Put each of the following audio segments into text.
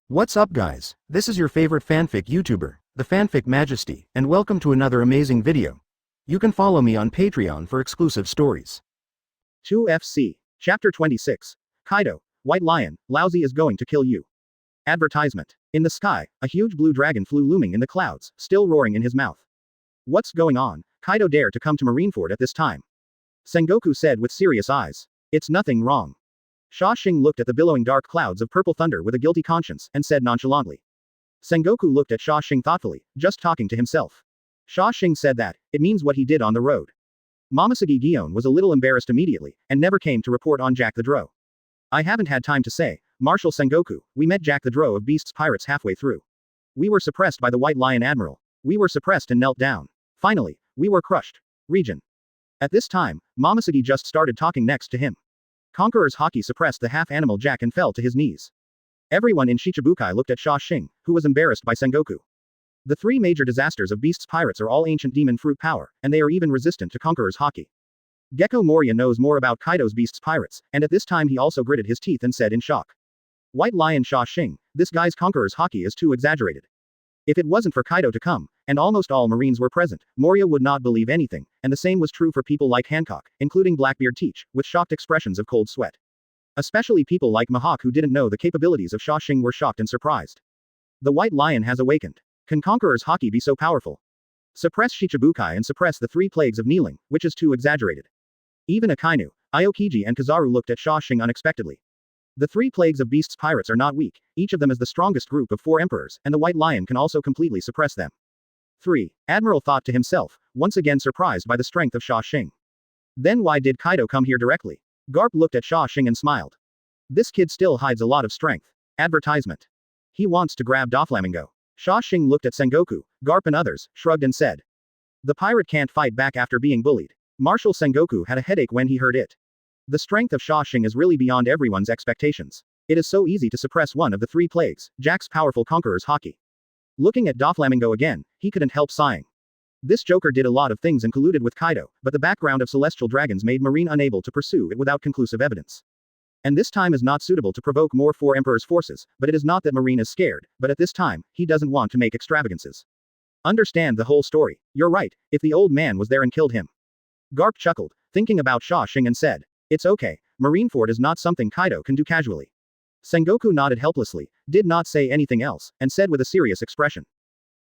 What's up guys, this is your favorite fanfic YouTuber, the Fanfic Majesty, and welcome to another amazing video. You can follow me on Patreon for exclusive stories. 2FC, Chapter 26, Kaido, White Lion, Lousy is going to kill you. Advertisement. In the sky, a huge blue dragon flew looming in the clouds, still roaring in his mouth. What's going on? Kaido dared to come to Marineford at this time. Sengoku said with serious eyes. It's nothing wrong. Sha Shing looked at the billowing dark clouds of purple thunder with a guilty conscience, and said nonchalantly. Sengoku looked at Sha Shing thoughtfully, just talking to himself. Sha Shing said that, it means what he did on the road. Momosuke Gion was a little embarrassed immediately, and never came to report on Jack the Drow. I haven't had time to say, Marshal Sengoku, we met Jack the Drow of Beasts Pirates halfway through. We were suppressed by the White Lion Admiral. We were suppressed and knelt down. Finally, we were crushed. Region. At this time, Momosuke just started talking next to him. Conqueror's Haki suppressed the half-animal Jack and fell to his knees. Everyone in Shichibukai looked at Sha Shing, who was embarrassed by Sengoku. The three major disasters of Beasts Pirates are all ancient demon fruit power, and they are even resistant to Conqueror's Haki. Gecko Moria knows more about Kaido's Beasts Pirates, and at this time he also gritted his teeth and said in shock. White Lion Sha Shing, this guy's Conqueror's Haki is too exaggerated. If it wasn't for Kaido to come, and almost all Marines were present, Moria would not believe anything, and the same was true for people like Hancock, including Blackbeard Teach, with shocked expressions of cold sweat. Especially people like Mihawk who didn't know the capabilities of Sha Shing were shocked and surprised. The White Lion has awakened. Can Conqueror's Haki be so powerful? Suppress Shichibukai and suppress the three plagues of kneeling, which is too exaggerated. Even Akainu, Aokiji and Kizaru looked at Sha Shing unexpectedly. The three plagues of Beasts Pirates are not weak, each of them is the strongest group of four emperors, and the White Lion can also completely suppress them. 3. Admiral thought to himself, once again surprised by the strength of Sha Shing. Then why did Kaido come here directly? Garp looked at Sha Shing and smiled. This kid still hides a lot of strength. Advertisement. He wants to grab Doflamingo. Sha Shing looked at Sengoku, Garp and others, shrugged and said. The pirate can't fight back after being bullied. Marshal Sengoku had a headache when he heard it. The strength of Sha Shing is really beyond everyone's expectations. It is so easy to suppress one of the three plagues, Jack's powerful Conqueror's Haki. Looking at Doflamingo again, he couldn't help sighing. This joker did a lot of things and colluded with Kaido, but the background of celestial dragons made Marine unable to pursue it without conclusive evidence. And this time is not suitable to provoke more for Emperor's forces, but it is not that Marine is scared, but at this time, he doesn't want to make extravagances. Understand the whole story. You're right, if the old man was there and killed him. Garp chuckled, thinking about Sha Shing and said. It's okay, Marineford is not something Kaido can do casually. Sengoku nodded helplessly, did not say anything else, and said with a serious expression.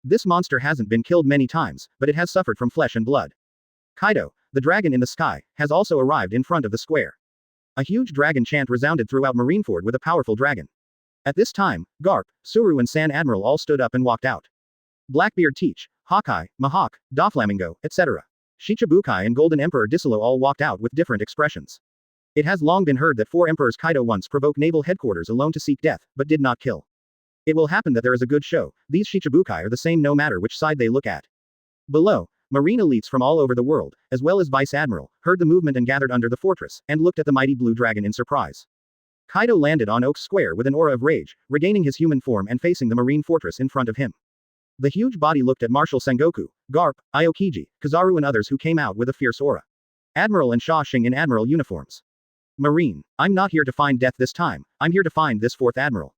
This monster hasn't been killed many times, but it has suffered from flesh and blood. Kaido, the dragon in the sky, has also arrived in front of the square. A huge dragon chant resounded throughout Marineford with a powerful dragon. At this time, Garp, Suru and San Admiral all stood up and walked out. Blackbeard Teach, Hawkeye, Mihawk, Doflamingo, etc. Shichibukai and Golden Emperor Disolo all walked out with different expressions. It has long been heard that four emperors Kaido once provoked naval headquarters alone to seek death, but did not kill. It will happen that there is a good show, these Shichibukai are the same no matter which side they look at. Below, marine elites from all over the world, as well as Vice Admiral, heard the movement and gathered under the fortress, and looked at the mighty blue dragon in surprise. Kaido landed on Oak Square with an aura of rage, regaining his human form and facing the marine fortress in front of him. The huge body looked at Marshal Sengoku, Garp, Aokiji, Kizaru and others who came out with a fierce aura. Admiral and Sha Shing in Admiral uniforms. Marine, I'm not here to find death this time, I'm here to find this fourth Admiral.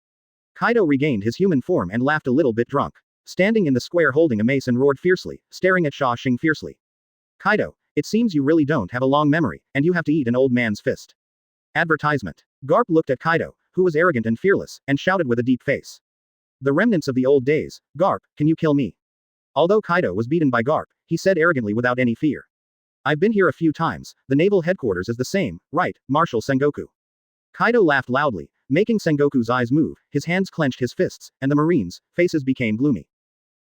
Kaido regained his human form and laughed a little bit drunk. Standing in the square holding a mace and roared fiercely, staring at Sha Shing fiercely. Kaido, it seems you really don't have a long memory, and you have to eat an old man's fist. Advertisement. Garp looked at Kaido, who was arrogant and fearless, and shouted with a deep face. The remnants of the old days, Garp, can you kill me? Although Kaido was beaten by Garp, he said arrogantly without any fear. I've been here a few times, the naval headquarters is the same, right, Marshal Sengoku. Kaido laughed loudly, making Sengoku's eyes move, his hands clenched his fists, and the Marines' faces became gloomy.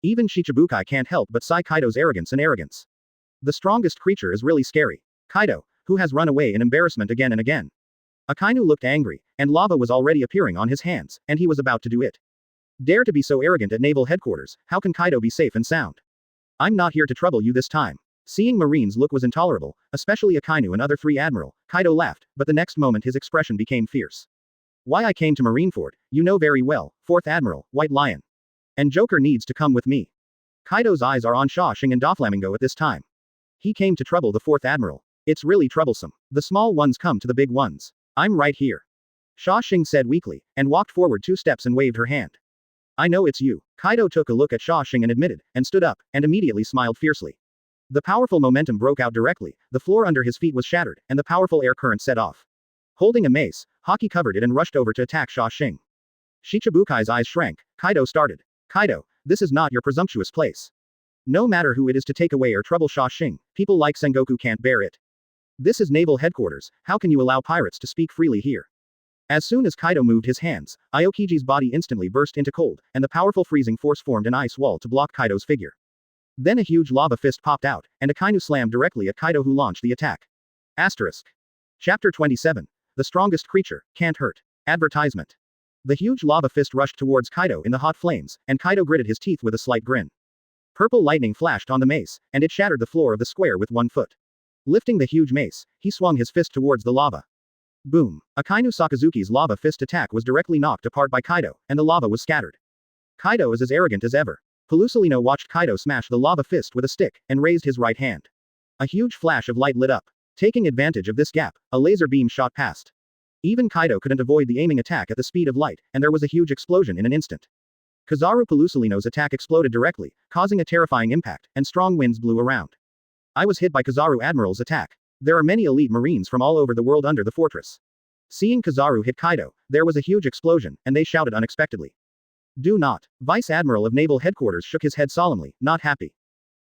Even Shichibukai can't help but sigh Kaido's arrogance and arrogance. The strongest creature is really scary. Kaido, who has run away in embarrassment again and again. Akainu looked angry, and lava was already appearing on his hands, and he was about to do it. Dare to be so arrogant at naval headquarters, how can Kaido be safe and sound? I'm not here to trouble you this time. Seeing Marine's look was intolerable, especially Akainu and other three Admiral, Kaido laughed, but the next moment his expression became fierce. Why I came to Marineford, you know very well, 4th Admiral, White Lion. And Joker needs to come with me. Kaido's eyes are on Sha Shing and Doflamingo at this time. He came to trouble the 4th Admiral. It's really troublesome. The small ones come to the big ones. I'm right here. Sha Shing said weakly, and walked forward 2 steps and waved her hand. I know it's you. Kaido took a look at Sha Shing and admitted, and stood up, and immediately smiled fiercely. The powerful momentum broke out directly, the floor under his feet was shattered, and the powerful air current set off. Holding a mace, Haki covered it and rushed over to attack Sha Shing. Shichibukai's eyes shrank. Kaido started. Kaido, this is not your presumptuous place. No matter who it is to take away or trouble Sha Shing, people like Sengoku can't bear it. This is naval headquarters, how can you allow pirates to speak freely here? As soon as Kaido moved his hands, Aokiji's body instantly burst into cold, and the powerful freezing force formed an ice wall to block Kaido's figure. Then a huge lava fist popped out, and Akainu slammed directly at Kaido, who launched the attack. Asterisk. Chapter 27. The strongest creature, can't hurt. Advertisement. The huge lava fist rushed towards Kaido in the hot flames, and Kaido gritted his teeth with a slight grin. Purple lightning flashed on the mace, and it shattered the floor of the square with 1 foot. Lifting the huge mace, he swung his fist towards the lava. Boom! Akainu Sakazuki's lava fist attack was directly knocked apart by Kaido, and the lava was scattered. Kaido is as arrogant as ever. Pelusolino watched Kaido smash the lava fist with a stick, and raised his right hand. A huge flash of light lit up. Taking advantage of this gap, a laser beam shot past. Even Kaido couldn't avoid the aiming attack at the speed of light, and there was a huge explosion in an instant. Kizaru Pelusolino's attack exploded directly, causing a terrifying impact, and strong winds blew around. I was hit by Kizaru Admiral's attack. There are many elite marines from all over the world under the fortress. Seeing Kizaru hit Kaido, there was a huge explosion, and they shouted unexpectedly. Do not. Vice Admiral of Naval Headquarters shook his head solemnly, not happy.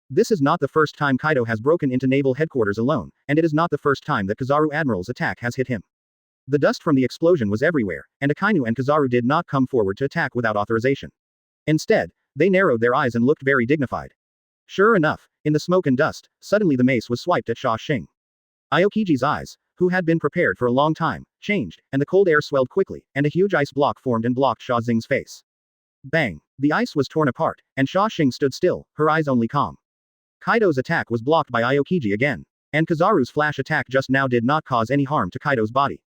This is not the first time Kaido has broken into Naval Headquarters alone, and it is not the first time that Kizaru Admiral's attack has hit him. The dust from the explosion was everywhere, and Akainu and Kizaru did not come forward to attack without authorization. Instead, they narrowed their eyes and looked very dignified. Sure enough, in the smoke and dust, suddenly the mace was swiped at Sha Shing. Aokiji's eyes, who had been prepared for a long time, changed, and the cold air swelled quickly, and a huge ice block formed and blocked Sha Xing's face. Bang! The ice was torn apart, and Sha Shing stood still, her eyes only calm. Kaido's attack was blocked by Aokiji again. And Kizaru's flash attack just now did not cause any harm to Kaido's body.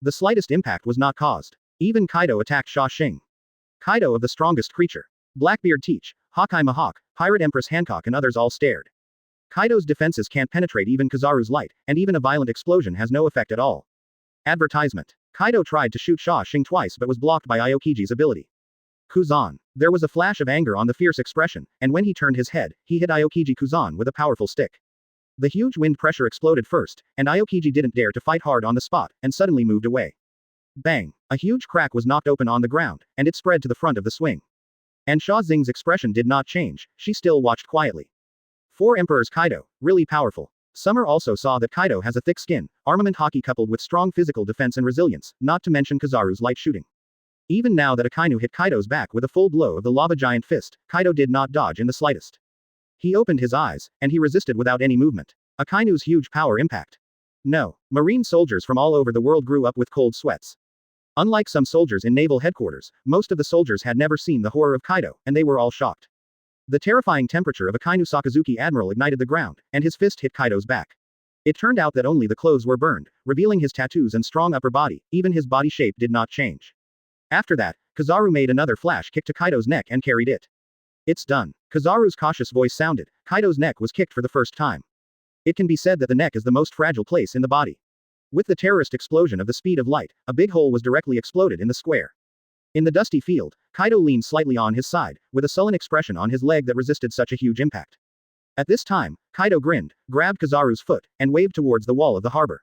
The slightest impact was not caused. Even Kaido attacked Sha Shing. Kaido of the strongest creature. Blackbeard Teach, Hawkeye Mahawk, Pirate Empress Hancock and others all stared. Kaido's defenses can't penetrate even Kizaru's light, and even a violent explosion has no effect at all. Advertisement. Kaido tried to shoot Sha Shing twice but was blocked by Aokiji's ability. Kuzan. There was a flash of anger on the fierce expression, and when he turned his head, he hit Aokiji Kuzan with a powerful stick. The huge wind pressure exploded first, and Aokiji didn't dare to fight hard on the spot, and suddenly moved away. Bang! A huge crack was knocked open on the ground, and it spread to the front of the swing. And Sha Xing's expression did not change, she still watched quietly. 4 Emperors Kaido, really powerful. Summer also saw that Kaido has a thick skin, armament Haki coupled with strong physical defense and resilience, not to mention Kizaru's light shooting. Even now that Akainu hit Kaido's back with a full blow of the lava giant fist, Kaido did not dodge in the slightest. He opened his eyes, and he resisted without any movement. Akainu's huge power impact. No. Marine soldiers from all over the world grew up with cold sweats. Unlike some soldiers in naval headquarters, most of the soldiers had never seen the horror of Kaido, and they were all shocked. The terrifying temperature of Akainu Sakazuki Admiral ignited the ground, and his fist hit Kaido's back. It turned out that only the clothes were burned, revealing his tattoos and strong upper body, even his body shape did not change. After that, Kizaru made another flash kick to Kaido's neck and carried it. It's done. Kizaru's cautious voice sounded. Kaido's neck was kicked for the first time. It can be said that the neck is the most fragile place in the body. With the terrorist explosion of the speed of light, a big hole was directly exploded in the square. In the dusty field, Kaido leaned slightly on his side, with a sullen expression on his leg that resisted such a huge impact. At this time, Kaido grinned, grabbed Kizaru's foot, and waved towards the wall of the harbor.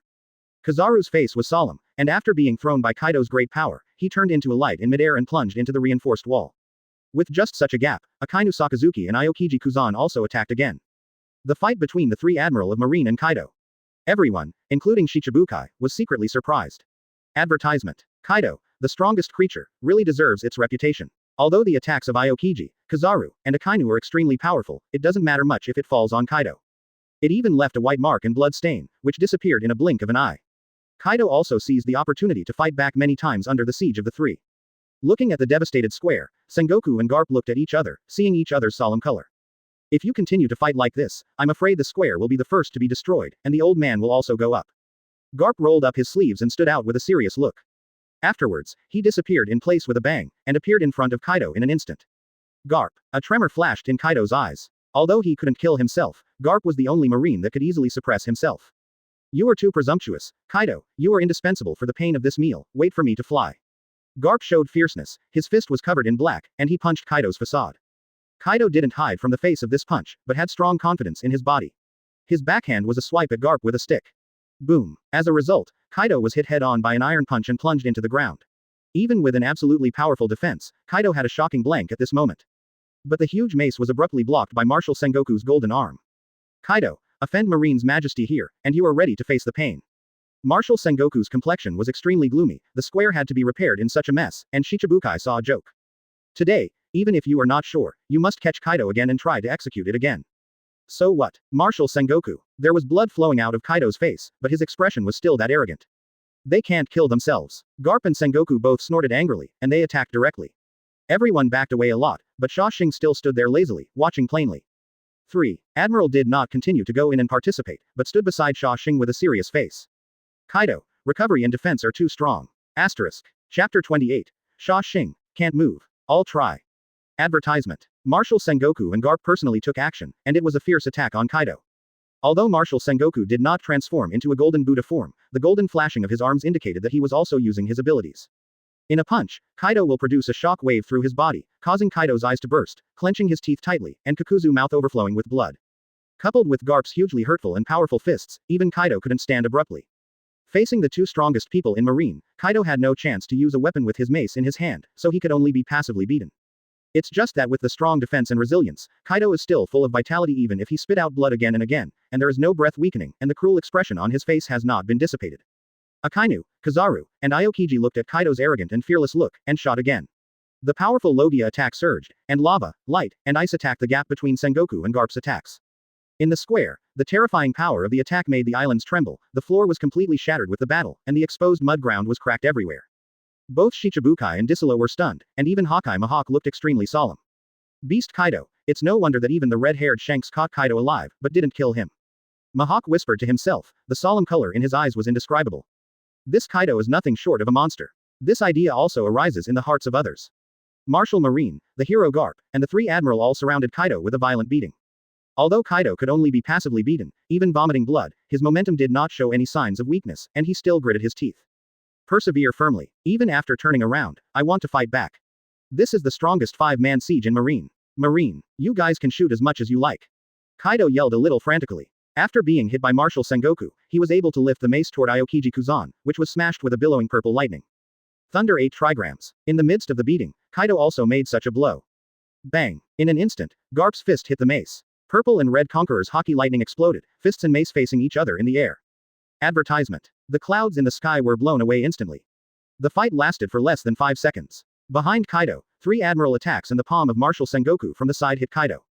Kizaru's face was solemn, and after being thrown by Kaido's great power, he turned into a light in midair and plunged into the reinforced wall. With just such a gap, Akainu Sakazuki and Aokiji Kuzan also attacked again. The fight between the 3 Admiral of Marine and Kaido. Everyone, including Shichibukai, was secretly surprised. Advertisement. Kaido, the strongest creature, really deserves its reputation. Although the attacks of Aokiji, Kizaru, and Akainu are extremely powerful, it doesn't matter much if it falls on Kaido. It even left a white mark and blood stain, which disappeared in a blink of an eye. Kaido also seized the opportunity to fight back many times under the siege of the 3. Looking at the devastated square, Sengoku and Garp looked at each other, seeing each other's solemn color. If you continue to fight like this, I'm afraid the square will be the first to be destroyed, and the old man will also go up. Garp rolled up his sleeves and stood out with a serious look. Afterwards, he disappeared in place with a bang, and appeared in front of Kaido in an instant. Garp. A tremor flashed in Kaido's eyes. Although he couldn't kill himself, Garp was the only marine that could easily suppress himself. You are too presumptuous, Kaido, you are indispensable for the pain of this meal, wait for me to fly. Garp showed fierceness, his fist was covered in black, and he punched Kaido's facade. Kaido didn't hide from the face of this punch, but had strong confidence in his body. His backhand was a swipe at Garp with a stick. Boom. As a result, Kaido was hit head-on by an iron punch and plunged into the ground. Even with an absolutely powerful defense, Kaido had a shocking blank at this moment. But the huge mace was abruptly blocked by Marshal Sengoku's golden arm. Kaido, offend Marine's majesty here, and you are ready to face the pain. Marshal Sengoku's complexion was extremely gloomy, the square had to be repaired in such a mess, and Shichibukai saw a joke. Today, even if you are not sure, you must catch Kaido again and try to execute it again. So what? Marshal Sengoku. There was blood flowing out of Kaido's face, but his expression was still that arrogant. They can't kill themselves. Garp and Sengoku both snorted angrily, and they attacked directly. Everyone backed away a lot, but Sha Shing still stood there lazily, watching plainly. 3. Admiral did not continue to go in and participate, but stood beside Sha Shing with a serious face. Kaido, recovery and defense are too strong. Asterisk. Chapter 28. Sha Shing, can't move. I'll try. Advertisement. Marshal Sengoku and Garp personally took action, and it was a fierce attack on Kaido. Although Marshal Sengoku did not transform into a golden Buddha form, the golden flashing of his arms indicated that he was also using his abilities. In a punch, Kaido will produce a shock wave through his body, causing Kaido's eyes to burst, clenching his teeth tightly, and Kakuzu mouth overflowing with blood. Coupled with Garp's hugely hurtful and powerful fists, even Kaido couldn't stand abruptly. Facing the two strongest people in Marine, Kaido had no chance to use a weapon with his mace in his hand, so he could only be passively beaten. It's just that with the strong defense and resilience, Kaido is still full of vitality even if he spit out blood again and again, and there is no breath weakening, and the cruel expression on his face has not been dissipated. Akainu, Kizaru, and Aokiji looked at Kaido's arrogant and fearless look, and shot again. The powerful Logia attack surged, and lava, light, and ice attacked the gap between Sengoku and Garp's attacks. In the square, the terrifying power of the attack made the islands tremble, the floor was completely shattered with the battle, and the exposed mud ground was cracked everywhere. Both Shichibukai and Disciplinary were stunned, and even Hawkeye Mihawk looked extremely solemn. Beast Kaido, it's no wonder that even the red-haired Shanks caught Kaido alive, but didn't kill him. Mihawk whispered to himself, the solemn color in his eyes was indescribable. This Kaido is nothing short of a monster. This idea also arises in the hearts of others. Marshal Marine, the hero Garp, and the three Admiral all surrounded Kaido with a violent beating. Although Kaido could only be passively beaten, even vomiting blood, his momentum did not show any signs of weakness, and he still gritted his teeth. Persevere firmly. Even after turning around, I want to fight back. This is the strongest five-man siege in Marine. Marine, you guys can shoot as much as you like. Kaido yelled a little frantically. After being hit by Marshal Sengoku, he was able to lift the mace toward Aokiji Kuzan, which was smashed with a billowing purple lightning. Thunder 8 trigrams. In the midst of the beating, Kaido also made such a blow. Bang. In an instant, Garp's fist hit the mace. Purple and red Conqueror's Haki lightning exploded, fists and mace facing each other in the air. Advertisement. The clouds in the sky were blown away instantly. The fight lasted for less than 5 seconds. Behind Kaido, 3 Admiral attacks and the palm of Marshal Sengoku from the side hit Kaido.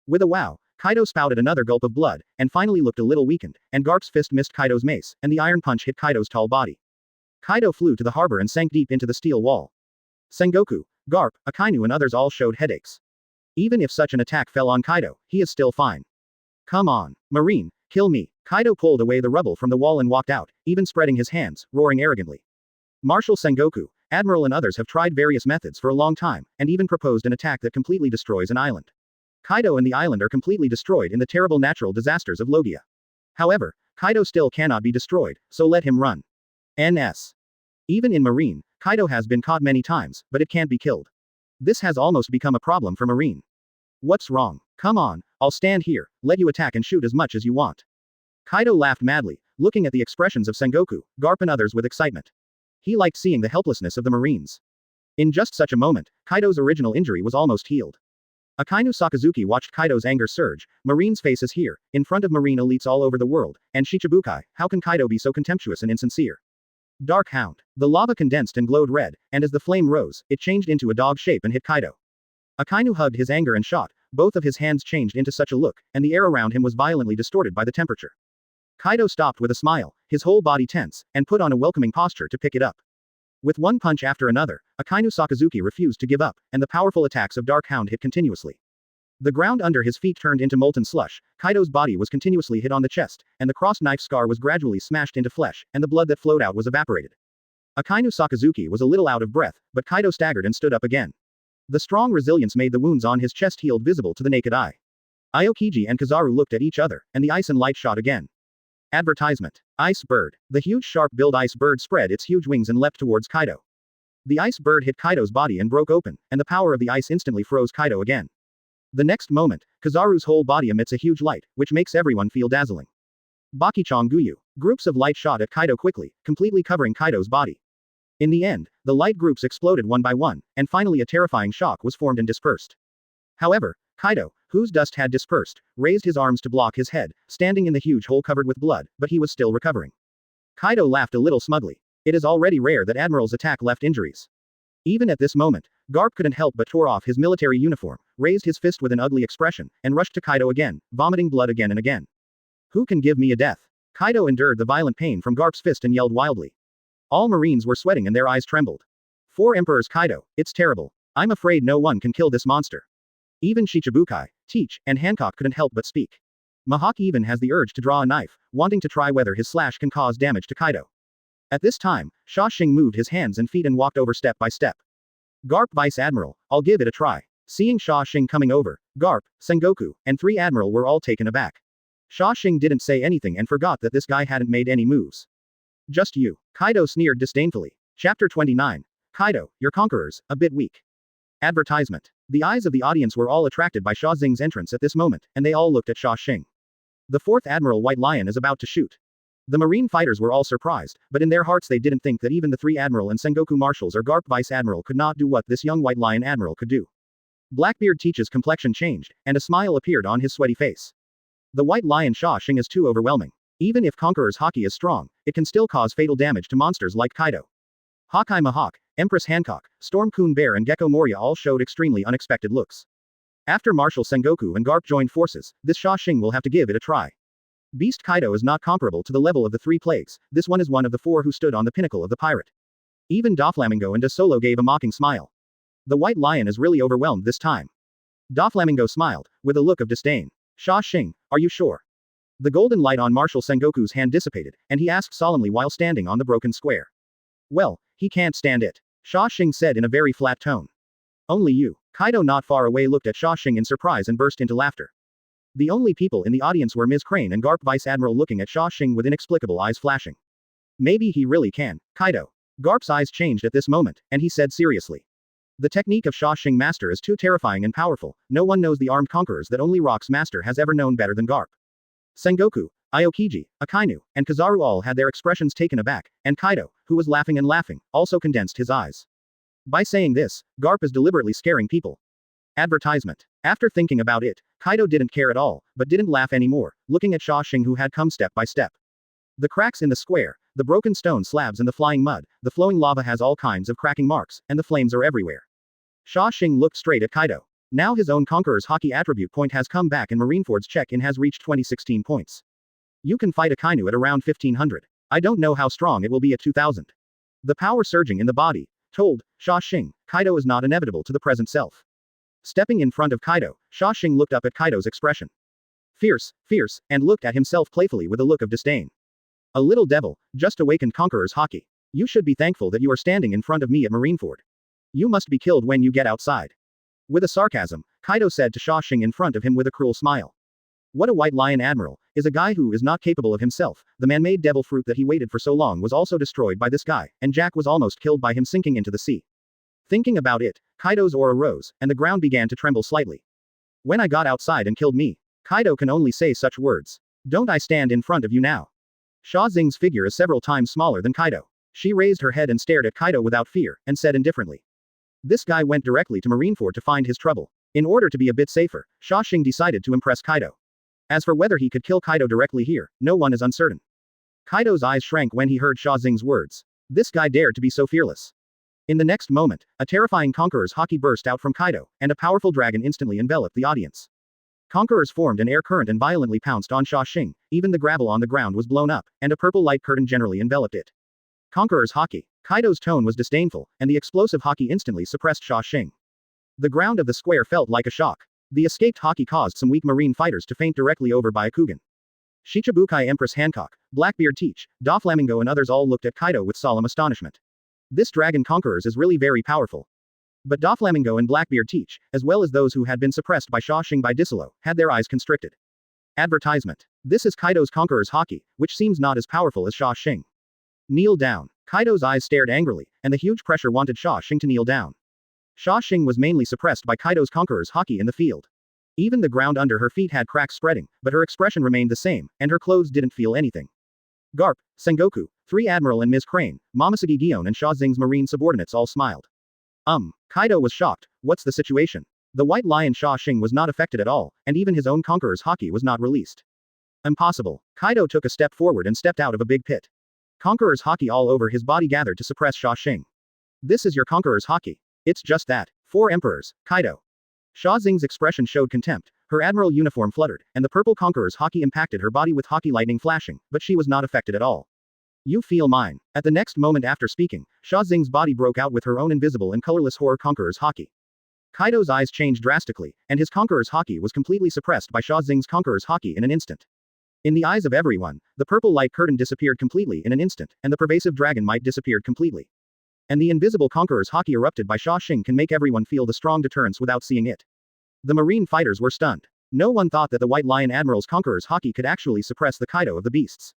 With a wow, Kaido spouted another gulp of blood, and finally looked a little weakened, and Garp's fist missed Kaido's mace, and the iron punch hit Kaido's tall body. Kaido flew to the harbor and sank deep into the steel wall. Sengoku, Garp, Akainu and others all showed headaches. Even if such an attack fell on Kaido, he is still fine. Come on, Marine, kill me. Kaido pulled away the rubble from the wall and walked out, even spreading his hands, roaring arrogantly. Marshal Sengoku, Admiral and others have tried various methods for a long time, and even proposed an attack that completely destroys an island. Kaido and the island are completely destroyed in the terrible natural disasters of Logia. However, Kaido still cannot be destroyed, so let him run. NS. Even in Marine, Kaido has been caught many times, but it can't be killed. This has almost become a problem for Marine. What's wrong? Come on, I'll stand here, let you attack and shoot as much as you want. Kaido laughed madly, looking at the expressions of Sengoku, Garp and others with excitement. He liked seeing the helplessness of the Marines. In just such a moment, Kaido's original injury was almost healed. Akainu Sakazuki watched Kaido's anger surge. Marine's face is here, in front of Marine elites all over the world, and Shichibukai, how can Kaido be so contemptuous and insincere? Dark Hound. The lava condensed and glowed red, and as the flame rose, it changed into a dog shape and hit Kaido. Akainu hugged his anger and shot, both of his hands changed into such a look, and the air around him was violently distorted by the temperature. Kaido stopped with a smile, his whole body tense, and put on a welcoming posture to pick it up. With one punch after another, Akainu Sakazuki refused to give up, and the powerful attacks of Dark Hound hit continuously. The ground under his feet turned into molten slush, Kaido's body was continuously hit on the chest, and the cross-knife scar was gradually smashed into flesh, and the blood that flowed out was evaporated. Akainu Sakazuki was a little out of breath, but Kaido staggered and stood up again. The strong resilience made the wounds on his chest healed visible to the naked eye. Aokiji and Kizaru looked at each other, and the ice and light shot again. Advertisement. Ice Bird. The huge sharp-billed ice bird spread its huge wings and leapt towards Kaido. The ice bird hit Kaido's body and broke open, and the power of the ice instantly froze Kaido again. The next moment, Kizaru's whole body emits a huge light, which makes everyone feel dazzling. Bakichang Guyu. Groups of light shot at Kaido quickly, completely covering Kaido's body. In the end, the light groups exploded one by one, and finally a terrifying shock was formed and dispersed. However, Kaido, whose dust had dispersed, raised his arms to block his head, standing in the huge hole covered with blood, but he was still recovering. Kaido laughed a little smugly. It is already rare that Admiral's attack left injuries. Even at this moment, Garp couldn't help but tore off his military uniform, raised his fist with an ugly expression, and rushed to Kaido again, vomiting blood again and again. Who can give me a death? Kaido endured the violent pain from Garp's fist and yelled wildly. All Marines were sweating and their eyes trembled. 4 Emperors Kaido, it's terrible. I'm afraid no one can kill this monster. Even Shichibukai, Teach, and Hancock couldn't help but speak. Mihawk even has the urge to draw a knife, wanting to try whether his slash can cause damage to Kaido. At this time, Sha Shing moved his hands and feet and walked over step by step. Garp Vice Admiral, I'll give it a try. Seeing Sha Shing coming over, Garp, Sengoku, and 3 Admiral were all taken aback. Sha Shing didn't say anything and forgot that this guy hadn't made any moves. Just you. Kaido sneered disdainfully. Chapter 29. Kaido, your conquerors, a bit weak. Advertisement. The eyes of the audience were all attracted by Sha Xing's entrance at this moment, and they all looked at Sha Shing. The 4th Admiral White Lion is about to shoot. The Marine fighters were all surprised, but in their hearts they didn't think that even the 3 Admiral and Sengoku Marshals or Garp Vice Admiral could not do what this young White Lion Admiral could do. Blackbeard Teach's complexion changed, and a smile appeared on his sweaty face. The White Lion Sha Shing is too overwhelming. Even if Conqueror's Haki is strong, it can still cause fatal damage to monsters like Kaido. Hawkeye Mihawk, Empress Hancock, Storm Coon Bear and Gecko Moria all showed extremely unexpected looks. After Marshal Sengoku and Garp joined forces, this Sha Shing will have to give it a try. Beast Kaido is not comparable to the level of the 3 plagues, this one is one of the 4 who stood on the pinnacle of the pirate. Even Doflamingo and Da Solo gave a mocking smile. The White Lion is really overwhelmed this time. Doflamingo smiled, with a look of disdain. Sha Shing, are you sure? The golden light on Marshal Sengoku's hand dissipated, and he asked solemnly while standing on the broken square. Well, he can't stand it. Sha Shing said in a very flat tone. Only you. Kaido not far away looked at Sha Shing in surprise and burst into laughter. The only people in the audience were Ms. Crane and Garp Vice Admiral looking at Sha Shing with inexplicable eyes flashing. Maybe he really can. Kaido. Garp's eyes changed at this moment, and he said seriously. The technique of Sha Shing Master is too terrifying and powerful, no one knows the armed conquerors that only Rock's Master has ever known better than Garp. Sengoku, Aokiji, Akainu, and Kizaru all had their expressions taken aback, and Kaido, who was laughing and laughing, also condensed his eyes. By saying this, Garp is deliberately scaring people. Advertisement. After thinking about it, Kaido didn't care at all, but didn't laugh anymore, looking at Sha Shing who had come step by step. The cracks in the square, the broken stone slabs and the flying mud, the flowing lava has all kinds of cracking marks, and the flames are everywhere. Sha Shing looked straight at Kaido. Now his own Conqueror's Haki attribute point has come back and Marineford's check-in has reached 2016 points. You can fight Akainu at around 1500. I don't know how strong it will be at 2000. The power surging in the body told Sha Shing, Kaido is not inevitable to the present self. Stepping in front of Kaido, Sha Shing looked up at Kaido's expression. Fierce, and looked at himself playfully with a look of disdain. A little devil, just awakened Conqueror's Haki. You should be thankful that you are standing in front of me at Marineford. You must be killed when you get outside. With a sarcasm, Kaido said to Sha Shing in front of him with a cruel smile. What a White Lion Admiral, is a guy who is not capable of himself, the man-made devil fruit that he waited for so long was also destroyed by this guy, and Jack was almost killed by him sinking into the sea. Thinking about it, Kaido's aura rose, and the ground began to tremble slightly. When I got outside and killed me, Kaido can only say such words. Don't I stand in front of you now? Sha Xing's figure is several times smaller than Kaido. She raised her head and stared at Kaido without fear, and said indifferently. This guy went directly to Marineford to find his trouble. In order to be a bit safer, Sha Shing decided to impress Kaido. As for whether he could kill Kaido directly here, no one is uncertain. Kaido's eyes shrank when he heard Sha Xing's words. This guy dared to be so fearless. In the next moment, a terrifying Conqueror's Haki burst out from Kaido, and a powerful dragon instantly enveloped the audience. Conquerors formed an air current and violently pounced on Sha Shing, even the gravel on the ground was blown up, and a purple light curtain generally enveloped it. Conqueror's Haki. Kaido's tone was disdainful, and the explosive Haki instantly suppressed Sha Shing. The ground of the square felt like a shock. The escaped Haki caused some weak marine fighters to faint directly over by Akugan. Shichibukai Empress Hancock, Blackbeard Teach, Doflamingo and others all looked at Kaido with solemn astonishment. This dragon Conquerors is really very powerful. But Doflamingo and Blackbeard Teach, as well as those who had been suppressed by Sha Shing by Disciplinary, had their eyes constricted. Advertisement. This is Kaido's Conqueror's Haki, which seems not as powerful as Sha Shing. Kneel down. Kaido's eyes stared angrily, and the huge pressure wanted Sha Shing to kneel down. Sha Shing was mainly suppressed by Kaido's Conqueror's Haki in the field. Even the ground under her feet had cracks spreading, but her expression remained the same, and her clothes didn't feel anything. Garp, Sengoku, 3 Admiral and Ms. Crane, Momoshiki Gion and Sha Xing's marine subordinates all smiled. Kaido was shocked. What's the situation? The White Lion Sha Shing was not affected at all, and even his own Conqueror's Haki was not released. Impossible. Kaido took a step forward and stepped out of a big pit. Conqueror's Haki all over his body gathered to suppress Sha Shing. This is your Conqueror's Haki. It's just that. 4 Emperors, Kaido. Sha Xing's expression showed contempt, her Admiral uniform fluttered, and the purple Conqueror's Haki impacted her body with Haki lightning flashing, but she was not affected at all. You feel mine. At the next moment after speaking, Sha Xing's body broke out with her own invisible and colorless horror Conqueror's Haki. Kaido's eyes changed drastically, and his Conqueror's Haki was completely suppressed by Sha Xing's Conqueror's Haki in an instant. In the eyes of everyone, the purple light curtain disappeared completely in an instant, and the pervasive dragon might disappeared completely. And the invisible Conqueror's Haki erupted by Sha Shing can make everyone feel the strong deterrence without seeing it. The marine fighters were stunned. No one thought that the White Lion Admiral's Conqueror's Haki could actually suppress the Kaido of the beasts.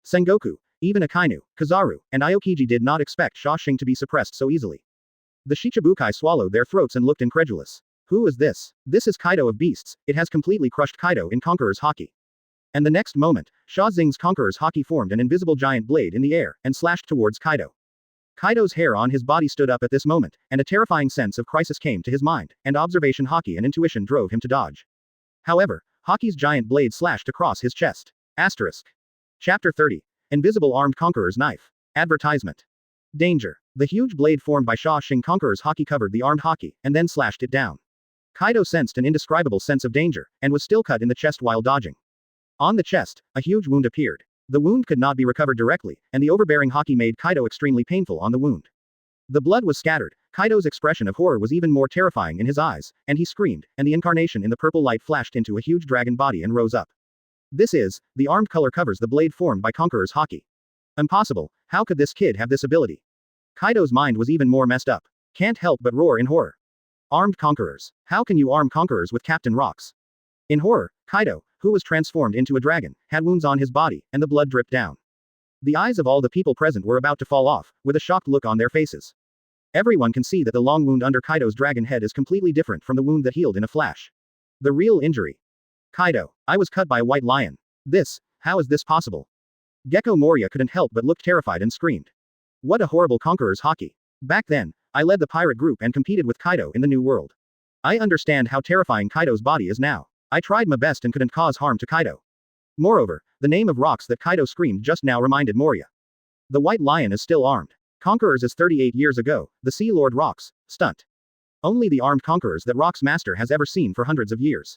Sengoku, even Akainu, Kizaru, and Aokiji did not expect Sha Shing to be suppressed so easily. The Shichibukai swallowed their throats and looked incredulous. Who is this? This is Kaido of beasts, it has completely crushed Kaido in Conqueror's Haki. And the next moment, Sha Xing's Conqueror's Haki formed an invisible giant blade in the air, and slashed towards Kaido. Kaido's hair on his body stood up at this moment, and a terrifying sense of crisis came to his mind, and observation Haki and intuition drove him to dodge. However, Haki's giant blade slashed across his chest. Asterisk. Chapter 30. Invisible Armed Conqueror's Knife. Advertisement. Danger. The huge blade formed by Sha Shing Conqueror's Haki covered the armed Haki, and then slashed it down. Kaido sensed an indescribable sense of danger, and was still cut in the chest while dodging. On the chest, a huge wound appeared. The wound could not be recovered directly, and the overbearing Haki made Kaido extremely painful on the wound. The blood was scattered. Kaido's expression of horror was even more terrifying in his eyes, and he screamed, and the incarnation in the purple light flashed into a huge dragon body and rose up. This is, the armed color covers the blade formed by Conqueror's Haki. Impossible, how could this kid have this ability? Kaido's mind was even more messed up. Can't help but roar in horror. Armed Conquerors. How can you arm Conquerors with Captain Rocks? In horror, Kaido, who was transformed into a dragon, had wounds on his body, and the blood dripped down. The eyes of all the people present were about to fall off, with a shocked look on their faces. Everyone can see that the long wound under Kaido's dragon head is completely different from the wound that healed in a flash. The real injury. Kaido, I was cut by a white lion. How is this possible? Gecko Moria couldn't help but look terrified and screamed. What a horrible Conqueror's Haki. Back then, I led the pirate group and competed with Kaido in the New World. I understand how terrifying Kaido's body is now. I tried my best and couldn't cause harm to Kaido. Moreover, the name of Rocks that Kaido screamed just now reminded Moria. The White Lion is still armed. Conquerors is 38 years ago, the Sea Lord Rocks, stunt. Only the armed conquerors that Rocks' master has ever seen for hundreds of years.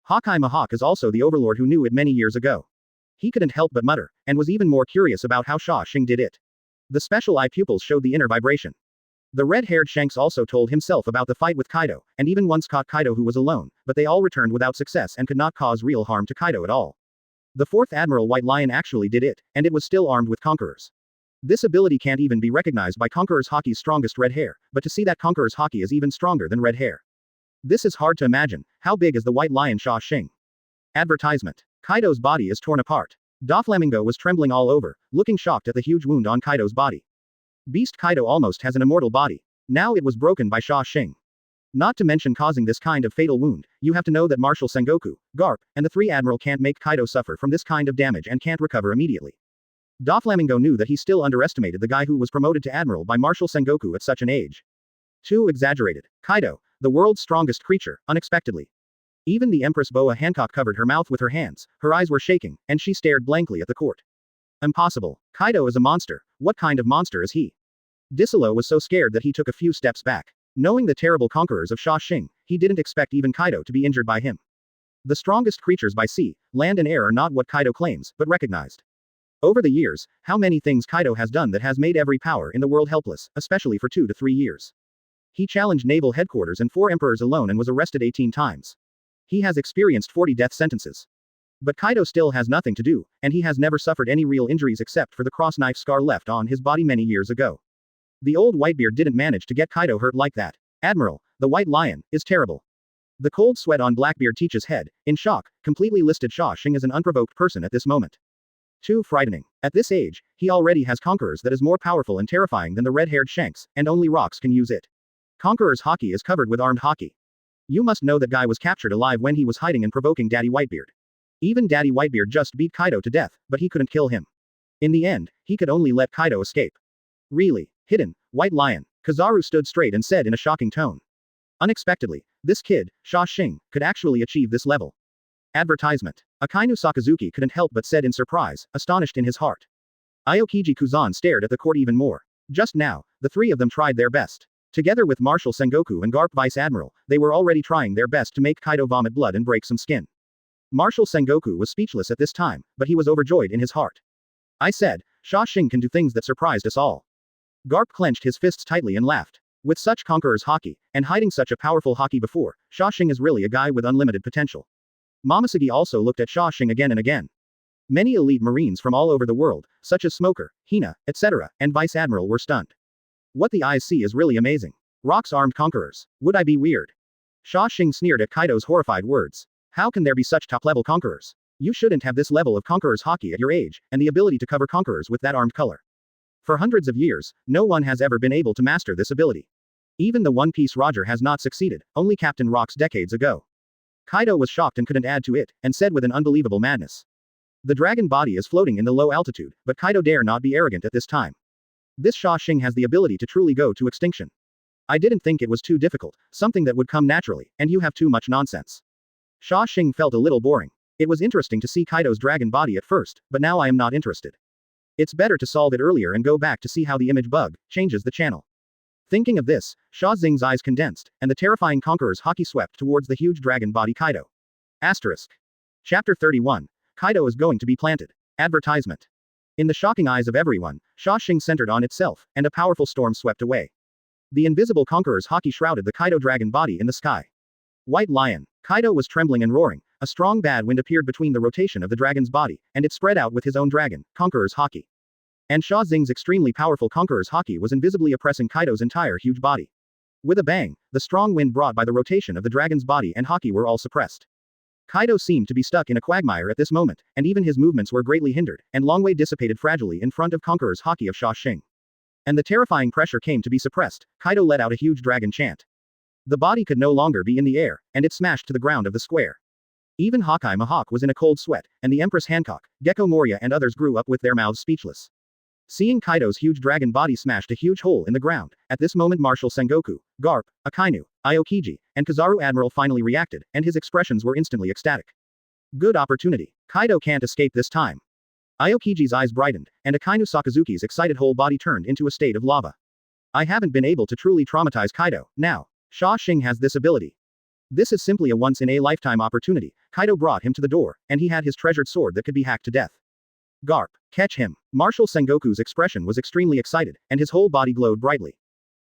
Hawkeye Mahawk is also the overlord who knew it many years ago. He couldn't help but mutter, and was even more curious about how Sha Shing did it. The special eye pupils showed the inner vibration. The red-haired Shanks also told himself about the fight with Kaido, and even once caught Kaido who was alone, but they all returned without success and could not cause real harm to Kaido at all. The 4th Admiral White Lion actually did it, and it was still armed with Conquerors. This ability can't even be recognized by Conqueror's Haki's strongest red hair, but to see that Conqueror's Haki is even stronger than red hair. This is hard to imagine. How big is the White Lion Sha Shing? Advertisement. Kaido's body is torn apart. Doflamingo was trembling all over, looking shocked at the huge wound on Kaido's body. Beast Kaido almost has an immortal body. Now it was broken by Sha Shing. Not to mention causing this kind of fatal wound, you have to know that Marshal Sengoku, Garp, and the 3 Admiral can't make Kaido suffer from this kind of damage and can't recover immediately. Doflamingo knew that he still underestimated the guy who was promoted to Admiral by Marshal Sengoku at such an age. Too exaggerated. Kaido, the world's strongest creature, unexpectedly. Even the Empress Boa Hancock covered her mouth with her hands, her eyes were shaking, and she stared blankly at the court. Impossible. Kaido is a monster. What kind of monster is he? Disciplinary was so scared that he took a few steps back. Knowing the terrible conquerors of Sha Shing, he didn't expect even Kaido to be injured by him. The strongest creatures by sea, land and air are not what Kaido claims, but recognized. Over the years, how many things Kaido has done that has made every power in the world helpless, especially for 2 to 3 years. He challenged naval headquarters and 4 emperors alone and was arrested 18 times. He has experienced 40 death sentences. But Kaido still has nothing to do, and he has never suffered any real injuries except for the cross-knife scar left on his body many years ago. The old Whitebeard didn't manage to get Kaido hurt like that. Admiral, the White Lion, is terrible. The cold sweat on Blackbeard Teach's head, in shock, completely listed Sha Shing as an unprovoked person at this moment. Too frightening. At this age, he already has Conquerors that is more powerful and terrifying than the red-haired Shanks, and only rocks can use it. Conqueror's Haki is covered with armed Haki. You must know that guy was captured alive when he was hiding and provoking Daddy Whitebeard. Even Daddy Whitebeard just beat Kaido to death, but he couldn't kill him. In the end, he could only let Kaido escape. Really? Hidden, White Lion. Kizaru stood straight and said in a shocking tone. Unexpectedly, this kid, Sha Shing, could actually achieve this level. Advertisement. Akainu Sakazuki couldn't help but said in surprise, astonished in his heart. Aokiji Kuzan stared at the court even more. Just now, the three of them tried their best. Together with Marshal Sengoku and Garp Vice Admiral, they were already trying their best to make Kaido vomit blood and break some skin. Marshal Sengoku was speechless at this time, but he was overjoyed in his heart. I said, Sha Shing can do things that surprised us all. Garp clenched his fists tightly and laughed. With such Conqueror's Haki, and hiding such a powerful Haki before, Sha Shing is really a guy with unlimited potential. Momosuke also looked at Sha Shing again and again. Many elite marines from all over the world, such as Smoker, Hina, etc., and Vice Admiral were stunned. What the eyes see is really amazing. Rocks armed conquerors. Would I be weird? Sha Shing sneered at Kaido's horrified words. How can there be such top-level conquerors? You shouldn't have this level of Conqueror's Haki at your age, and the ability to cover conquerors with that armed color. For hundreds of years, no one has ever been able to master this ability. Even the One Piece Roger has not succeeded, only Captain Rocks decades ago. Kaido was shocked and couldn't add to it, and said with an unbelievable madness. The dragon body is floating in the low altitude, but Kaido dare not be arrogant at this time. This Sha Shing has the ability to truly go to extinction. I didn't think it was too difficult, something that would come naturally, and you have too much nonsense. Sha Shing felt a little boring. It was interesting to see Kaido's dragon body at first, but now I am not interested. It's better to solve it earlier and go back to see how the image bug changes the channel. Thinking of this, Sha Xing's eyes condensed, and the terrifying Conqueror's Haki swept towards the huge dragon body Kaido. Asterisk. Chapter 31. Kaido is going to be planted. Advertisement. In the shocking eyes of everyone, Sha Shing centered on itself, and a powerful storm swept away. The invisible Conqueror's Haki shrouded the Kaido dragon body in the sky. White Lion. Kaido was trembling and roaring. A strong bad wind appeared between the rotation of the dragon's body, and it spread out with his own dragon, Conqueror's Haki. And Sha Xing's extremely powerful Conqueror's Haki was invisibly oppressing Kaido's entire huge body. With a bang, the strong wind brought by the rotation of the dragon's body and Haki were all suppressed. Kaido seemed to be stuck in a quagmire at this moment, and even his movements were greatly hindered, and Longway dissipated fragilely in front of Conqueror's Haki of Sha Shing. And the terrifying pressure came to be suppressed. Kaido let out a huge dragon chant. The body could no longer be in the air, and it smashed to the ground of the square. Even Hawkeye Mihawk was in a cold sweat, and the Empress Hancock, Gecko Moria and others grew up with their mouths speechless. Seeing Kaido's huge dragon body smashed a huge hole in the ground, at this moment Marshal Sengoku, Garp, Akainu, Aokiji, and Kizaru Admiral finally reacted, and his expressions were instantly ecstatic. Good opportunity. Kaido can't escape this time. Aokiji's eyes brightened, and Akainu Sakazuki's excited whole body turned into a state of lava. I haven't been able to truly traumatize Kaido, now. Sha Shing has this ability. This is simply a once-in-a-lifetime opportunity. Kaido brought him to the door, and he had his treasured sword that could be hacked to death. Garp, catch him. Marshal Sengoku's expression was extremely excited, and his whole body glowed brightly.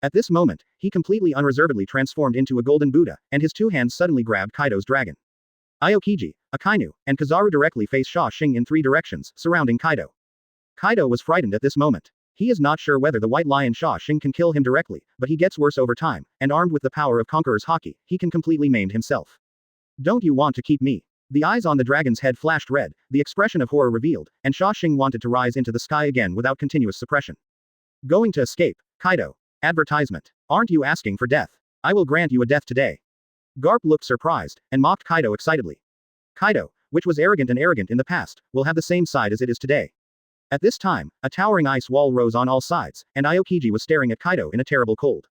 At this moment, he completely unreservedly transformed into a golden Buddha, and his two hands suddenly grabbed Kaido's dragon. Aokiji, Akainu, and Kizaru directly face Sha Shing in three directions, surrounding Kaido. Kaido was frightened at this moment. He is not sure whether the White Lion Sha Shing can kill him directly, but he gets worse over time, and armed with the power of Conqueror's Haki, he can completely maim himself. Don't you want to keep me? The eyes on the dragon's head flashed red, the expression of horror revealed, and Sha Shing wanted to rise into the sky again without continuous suppression. Going to escape, Kaido. Advertisement. Aren't you asking for death? I will grant you a death today. Garp looked surprised, and mocked Kaido excitedly. Kaido, which was arrogant in the past, will have the same side as it is today. At this time, a towering ice wall rose on all sides, and Aokiji was staring at Kaido in a terrible cold.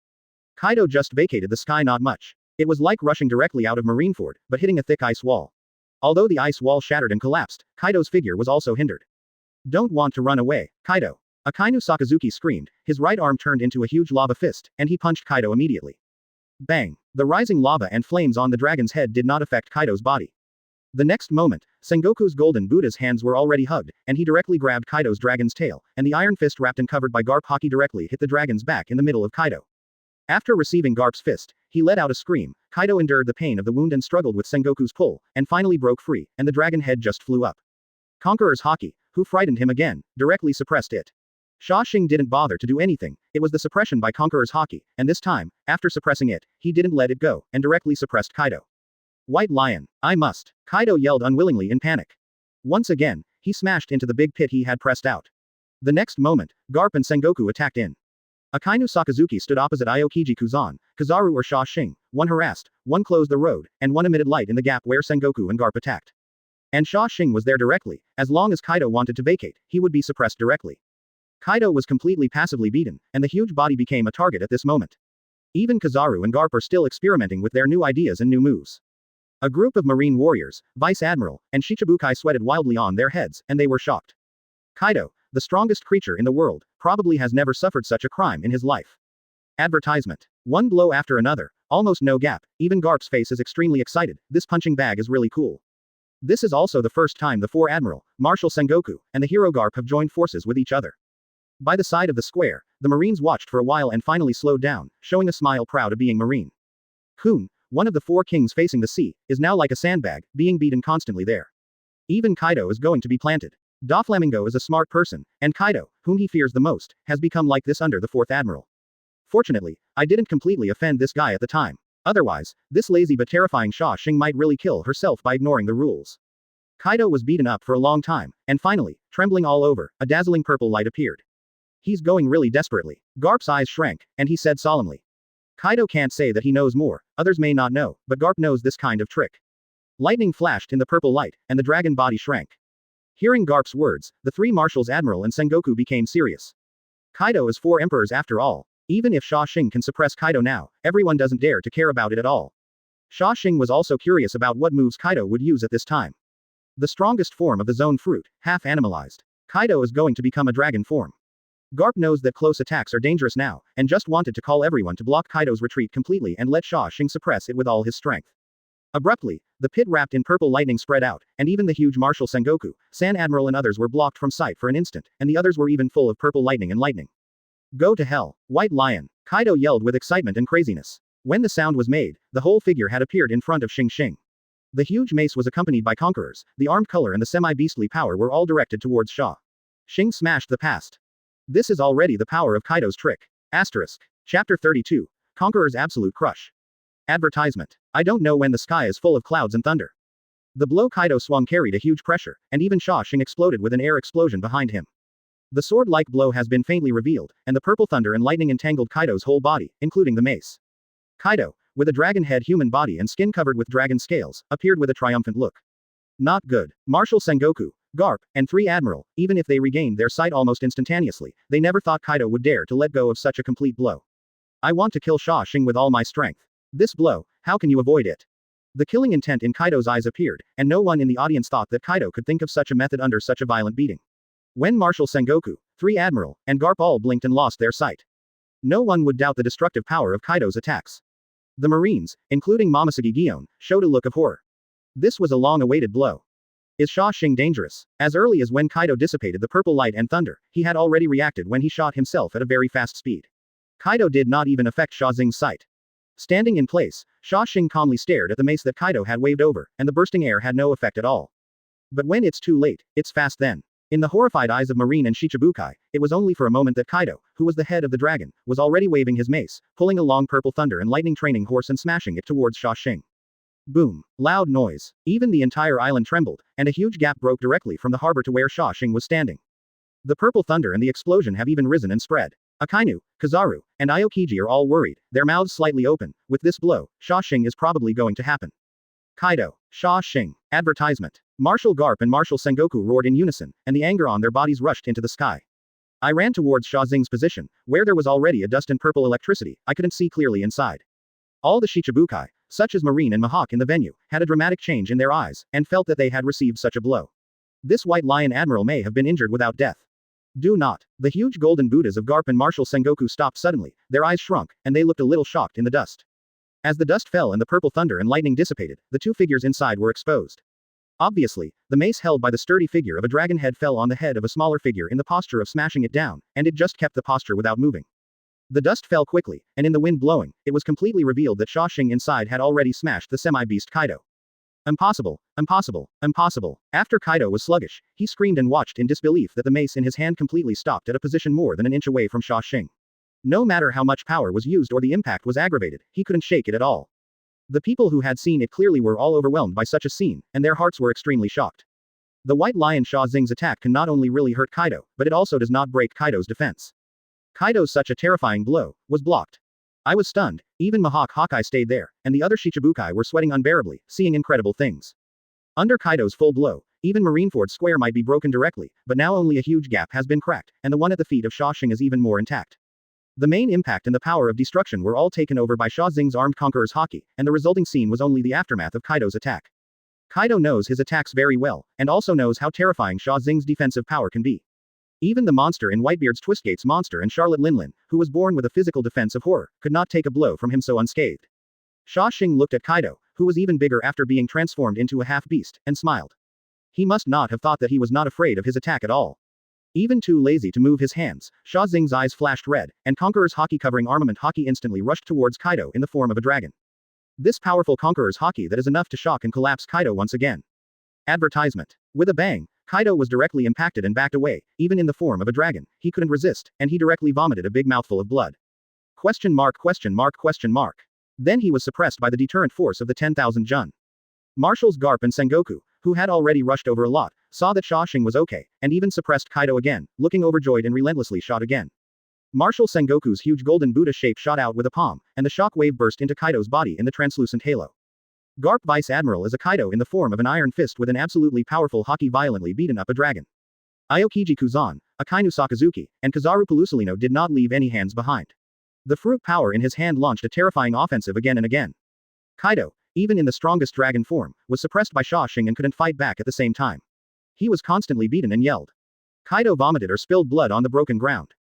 Kaido just vacated the sky not much. It was like rushing directly out of Marineford, but hitting a thick ice wall. Although the ice wall shattered and collapsed, Kaido's figure was also hindered. Don't want to run away, Kaido. Akainu Sakazuki screamed, his right arm turned into a huge lava fist, and he punched Kaido immediately. Bang! The rising lava and flames on the dragon's head did not affect Kaido's body. The next moment, Sengoku's golden Buddha's hands were already hugged, and he directly grabbed Kaido's dragon's tail, and the iron fist wrapped and covered by Garp Haki directly hit the dragon's back in the middle of Kaido. After receiving Garp's fist, he let out a scream. Kaido endured the pain of the wound and struggled with Sengoku's pull, and finally broke free, and the dragon head just flew up. Conqueror's Haki, who frightened him again, directly suppressed it. Sha Shing didn't bother to do anything, it was the suppression by Conqueror's Haki, and this time, after suppressing it, he didn't let it go, and directly suppressed Kaido. White Lion, I must. Kaido yelled unwillingly in panic. Once again, he smashed into the big pit he had pressed out. The next moment, Garp and Sengoku attacked in. Akainu Sakazuki stood opposite Aokiji Kuzan, Kizaru or Sha Shing, one harassed, one closed the road, and one emitted light in the gap where Sengoku and Garp attacked. And Sha Shing was there directly, as long as Kaido wanted to vacate, he would be suppressed directly. Kaido was completely passively beaten, and the huge body became a target at this moment. Even Kizaru and Garp are still experimenting with their new ideas and new moves. A group of marine warriors, Vice Admiral, and Shichibukai sweated wildly on their heads, and they were shocked. Kaido, the strongest creature in the world, probably has never suffered such a crime in his life. Advertisement. One blow after another, almost no gap, even Garp's face is extremely excited, this punching bag is really cool. This is also the first time the four Admiral, Marshal Sengoku, and the hero Garp have joined forces with each other. By the side of the square, the Marines watched for a while and finally slowed down, showing a smile proud of being Marine. Kun, one of the four kings facing the sea, is now like a sandbag, being beaten constantly there. Even Kaido is going to be planted. Doflamingo is a smart person, and Kaido, whom he fears the most, has become like this under the 4th Admiral. Fortunately, I didn't completely offend this guy at the time. Otherwise, this lazy but terrifying Sha Shing might really kill herself by ignoring the rules. Kaido was beaten up for a long time, and finally, trembling all over, a dazzling purple light appeared. He's going really desperately. Garp's eyes shrank, and he said solemnly. Kaido can't say that he knows more, others may not know, but Garp knows this kind of trick. Lightning flashed in the purple light, and the dragon body shrank. Hearing Garp's words, the three marshals Admiral and Sengoku became serious. Kaido is 4 emperors after all. Even if Sha Shing can suppress Kaido now, everyone doesn't dare to care about it at all. Sha Shing was also curious about what moves Kaido would use at this time. The strongest form of the zone fruit, half animalized. Kaido is going to become a dragon form. Garp knows that close attacks are dangerous now, and just wanted to call everyone to block Kaido's retreat completely and let Sha Shing suppress it with all his strength. Abruptly, the pit wrapped in purple lightning spread out, and even the huge Marshal Sengoku, San Admiral and others were blocked from sight for an instant, and the others were even full of purple lightning and lightning. Go to hell, White Lion! Kaido yelled with excitement and craziness. When the sound was made, the whole figure had appeared in front of Xing Xing. The huge mace was accompanied by conquerors, the armed color and the semi-beastly power were all directed towards Sha Shing smashed the past. This is already the power of Kaido's trick. Asterisk. Chapter 32. Conqueror's Absolute Crush. Advertisement. I don't know when the sky is full of clouds and thunder. The blow Kaido swung carried a huge pressure, and even Sha Shing exploded with an air explosion behind him. The sword-like blow has been faintly revealed, and the purple thunder and lightning entangled Kaido's whole body, including the mace. Kaido, with a dragon head human body and skin covered with dragon scales, appeared with a triumphant look. Not good. Marshal Sengoku, Garp, and 3 Admiral, even if they regained their sight almost instantaneously, they never thought Kaido would dare to let go of such a complete blow. I want to kill Sha Shing with all my strength. This blow, how can you avoid it? The killing intent in Kaido's eyes appeared, and no one in the audience thought that Kaido could think of such a method under such a violent beating. When Marshal Sengoku, 3 Admiral, and Garp all blinked and lost their sight. No one would doubt the destructive power of Kaido's attacks. The Marines, including Momosuke Gion, showed a look of horror. This was a long-awaited blow. Is Sha Shing dangerous? As early as when Kaido dissipated the purple light and thunder, he had already reacted when he shot himself at a very fast speed. Kaido did not even affect Sha Xing's sight. Standing in place, Sha Shing calmly stared at the mace that Kaido had waved over, and the bursting air had no effect at all. But when it's too late, it's fast then. In the horrified eyes of Marine and Shichibukai, it was only for a moment that Kaido, who was the head of the dragon, was already waving his mace, pulling a long purple thunder and lightning training horse and smashing it towards Sha Shing. Boom. Loud noise. Even the entire island trembled, and a huge gap broke directly from the harbor to where Sha Shing was standing. The purple thunder and the explosion have even risen and spread. Akainu, Kizaru, and Aokiji are all worried, their mouths slightly open. With this blow, Sha Shing is probably going to happen. Kaido, Sha Shing. Advertisement. Marshal Garp and Marshal Sengoku roared in unison, and the anger on their bodies rushed into the sky. I ran towards Sha Xing's position, where there was already a dust and purple electricity, I couldn't see clearly inside. All the Shichibukai, such as Marine and Mihawk in the venue, had a dramatic change in their eyes, and felt that they had received such a blow. This White Lion Admiral may have been injured without death. Do not. The huge golden Buddhas of Garp and Marshal Sengoku stopped suddenly, their eyes shrunk, and they looked a little shocked in the dust. As the dust fell and the purple thunder and lightning dissipated, the two figures inside were exposed. Obviously, the mace held by the sturdy figure of a dragon head fell on the head of a smaller figure in the posture of smashing it down, and it just kept the posture without moving. The dust fell quickly, and in the wind blowing, it was completely revealed that Sha Shing inside had already smashed the semi-beast Kaido. Impossible, impossible, impossible. After Kaido was sluggish, he screamed and watched in disbelief that the mace in his hand completely stopped at a position more than an inch away from Sha Shing. No matter how much power was used or the impact was aggravated, he couldn't shake it at all. The people who had seen it clearly were all overwhelmed by such a scene, and their hearts were extremely shocked. The White Lion Sha Xing's attack can not only really hurt Kaido, but it also does not break Kaido's defense. Kaido's such a terrifying blow was blocked. I was stunned, even Mihawk Hawkeye stayed there, and the other Shichibukai were sweating unbearably, seeing incredible things. Under Kaido's full blow, even Marineford Square might be broken directly, but now only a huge gap has been cracked, and the one at the feet of Sha Shing is even more intact. The main impact and the power of destruction were all taken over by Sha Xing's armed Conqueror's Haki, and the resulting scene was only the aftermath of Kaido's attack. Kaido knows his attacks very well, and also knows how terrifying Sha Xing's defensive power can be. Even the monster in Whitebeard's Twistgate's monster and Charlotte Linlin, who was born with a physical defense of horror, could not take a blow from him so unscathed. Sha Shing looked at Kaido, who was even bigger after being transformed into a half-beast, and smiled. He must not have thought that he was not afraid of his attack at all. Even too lazy to move his hands, Sha Xing's eyes flashed red, and Conqueror's Haki covering armament Haki instantly rushed towards Kaido in the form of a dragon. This powerful Conqueror's Haki that is enough to shock and collapse Kaido once again. Advertisement. With a bang, Kaido was directly impacted and backed away, even in the form of a dragon, he couldn't resist, and he directly vomited a big mouthful of blood. Question mark question mark question mark. Then he was suppressed by the deterrent force of the 10,000 Jun. Marshals Garp and Sengoku, who had already rushed over a lot, saw that Sha Shing was okay, and even suppressed Kaido again, looking overjoyed and relentlessly shot again. Marshal Sengoku's huge golden Buddha shape shot out with a palm, and the shock wave burst into Kaido's body in the translucent halo. Garp Vice Admiral is a Kaido in the form of an iron fist with an absolutely powerful Haki violently beaten up a dragon. Aokiji Kuzan, Akainu Sakazuki, and Kizaru Pelusilino did not leave any hands behind. The fruit power in his hand launched a terrifying offensive again and again. Kaido, even in the strongest dragon form, was suppressed by Sha Shing and couldn't fight back at the same time. He was constantly beaten and yelled. Kaido vomited or spilled blood on the broken ground.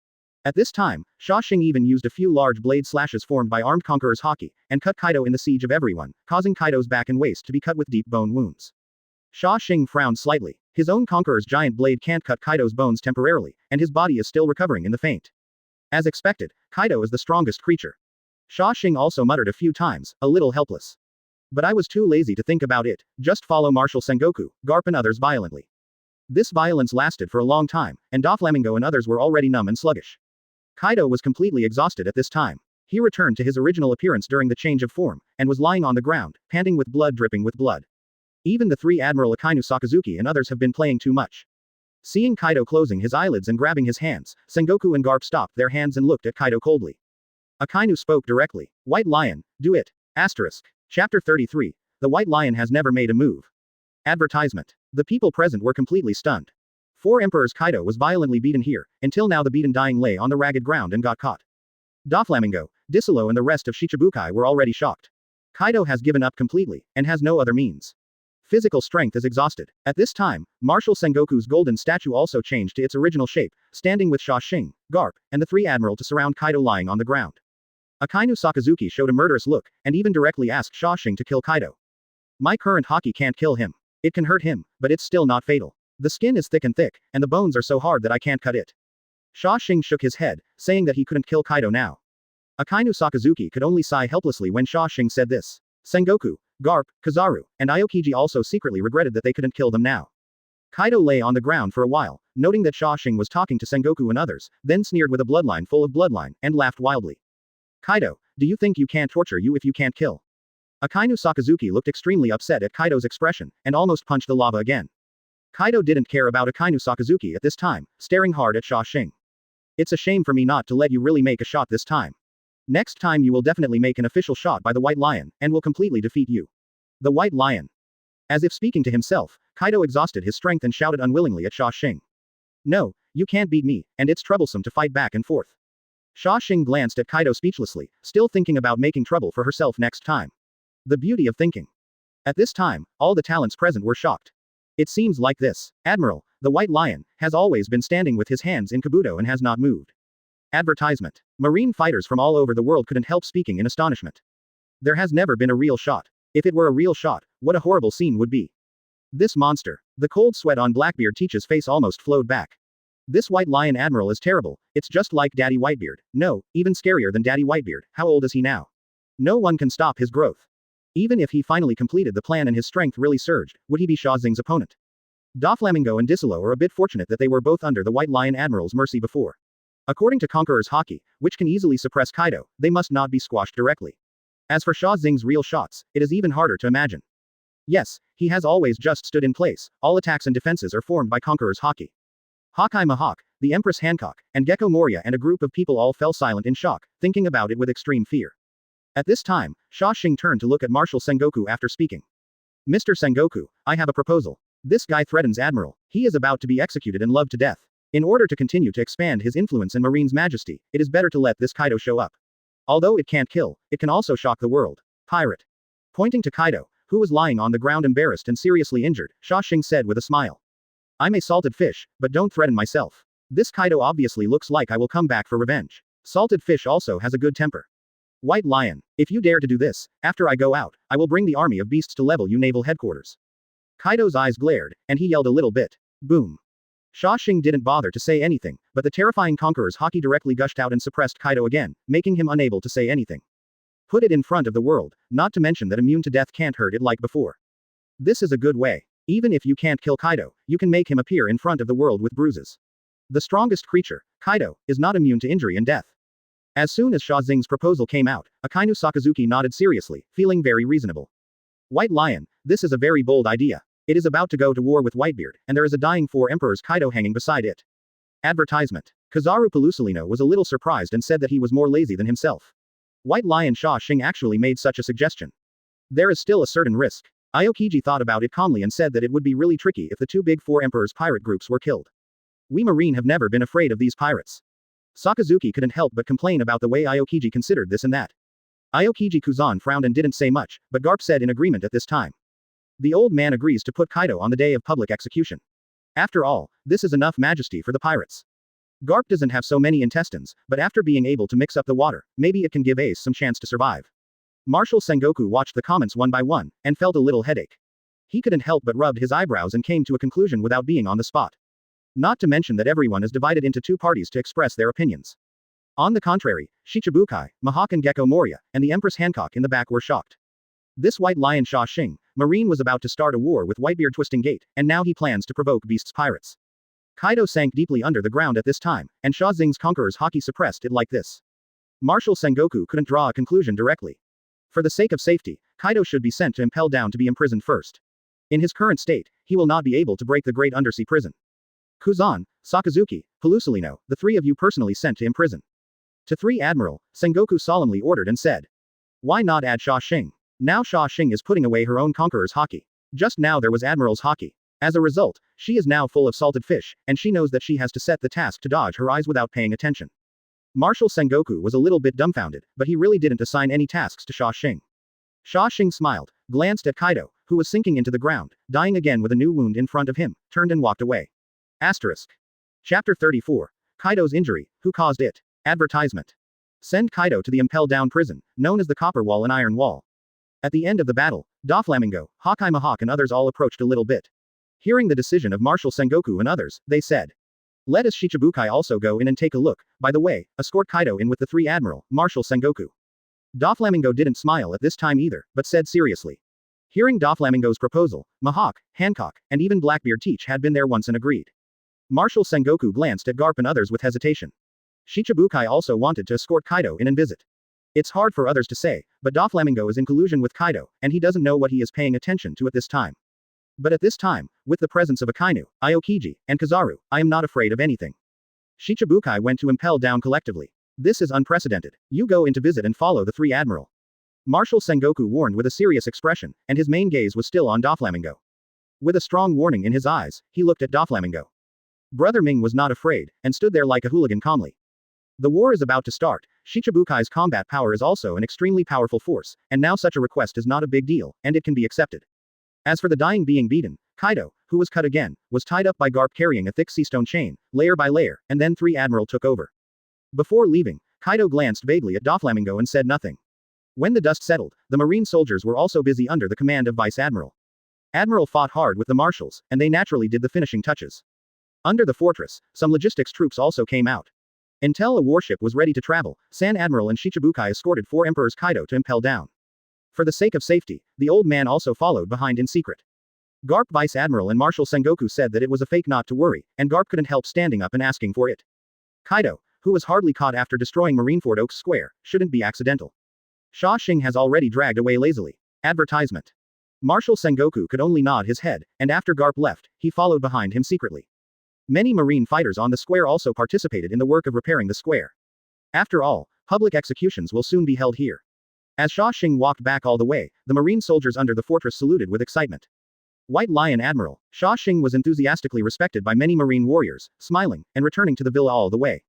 At this time, Sha Shing even used a few large blade slashes formed by armed Conqueror's Haki, and cut Kaido in the siege of everyone, causing Kaido's back and waist to be cut with deep bone wounds. Sha Shing frowned slightly. His own Conqueror's giant blade can't cut Kaido's bones temporarily, and his body is still recovering in the faint. As expected, Kaido is the strongest creature. Sha Shing also muttered a few times, a little helpless. But I was too lazy to think about it, just follow Marshal Sengoku, Garp and others violently. This violence lasted for a long time, and Doflamingo and others were already numb and sluggish. Kaido was completely exhausted at this time. He returned to his original appearance during the change of form, and was lying on the ground, panting with blood dripping with blood. Even the three Admiral Akainu Sakazuki and others have been playing too much. Seeing Kaido closing his eyelids and grabbing his hands, Sengoku and Garp stopped their hands and looked at Kaido coldly. Akainu spoke directly. White Lion, do it. Asterisk. Chapter 33. The White Lion has never made a move. Advertisement. The people present were completely stunned. 4 Emperors Kaido was violently beaten here, until now the beaten dying lay on the ragged ground and got caught. Doflamingo, Disciplinary and the rest of Shichibukai were already shocked. Kaido has given up completely, and has no other means. Physical strength is exhausted. At this time, Marshal Sengoku's golden statue also changed to its original shape, standing with Sha Shing, Garp, and the 3 Admiral to surround Kaido lying on the ground. Akainu Sakazuki showed a murderous look, and even directly asked Sha Shing to kill Kaido. My current Haki can't kill him. It can hurt him, but it's still not fatal. The skin is thick and thick, and the bones are so hard that I can't cut it. Sha Shing shook his head, saying that he couldn't kill Kaido now. Akainu Sakazuki could only sigh helplessly when Sha Shing said this. Sengoku, Garp, Kizaru, and Aokiji also secretly regretted that they couldn't kill them now. Kaido lay on the ground for a while, noting that Sha Shing was talking to Sengoku and others, then sneered with a bloodline full of bloodline, and laughed wildly. Kaido, do you think you can't torture you if you can't kill? Akainu Sakazuki looked extremely upset at Kaido's expression, and almost punched the lava again. Kaido didn't care about Akainu Sakazuki at this time, staring hard at Sha Shing. It's a shame for me not to let you really make a shot this time. Next time you will definitely make an official shot by the White Lion, and will completely defeat you. The White Lion. As if speaking to himself, Kaido exhausted his strength and shouted unwillingly at Sha Shing. No, you can't beat me, and it's troublesome to fight back and forth. Sha Shing glanced at Kaido speechlessly, still thinking about making trouble for herself next time. The beauty of thinking. At this time, all the talents present were shocked. It seems like this. Admiral, the White Lion, has always been standing with his hands in Kabuto and has not moved. Advertisement. Marine fighters from all over the world couldn't help speaking in astonishment. There has never been a real shot. If it were a real shot, what a horrible scene would be. This monster. The cold sweat on Blackbeard Teach's face almost flowed back. This White Lion Admiral is terrible, it's just like Daddy Whitebeard. No, even scarier than Daddy Whitebeard. How old is he now? No one can stop his growth. Even if he finally completed the plan and his strength really surged, would he be Sha Xing's opponent? Doflamingo and Disciplinary are a bit fortunate that they were both under the White Lion Admiral's mercy before. According to Conqueror's Haki, which can easily suppress Kaido, they must not be squashed directly. As for Sha Xing's real shots, it is even harder to imagine. Yes, he has always just stood in place. All attacks and defenses are formed by Conqueror's Haki. Hawkeye Mahawk, the Empress Hancock, and Gecko Moria and a group of people all fell silent in shock, thinking about it with extreme fear. At this time, Sha Shing turned to look at Marshal Sengoku after speaking. Mr. Sengoku, I have a proposal. This guy threatens Admiral. He is about to be executed and loved to death. In order to continue to expand his influence in Marine's majesty, it is better to let this Kaido show up. Although it can't kill, it can also shock the world. Pirate. Pointing to Kaido, who was lying on the ground embarrassed and seriously injured, Sha Shing said with a smile. I'm a salted fish, but don't threaten myself. This Kaido obviously looks like I will come back for revenge. Salted fish also has a good temper. White Lion, if you dare to do this, after I go out, I will bring the army of beasts to level you naval headquarters. Kaido's eyes glared, and he yelled a little bit. Boom. Sha Shing didn't bother to say anything, but the terrifying Conqueror's Haki directly gushed out and suppressed Kaido again, making him unable to say anything. Put it in front of the world, not to mention that immune to death can't hurt it like before. This is a good way. Even if you can't kill Kaido, you can make him appear in front of the world with bruises. The strongest creature, Kaido, is not immune to injury and death. As soon as Sha Xing's proposal came out, Akainu Sakazuki nodded seriously, feeling very reasonable. White Lion, this is a very bold idea. It is about to go to war with Whitebeard, and there is a dying 4 emperors Kaido hanging beside it. Advertisement. Kizaru Pelusalino was a little surprised and said that he was more lazy than himself. White Lion Sha Shing actually made such a suggestion. There is still a certain risk. Aokiji thought about it calmly and said that it would be really tricky if the 2 big 4 emperors pirate groups were killed. We Marine have never been afraid of these pirates. Sakazuki couldn't help but complain about the way Aokiji considered this and that. Aokiji Kuzan frowned and didn't say much, but Garp said in agreement at this time. The old man agrees to put Kaido on the day of public execution. After all, this is enough majesty for the pirates. Garp doesn't have so many intestines, but after being able to mix up the water, maybe it can give Ace some chance to survive. Marshal Sengoku watched the comments one by one, and felt a little headache. He couldn't help but rubbed his eyebrows and came to a conclusion without being on the spot. Not to mention that everyone is divided into 2 parties to express their opinions. On the contrary, Shichibukai, Mahawk and Gecko Moria, and the Empress Hancock in the back were shocked. This White Lion Sha Shing, Marine was about to start a war with Whitebeard Twisting Gate, and now he plans to provoke Beast's pirates. Kaido sank deeply under the ground at this time, and Sha Xing's Conqueror's Haki suppressed it like this. Marshal Sengoku couldn't draw a conclusion directly. For the sake of safety, Kaido should be sent to Impel Down to be imprisoned first. In his current state, he will not be able to break the great undersea prison. Kuzan, Sakazuki, Pelusalino, the 3 of you personally sent to imprison. To 3 Admiral, Sengoku solemnly ordered and said. Why not add Sha Shing? Now Sha Shing is putting away her own Conqueror's Haki. Just now there was Admiral's Haki. As a result, she is now full of salted fish, and she knows that she has to set the task to dodge her eyes without paying attention. Marshal Sengoku was a little bit dumbfounded, but he really didn't assign any tasks to Sha Shing. Sha Shing smiled, glanced at Kaido, who was sinking into the ground, dying again with a new wound in front of him, turned and walked away. Asterisk. Chapter 34. Kaido's injury, who caused it? Advertisement. Send Kaido to the Impel Down prison, known as the Copper Wall and Iron Wall. At the end of the battle, Doflamingo, Hawkeye Mahawk and others all approached a little bit. Hearing the decision of Marshal Sengoku and others, they said. Let us Shichibukai also go in and take a look, by the way, escort Kaido in with the 3 Admiral, Marshal Sengoku. Doflamingo didn't smile at this time either, but said seriously. Hearing Doflamingo's proposal, Mahawk, Hancock, and even Blackbeard Teach had been there once and agreed. Marshal Sengoku glanced at Garp and others with hesitation. Shichibukai also wanted to escort Kaido in and visit. It's hard for others to say, but Doflamingo is in collusion with Kaido, and he doesn't know what he is paying attention to at this time. But at this time, with the presence of Akainu, Aokiji, and Kizaru, I am not afraid of anything. Shichibukai went to Impel Down collectively. This is unprecedented. You go in to visit and follow the 3 Admiral. Marshal Sengoku warned with a serious expression, and his main gaze was still on Doflamingo. With a strong warning in his eyes, he looked at Doflamingo. Brother Ming was not afraid, and stood there like a hooligan calmly. The war is about to start. Shichibukai's combat power is also an extremely powerful force, and now such a request is not a big deal, and it can be accepted. As for the dying being beaten, Kaido, who was cut again, was tied up by Garp carrying a thick seastone chain, layer by layer, and then 3 Admiral took over. Before leaving, Kaido glanced vaguely at Doflamingo and said nothing. When the dust settled, the marine soldiers were also busy under the command of Vice Admiral. Admiral fought hard with the marshals, and they naturally did the finishing touches. Under the fortress, some logistics troops also came out. Until a warship was ready to travel, San Admiral and Shichibukai escorted 4 Emperors Kaido to Impel Down. For the sake of safety, the old man also followed behind in secret. Garp Vice Admiral and Marshal Sengoku said that it was a fake not to worry, and Garp couldn't help standing up and asking for it. Kaido, who was hardly caught after destroying Marineford Oaks Square, shouldn't be accidental. Sha Shing has already dragged away lazily. Advertisement. Marshal Sengoku could only nod his head, and after Garp left, he followed behind him secretly. Many marine fighters on the square also participated in the work of repairing the square. After all, public executions will soon be held here. As Sha Shing walked back all the way, the marine soldiers under the fortress saluted with excitement. White Lion Admiral, Sha Shing was enthusiastically respected by many marine warriors, smiling, and returning to the villa all the way.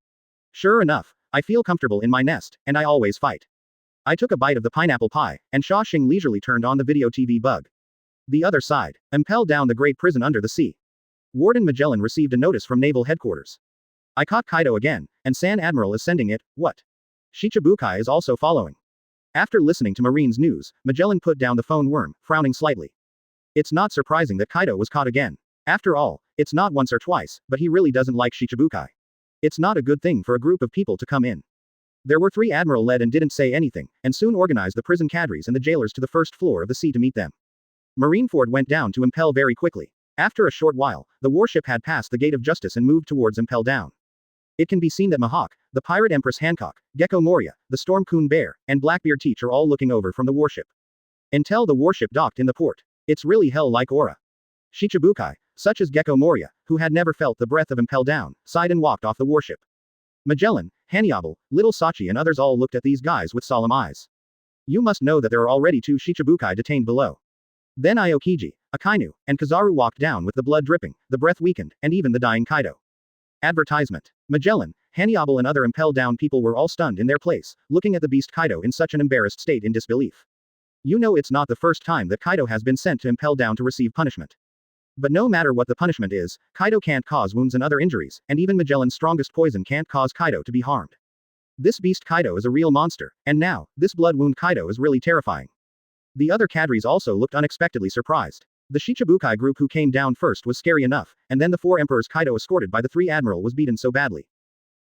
Sure enough, I feel comfortable in my nest, and I always fight. I took a bite of the pineapple pie, and Sha Shing leisurely turned on the video TV bug. The other side. Impel Down, the great prison under the sea. Warden Magellan received a notice from Naval Headquarters. I caught Kaido again, and San Admiral is sending it. What? Shichibukai is also following. After listening to Marine's news, Magellan put down the phone worm, frowning slightly. It's not surprising that Kaido was caught again. After all, it's not once or twice, but he really doesn't like Shichibukai. It's not a good thing for a group of people to come in. There were 3 Admiral led and didn't say anything, and soon organized the prison cadres and the jailers to the first floor of the sea to meet them. Marineford went down to Impel very quickly. After a short while, the warship had passed the Gate of Justice and moved towards Impel Down. It can be seen that Mihawk, the Pirate Empress Hancock, Gecko Moria, the Storm Coon Bear, and Blackbeard Teach are all looking over from the warship. Until the warship docked in the port. It's really hell-like aura. Shichibukai, such as Gecko Moria, who had never felt the breath of Impel Down, sighed and walked off the warship. Magellan, Hannibal, Little Sachi and others all looked at these guys with solemn eyes. You must know that there are already 2 Shichibukai detained below. Then Aokiji, Akainu, and Kizaru walked down with the blood dripping, the breath weakened, and even the dying Kaido. Advertisement. Magellan, Hannibal and other Impel Down people were all stunned in their place, looking at the beast Kaido in such an embarrassed state in disbelief. You know it's not the first time that Kaido has been sent to Impel Down to receive punishment. But no matter what the punishment is, Kaido can't cause wounds and other injuries, and even Magellan's strongest poison can't cause Kaido to be harmed. This beast Kaido is a real monster, and now, this blood wound Kaido is really terrifying. The other cadres also looked unexpectedly surprised. The Shichibukai group who came down first was scary enough, and then the 4 emperors Kaido escorted by the 3 Admiral was beaten so badly.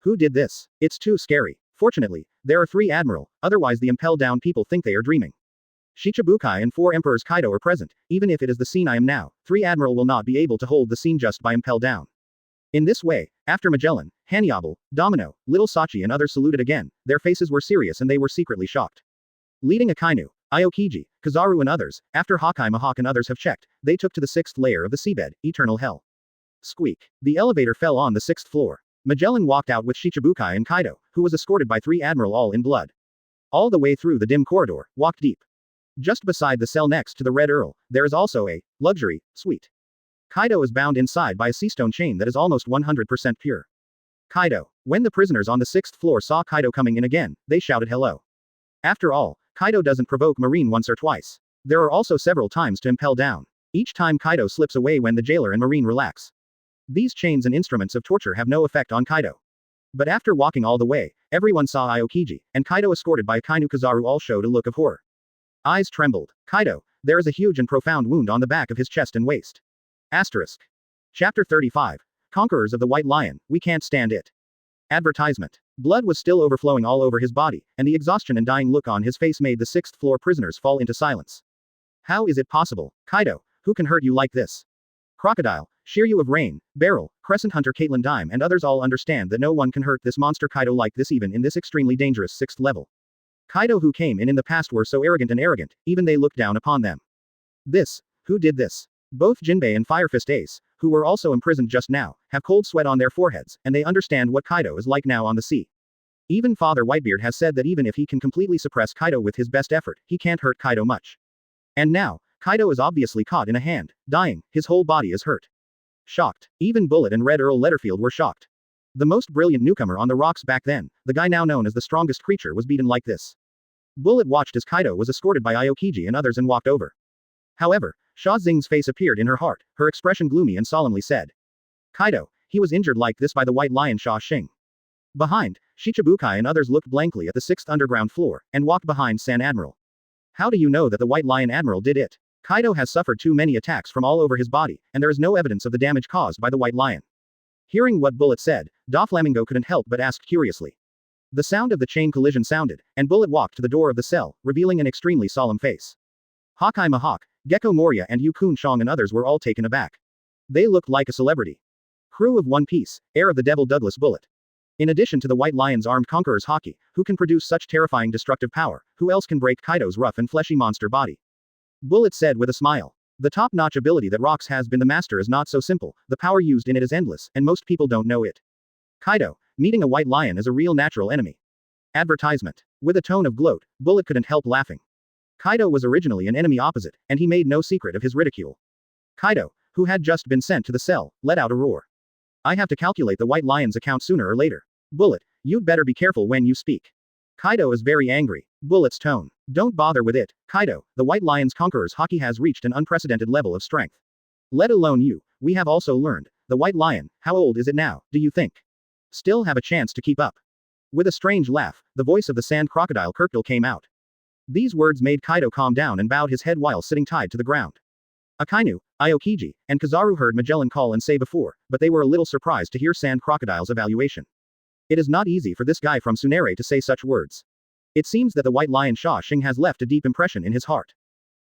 Who did this? It's too scary. Fortunately, there are 3 Admiral, otherwise the Impel Down people think they are dreaming. Shichibukai and 4 emperors Kaido are present, even if it is the scene I am now, 3 Admiral will not be able to hold the scene just by Impel Down. In this way, after Magellan, Hannibal, Domino, Little Sachi and others saluted again, their faces were serious and they were secretly shocked. Leading Akainu, Aokiji, Kizaru and others, after Hawkeye Mihawk and others have checked, they took to the 6th layer of the seabed, eternal hell. Squeak. The elevator fell on the 6th floor. Magellan walked out with Shichibukai and Kaido, who was escorted by 3 Admiral all in blood. All the way through the dim corridor, walked deep. Just beside the cell next to the Red Earl, there is also a luxury suite. Kaido is bound inside by a seastone chain that is almost 100% pure. Kaido. When the prisoners on the 6th floor saw Kaido coming in again, they shouted hello. After all, Kaido doesn't provoke Marine once or twice. There are also several times to Impel Down. Each time Kaido slips away when the jailer and Marine relax. These chains and instruments of torture have no effect on Kaido. But after walking all the way, everyone saw Aokiji, and Kaido escorted by Akainu Kizaru all showed a look of horror. Eyes trembled. Kaido, there is a huge and profound wound on the back of his chest and waist. Asterisk. Chapter 35. Conquerors of the White Lion, we can't stand it. Advertisement. Blood was still overflowing all over his body, and the exhaustion and dying look on his face made the 6th floor prisoners fall into silence. How is it possible? Kaido, who can hurt you like this? Crocodile, Shiryu of Rain, Beryl, Crescent Hunter Caitlin Dime and others all understand that no one can hurt this monster Kaido like this even in this extremely dangerous 6th level. Kaido who came in the past were so arrogant and arrogant, even they looked down upon them. Who did this? Both Jinbei and Firefist Ace, who were also imprisoned just now, have cold sweat on their foreheads, and they understand what Kaido is like now on the sea. Even Father Whitebeard has said that even if he can completely suppress Kaido with his best effort, he can't hurt Kaido much. And now, Kaido is obviously caught in a hand, dying, his whole body is hurt. Shocked. Even Bullet and Red Earl Letterfield were shocked. The most brilliant newcomer on the rocks back then, the guy now known as the strongest creature was beaten like this. Bullet watched as Kaido was escorted by Aokiji and others and walked over. However, Xia Xing's face appeared in her heart, her expression gloomy and solemnly said. Kaido, he was injured like this by the White Lion Sha Shing. Behind, Shichibukai and others looked blankly at the 6th underground floor, and walked behind San Admiral. How do you know that the White Lion Admiral did it? Kaido has suffered too many attacks from all over his body, and there is no evidence of the damage caused by the White Lion. Hearing what Bullet said, Doflamingo couldn't help but ask curiously. The sound of the chain collision sounded, and Bullet walked to the door of the cell, revealing an extremely solemn face. Hawkeye Mihawk, Gecko Moria and Yukun Shong and others were all taken aback. They looked like a celebrity. Crew of One Piece, heir of the Devil Douglas Bullet. In addition to the White Lion's armed Conqueror's Haki, who can produce such terrifying destructive power, who else can break Kaido's rough and fleshy monster body? Bullet said with a smile. The top-notch ability that Rocks has been the master is not so simple, the power used in it is endless, and most people don't know it. Kaido, meeting a white lion is a real natural enemy. Advertisement. With a tone of gloat, Bullet couldn't help laughing. Kaido was originally an enemy opposite, and he made no secret of his ridicule. Kaido, who had just been sent to the cell, let out a roar. I have to calculate the white lion's account sooner or later. Bullet, you'd better be careful when you speak. Kaido is very angry. Bullet's tone. Don't bother with it, Kaido, the White Lion's Conqueror's Haki has reached an unprecedented level of strength. Let alone you, we have also learned. The White Lion, how old is it now, do you think? Still have a chance to keep up. With a strange laugh, the voice of the sand crocodile Kirkdale came out. These words made Kaido calm down and bowed his head while sitting tied to the ground. Akainu, Aokiji, and Kizaru heard Magellan call and say before, but they were a little surprised to hear Sand Crocodile's evaluation. It is not easy for this guy from Tsunere to say such words. It seems that the White Lion Sha Shing has left a deep impression in his heart.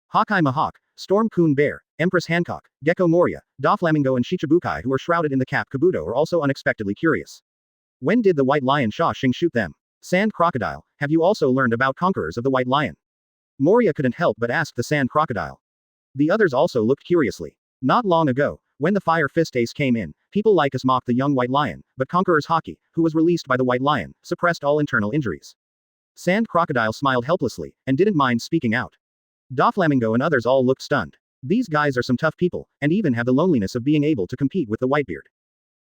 Hawkeye Mahawk, Storm Coon Bear, Empress Hancock, Gecko Moria, Doflamingo and Shichibukai who are shrouded in the cap Kabuto are also unexpectedly curious. When did the White Lion Sha Shing shoot them? Sand Crocodile, have you also learned about Conquerors of the White Lion? Moria couldn't help but ask the Sand Crocodile. The others also looked curiously. Not long ago, when the Fire Fist Ace came in, people like us mocked the young White Lion, but Conqueror's Haki, who was released by the White Lion, suppressed all internal injuries. Sand Crocodile smiled helplessly, and didn't mind speaking out. Doflamingo and others all looked stunned. These guys are some tough people, and even have the loneliness of being able to compete with the Whitebeard.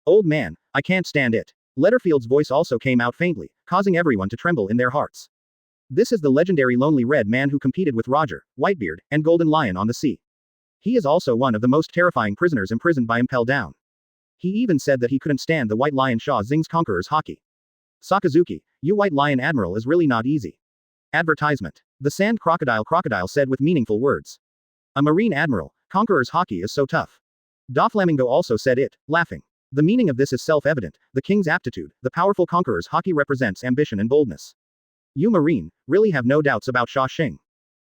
Old man, I can't stand it. Letterfield's voice also came out faintly, causing everyone to tremble in their hearts. This is the legendary Lonely Red Man who competed with Roger, Whitebeard, and Golden Lion on the sea. He is also one of the most terrifying prisoners imprisoned by Impel Down. He even said that he couldn't stand the White Lion Sha Xing's Conqueror's Haki. Sakazuki, you White Lion Admiral is really not easy. Advertisement. The Sand Crocodile said with meaningful words. A Marine Admiral, Conqueror's Haki is so tough. Doflamingo also said it, laughing. The meaning of this is self-evident, the king's aptitude, the powerful Conqueror's Haki represents ambition and boldness. You Marine, really have no doubts about Sha Shing.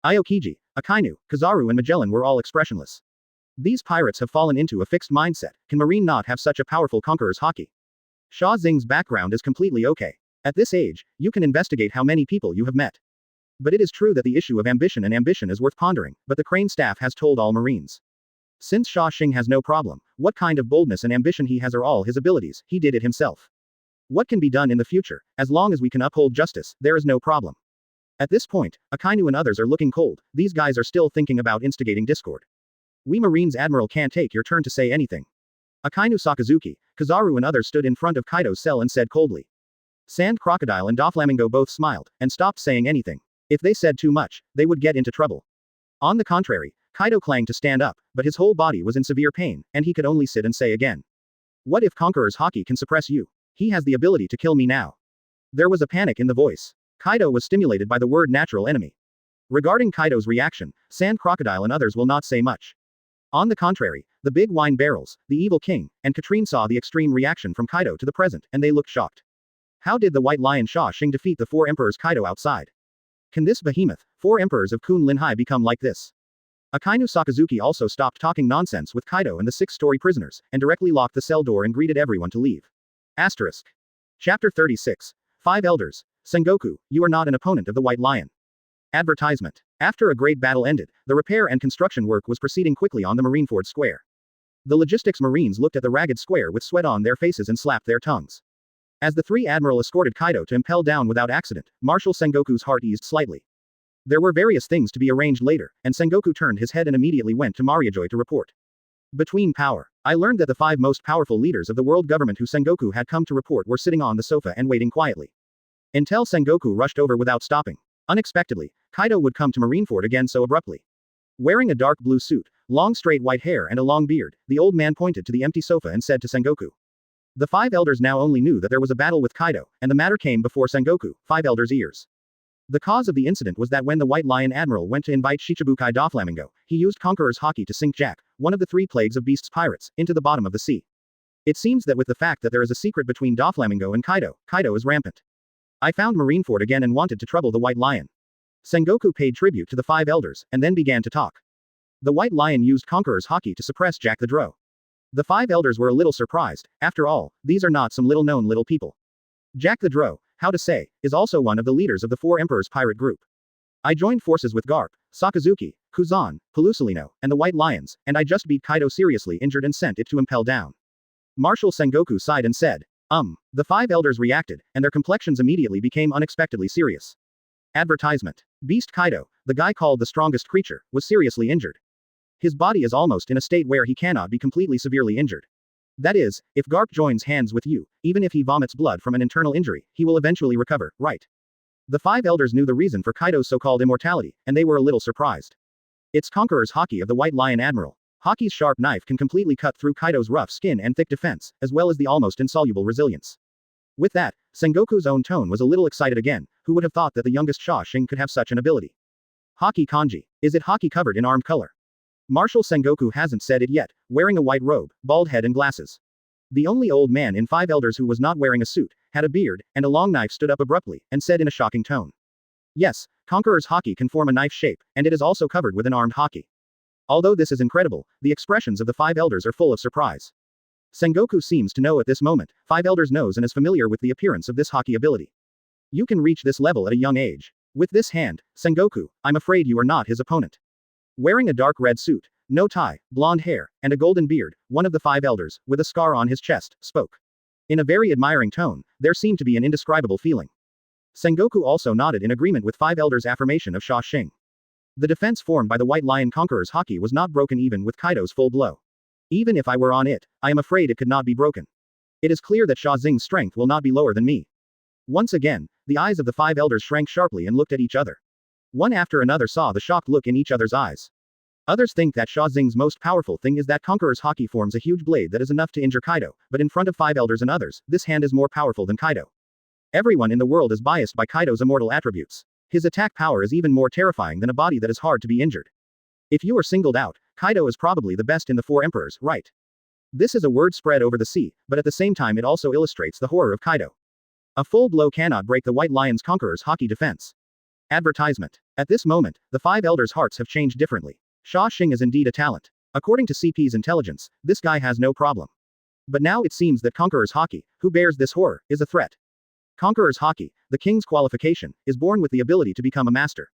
Aokiji, Akainu, Kizaru and Magellan were all expressionless. These pirates have fallen into a fixed mindset, can Marine not have such a powerful Conqueror's Haki? Sha Xing's background is completely okay. At this age, you can investigate how many people you have met. But it is true that the issue of ambition is worth pondering, but the Crane staff has told all Marines. Since Sha Shing has no problem, what kind of boldness and ambition he has are all his abilities, he did it himself. What can be done in the future, as long as we can uphold justice, there is no problem. At this point, Akainu and others are looking cold, these guys are still thinking about instigating discord. We Marines Admiral can't take your turn to say anything. Akainu Sakazuki, Kizaru and others stood in front of Kaido's cell and said coldly. Sand Crocodile and Doflamingo both smiled, and stopped saying anything. If they said too much, they would get into trouble. On the contrary, Kaido clanged to stand up, but his whole body was in severe pain, and he could only sit and say again. What if Conqueror's Haki can suppress you? He has the ability to kill me now. There was a panic in the voice. Kaido was stimulated by the word natural enemy. Regarding Kaido's reaction, Sand Crocodile and others will not say much. On the contrary, the big wine barrels, the evil king, and Katrine saw the extreme reaction from Kaido to the present, and they looked shocked. How did the White Lion Sha Shing defeat the 4 emperors Kaido outside? Can this behemoth, 4 emperors of Kun Lin Hai become like this? Akainu Sakazuki also stopped talking nonsense with Kaido and the 6 story prisoners, and directly locked the cell door and greeted everyone to leave. Asterisk. Chapter 36. 5 Elders. Sengoku, you are not an opponent of the White Lion. Advertisement. After a great battle ended, the repair and construction work was proceeding quickly on the Marineford Square. The logistics Marines looked at the ragged square with sweat on their faces and slapped their tongues. As the 3 Admiral escorted Kaido to Impel Down without accident, Marshal Sengoku's heart eased slightly. There were various things to be arranged later, and Sengoku turned his head and immediately went to Mariajoy to report. Between power. I learned that the 5 most powerful leaders of the world government who Sengoku had come to report were sitting on the sofa and waiting quietly. Until Sengoku rushed over without stopping. Unexpectedly, Kaido would come to Marineford again so abruptly. Wearing a dark blue suit, long straight white hair and a long beard, the old man pointed to the empty sofa and said to Sengoku. The 5 elders now only knew that there was a battle with Kaido, and the matter came before Sengoku, 5 elders' ears. The cause of the incident was that when the White Lion Admiral went to invite Shichibukai Doflamingo, he used Conqueror's Haki to sink Jack, one of the 3 plagues of beasts pirates, into the bottom of the sea. It seems that with the fact that there is a secret between Doflamingo and Kaido is rampant. I found Marineford again and wanted to trouble the White Lion. Sengoku paid tribute to the 5 elders, and then began to talk. The White Lion used Conqueror's Haki to suppress Jack the Drow. The 5 elders were a little surprised, after all, these are not some little-known little people. Jack the Drow, how to say, is also one of the leaders of the 4 Emperors pirate group. I joined forces with Garp, Sakazuki, Kuzan, Pelusilino, and the White Lions, and I just beat Kaido seriously injured and sent it to Impel Down. Marshal Sengoku sighed and said, The 5 elders reacted, and their complexions immediately became unexpectedly serious. Advertisement. Beast Kaido, the guy called the strongest creature, was seriously injured. His body is almost in a state where he cannot be completely severely injured. That is, if Garp joins hands with you, even if he vomits blood from an internal injury, he will eventually recover, right? The 5 elders knew the reason for Kaido's so-called immortality, and they were a little surprised. It's Conqueror's Haki of the White Lion Admiral. Haki's sharp knife can completely cut through Kaido's rough skin and thick defense, as well as the almost insoluble resilience. With that, Sengoku's own tone was a little excited again. Who would have thought that the youngest Sha Shing could have such an ability? Haki kanji. Is it Haki covered in armed color? Marshal Sengoku hasn't said it yet, wearing a white robe, bald head and glasses. The only old man in 5 elders who was not wearing a suit, had a beard, and a long knife stood up abruptly, and said in a shocking tone. Yes, Conqueror's Haki can form a knife shape, and it is also covered with an armed Haki. Although this is incredible, the expressions of the 5 elders are full of surprise. Sengoku seems to know at this moment, 5 elders knows and is familiar with the appearance of this Haki ability. You can reach this level at a young age. With this hand, Sengoku, I'm afraid you are not his opponent. Wearing a dark red suit, no tie, blonde hair, and a golden beard, one of the 5 elders, with a scar on his chest, spoke. In a very admiring tone, there seemed to be an indescribable feeling. Sengoku also nodded in agreement with 5 elders' affirmation of Sha Shing. The defense formed by the White Lion Conqueror's Haki was not broken even with Kaido's full blow. Even if I were on it, I am afraid it could not be broken. It is clear that Xia Xing's strength will not be lower than me. Once again, the eyes of the 5 elders shrank sharply and looked at each other. One after another saw the shocked look in each other's eyes. Others think that Xia Xing's most powerful thing is that Conqueror's Haki forms a huge blade that is enough to injure Kaido, but in front of 5 elders and others, this hand is more powerful than Kaido. Everyone in the world is biased by Kaido's immortal attributes. His attack power is even more terrifying than a body that is hard to be injured. If you are singled out, Kaido is probably the best in the 4 emperors, right? This is a word spread over the sea, but at the same time it also illustrates the horror of Kaido. A full blow cannot break the White Lion's Conqueror's Haki defense. Advertisement. At this moment, the 5 elders' hearts have changed differently. Sha Shing is indeed a talent. According to CP's intelligence, this guy has no problem. But now it seems that Conqueror's Haki, who bears this horror, is a threat. Conqueror's Haki, the king's qualification, is born with the ability to become a master.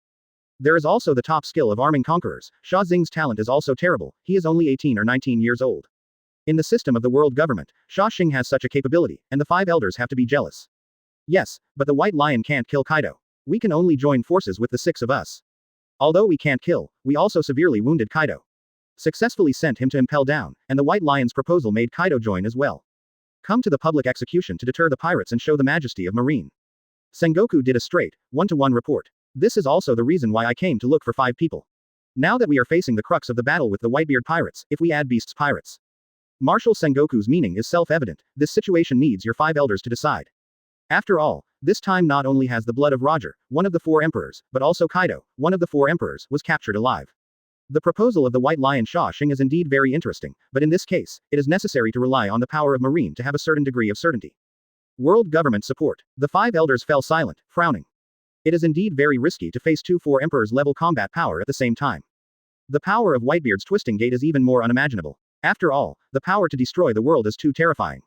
There is also the top skill of arming conquerors. Xia Xing's talent is also terrible, he is only 18 or 19 years old. In the system of the world government, Sha Shing has such a capability, and the 5 elders have to be jealous. Yes, but the White Lion can't kill Kaido. We can only join forces with the 6 of us. Although we can't kill, we also severely wounded Kaido. Successfully sent him to Impel Down, and the White Lion's proposal made Kaido join as well. Come to the public execution to deter the pirates and show the majesty of Marine. Sengoku did a straight, 1-to-1 report. This is also the reason why I came to look for 5 people. Now that we are facing the crux of the battle with the Whitebeard pirates, if we add Beast's pirates. Marshal Sengoku's meaning is self-evident, this situation needs your 5 elders to decide. After all, this time not only has the blood of Roger, one of the 4 emperors, but also Kaido, one of the 4 emperors, was captured alive. The proposal of the White Lion Sha Shing is indeed very interesting, but in this case, it is necessary to rely on the power of Marine to have a certain degree of certainty. World government support. The 5 elders fell silent, frowning. It is indeed very risky to face 2 4 emperors level combat power at the same time. The power of Whitebeard's twisting gate is even more unimaginable. After all, the power to destroy the world is too terrifying.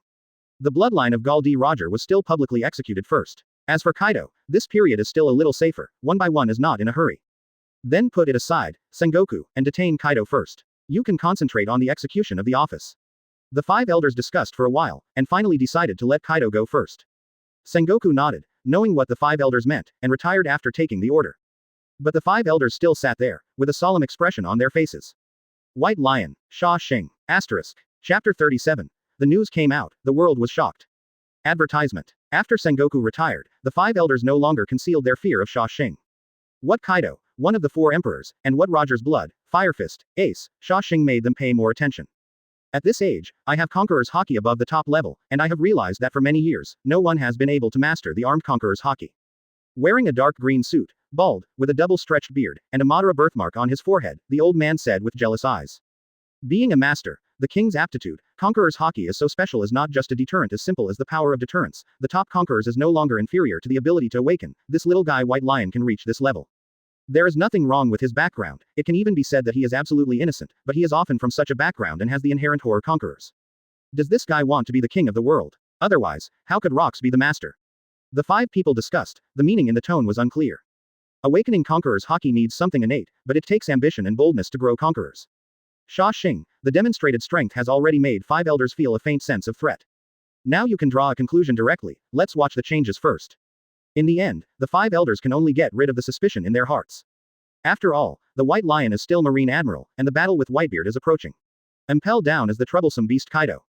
The bloodline of Gall D. Roger was still publicly executed first. As for Kaido, this period is still a little safer, 1 by 1 is not in a hurry. Then put it aside, Sengoku, and detain Kaido first. You can concentrate on the execution of the office. The 5 elders discussed for a while, and finally decided to let Kaido go first. Sengoku nodded, knowing what the 5 elders meant, and retired after taking the order. But the 5 elders still sat there, with a solemn expression on their faces. White Lion, Sha Shing, Asterisk. Chapter 37. The news came out, the world was shocked. Advertisement. After Sengoku retired, the 5 elders no longer concealed their fear of Sha Shing. What Kaido, one of the 4 emperors, and what Roger's blood, Fire Fist, Ace, Sha Shing made them pay more attention. At this age, I have Conqueror's Haki above the top level, and I have realized that for many years, no one has been able to master the armed Conqueror's Haki. Wearing a dark green suit, bald, with a double-stretched beard, and a Madara birthmark on his forehead, the old man said with jealous eyes. Being a master, the king's aptitude, Conqueror's Haki is so special as not just a deterrent as simple as the power of deterrence, the top conquerors is no longer inferior to the ability to awaken, this little guy White Lion can reach this level. There is nothing wrong with his background, it can even be said that he is absolutely innocent, but he is often from such a background and has the inherent horror conquerors. Does this guy want to be the king of the world? Otherwise, how could Rox be the master? The 5 people discussed, the meaning in the tone was unclear. Awakening Conqueror's Haki needs something innate, but it takes ambition and boldness to grow Conquerors. Sha Shing, the demonstrated strength has already made 5 elders feel a faint sense of threat. Now you can draw a conclusion directly, let's watch the changes first. In the end, the 5 elders can only get rid of the suspicion in their hearts. After all, the White Lion is still Marine Admiral, and the battle with Whitebeard is approaching. Impel Down is the troublesome beast Kaido.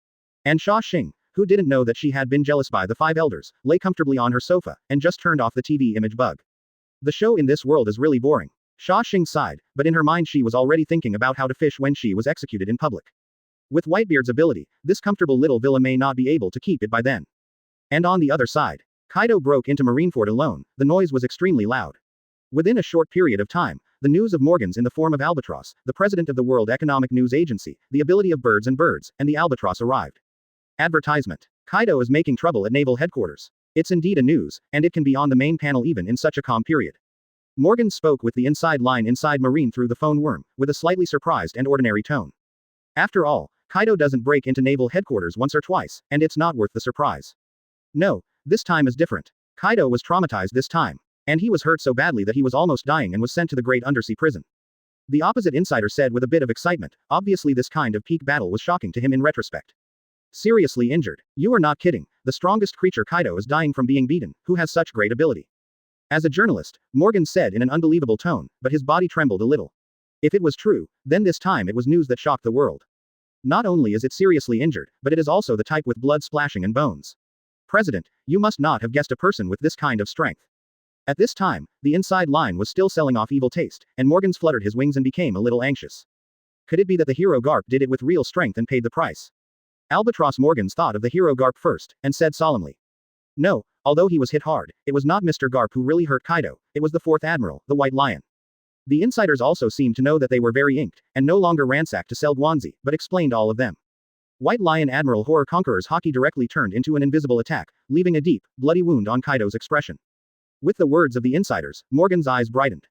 And Sha Shing, who didn't know that she had been jealous by the 5 elders, lay comfortably on her sofa, and just turned off the TV image bug. The show in this world is really boring. Sha Shing sighed, but in her mind she was already thinking about how to fish when she was executed in public. With Whitebeard's ability, this comfortable little villa may not be able to keep it by then. And on the other side, Kaido broke into Marineford alone, the noise was extremely loud. Within a short period of time, the news of Morgans in the form of Albatross, the president of the World Economic News Agency, the ability of birds, and the Albatross arrived. Advertisement. Kaido is making trouble at naval headquarters. It's indeed a news, and it can be on the main panel even in such a calm period. Morgan spoke with the inside line inside Marine through the phone worm, with a slightly surprised and ordinary tone. After all, Kaido doesn't break into naval headquarters once or twice, and it's not worth the surprise. No, this time is different. Kaido was traumatized this time. And he was hurt so badly that he was almost dying and was sent to the great undersea prison. The opposite insider said with a bit of excitement, obviously this kind of peak battle was shocking to him in retrospect. Seriously injured. You are not kidding, the strongest creature Kaido is dying from being beaten, who has such great ability. As a journalist, Morgan said in an unbelievable tone, but his body trembled a little. If it was true, then this time it was news that shocked the world. Not only is it seriously injured, but it is also the type with blood splashing and bones. President, you must not have guessed a person with this kind of strength. At this time, the inside line was still selling off evil taste, and Morgans fluttered his wings and became a little anxious. Could it be that the hero Garp did it with real strength and paid the price? Albatross Morgans thought of the hero Garp first, and said solemnly. No, although he was hit hard, it was not Mr. Garp who really hurt Kaido, it was the 4th Admiral, the White Lion. The insiders also seemed to know that they were very inked, and no longer ransacked to sell Guanzi, but explained all of them. White Lion Admiral Horror Conqueror's Haki directly turned into an invisible attack, leaving a deep, bloody wound on Kaido's expression. With the words of the insiders, Morgan's eyes brightened.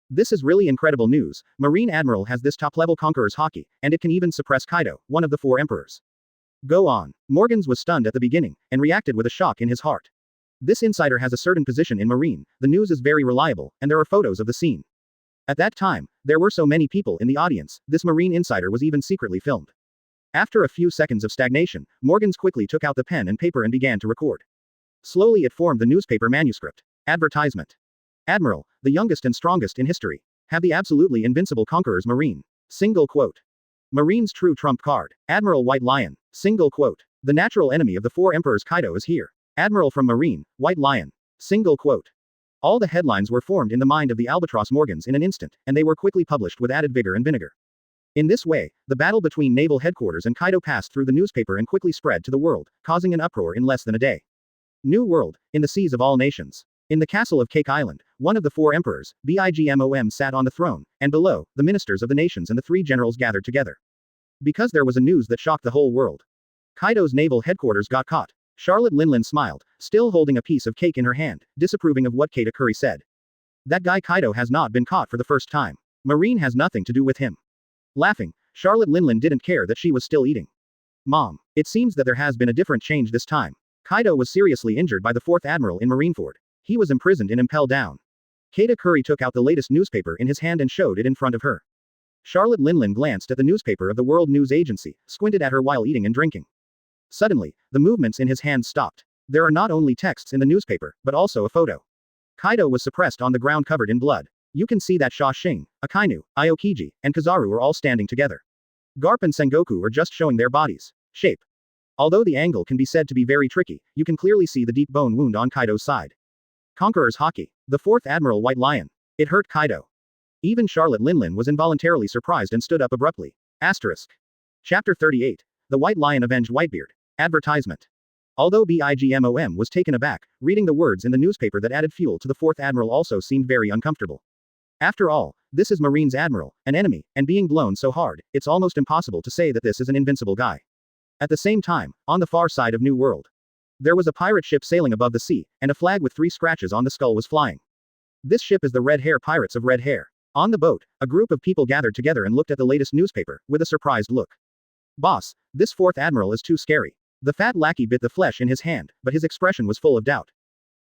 This is really incredible news. Marine Admiral has this top-level Conqueror's Haki, and it can even suppress Kaido, one of the 4 emperors. Go on. Morgans was stunned at the beginning, and reacted with a shock in his heart. This insider has a certain position in Marine, the news is very reliable, and there are photos of the scene. At that time, there were so many people in the audience, this Marine insider was even secretly filmed. After a few seconds of stagnation, Morgans quickly took out the pen and paper and began to record. Slowly it formed the newspaper manuscript. Advertisement. Admiral, the youngest and strongest in history. Have the absolutely invincible Conqueror's Marine. Single quote. Marine's true trump card. Admiral White Lion. Single quote. The natural enemy of the 4 emperors Kaido is here. Admiral from Marine, White Lion. Single quote. All the headlines were formed in the mind of the Albatross Morgans in an instant, and they were quickly published with added vigor and vinegar. In this way, the battle between naval headquarters and Kaido passed through the newspaper and quickly spread to the world, causing an uproar in less than a day. New World, in the seas of all nations. In the castle of Cake Island, one of the 4 emperors, Bigmom sat on the throne, and below, the ministers of the nations and the 3 generals gathered together. Because there was a news that shocked the whole world. Kaido's naval headquarters got caught. Charlotte Linlin smiled, still holding a piece of cake in her hand, disapproving of what Katakuri said. That guy Kaido has not been caught for the first time. Marine has nothing to do with him. Laughing, Charlotte Linlin didn't care that she was still eating. Mom, it seems that there has been a different change this time. Kaido was seriously injured by the 4th Admiral in Marineford. He was imprisoned in Impel Down. Katakuri took out the latest newspaper in his hand and showed it in front of her. Charlotte Linlin glanced at the newspaper of the World News Agency, squinted at her while eating and drinking. Suddenly, the movements in his hands stopped. There are not only texts in the newspaper, but also a photo. Kaido was suppressed on the ground covered in blood. You can see that Sha Shing, Akainu, Aokiji, and Kizaru are all standing together. Garp and Sengoku are just showing their bodies. Shape. Although the angle can be said to be very tricky, you can clearly see the deep bone wound on Kaido's side. Conqueror's Haki. The 4th Admiral White Lion. It hurt Kaido. Even Charlotte Linlin was involuntarily surprised and stood up abruptly. Asterisk. Chapter 38. The White Lion avenged Whitebeard. Advertisement. Although Bigmom was taken aback, reading the words in the newspaper that added fuel to the 4th Admiral also seemed very uncomfortable. After all, this is Marine's Admiral, an enemy, and being blown so hard, it's almost impossible to say that this is an invincible guy. At the same time, on the far side of New World, there was a pirate ship sailing above the sea, and a flag with 3 scratches on the skull was flying. This ship is the Red Hair Pirates of Red Hair. On the boat, a group of people gathered together and looked at the latest newspaper, with a surprised look. Boss, this 4th Admiral is too scary. The fat lackey bit the flesh in his hand, but his expression was full of doubt.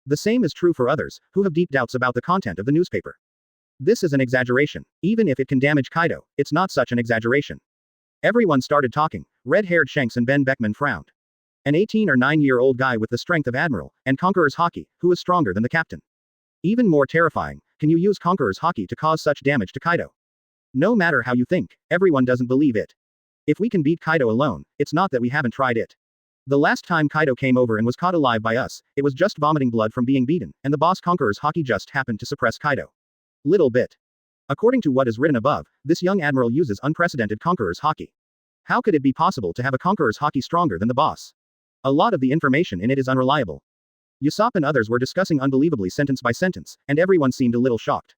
The same is true for others, who have deep doubts about the content of the newspaper. This is an exaggeration. Even if it can damage Kaido, it's not such an exaggeration. Everyone started talking. Red-haired Shanks and Ben Beckman frowned. An 18 or 9-year-old guy with the strength of Admiral, and Conqueror's Haki, who is stronger than the captain. Even more terrifying, can you use Conqueror's Haki to cause such damage to Kaido? No matter how you think, everyone doesn't believe it. If we can beat Kaido alone, it's not that we haven't tried it. The last time Kaido came over and was caught alive by us, it was just vomiting blood from being beaten, and the boss Conqueror's Haki just happened to suppress Kaido. Little bit. According to what is written above, this young admiral uses unprecedented Conqueror's Haki. How could it be possible to have a Conqueror's Haki stronger than the boss? A lot of the information in it is unreliable. Usopp and others were discussing unbelievably sentence by sentence, and everyone seemed a little shocked.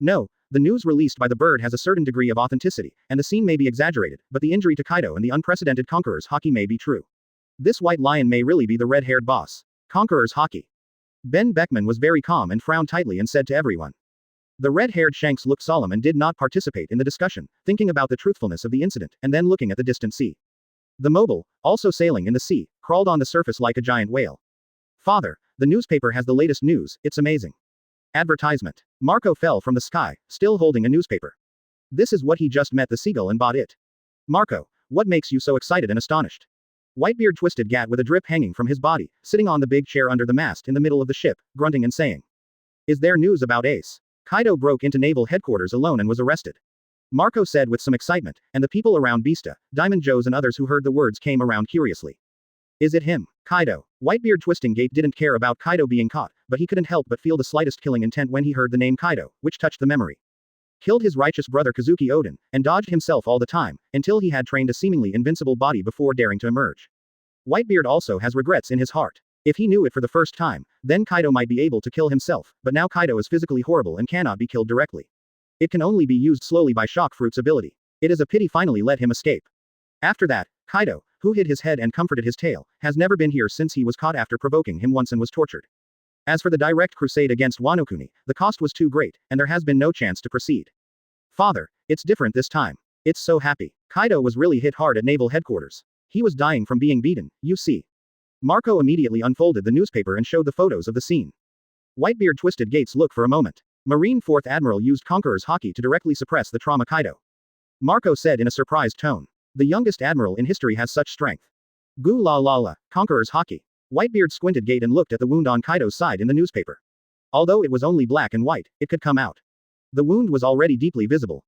No, the news released by the bird has a certain degree of authenticity, and the scene may be exaggerated, but the injury to Kaido and the unprecedented Conqueror's Haki may be true. This white lion may really be the red-haired boss. Conqueror's Haki. Ben Beckman was very calm and frowned tightly and said to everyone. The red-haired Shanks looked solemn and did not participate in the discussion, thinking about the truthfulness of the incident, and then looking at the distant sea. The mobile, also sailing in the sea, crawled on the surface like a giant whale. Father, the newspaper has the latest news, it's amazing. Advertisement. Marco fell from the sky, still holding a newspaper. This is what he just met the seagull and bought it. Marco, what makes you so excited and astonished? Whitebeard twisted Gat with a drip hanging from his body, sitting on the big chair under the mast in the middle of the ship, grunting and saying. Is there news about Ace? Kaido broke into naval headquarters alone and was arrested. Marco said with some excitement, and the people around Beasta, Diamond Joes and others who heard the words came around curiously. Is it him? Kaido. Whitebeard Twisting Gate didn't care about Kaido being caught, but he couldn't help but feel the slightest killing intent when he heard the name Kaido, which touched the memory. Killed his righteous brother Kazuki Oden, and dodged himself all the time, until he had trained a seemingly invincible body before daring to emerge. Whitebeard also has regrets in his heart. If he knew it for the first time, then Kaido might be able to kill himself, but now Kaido is physically horrible and cannot be killed directly. It can only be used slowly by Shock Fruit's ability. It is a pity finally let him escape. After that, Kaido, who hid his head and comforted his tail, has never been here since he was caught after provoking him once and was tortured. As for the direct crusade against Wano Kuni, the cost was too great, and there has been no chance to proceed. Father, it's different this time. It's so happy. Kaido was really hit hard at naval headquarters. He was dying from being beaten, you see. Marco immediately unfolded the newspaper and showed the photos of the scene. Whitebeard twisted Gates look for a moment. Marine 4th Admiral used Conqueror's Haki to directly suppress the trauma Kaido. Marco said in a surprised tone. The youngest admiral in history has such strength. Goo la la la, Conqueror's Haki. Whitebeard squinted Gate and looked at the wound on Kaido's side in the newspaper. Although it was only black and white, it could come out. The wound was already deeply visible.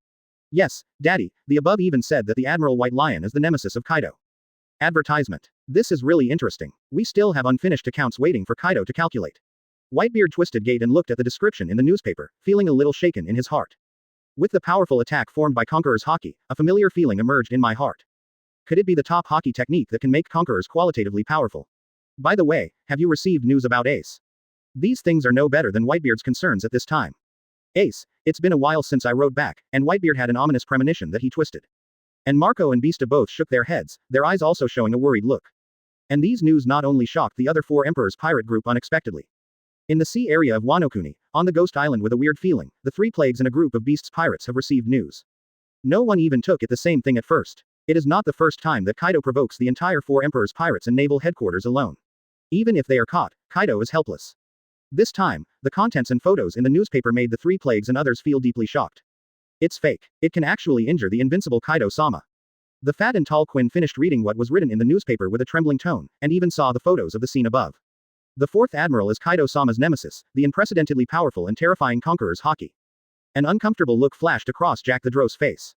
Yes, Daddy, the above even said that the Admiral White Lion is the nemesis of Kaido. Advertisement. This is really interesting. We still have unfinished accounts waiting for Kaido to calculate. Whitebeard twisted Gate and looked at the description in the newspaper, feeling a little shaken in his heart. With the powerful attack formed by Conqueror's Haki, a familiar feeling emerged in my heart. Could it be the top Haki technique that can make Conquerors qualitatively powerful? By the way, have you received news about Ace? These things are no better than Whitebeard's concerns at this time. Ace, it's been a while since I wrote back, and Whitebeard had an ominous premonition that he twisted. And Marco and Beasta both shook their heads, their eyes also showing a worried look. And these news not only shocked the other 4 Emperors pirate group unexpectedly. In the sea area of Wano Kuni, on the Ghost Island with a weird feeling, the 3 plagues and a group of Beasts pirates have received news. No one even took it the same thing at first. It is not the first time that Kaido provokes the entire 4 Emperors pirates and naval headquarters alone. Even if they are caught, Kaido is helpless. This time, the contents and photos in the newspaper made the 3 plagues and others feel deeply shocked. It's fake. It can actually injure the invincible Kaido-sama. The fat and tall Quinn finished reading what was written in the newspaper with a trembling tone, and even saw the photos of the scene above. The 4th Admiral is Kaido-sama's nemesis, the unprecedentedly powerful and terrifying Conqueror's Haki. An uncomfortable look flashed across Jack the Dro's face.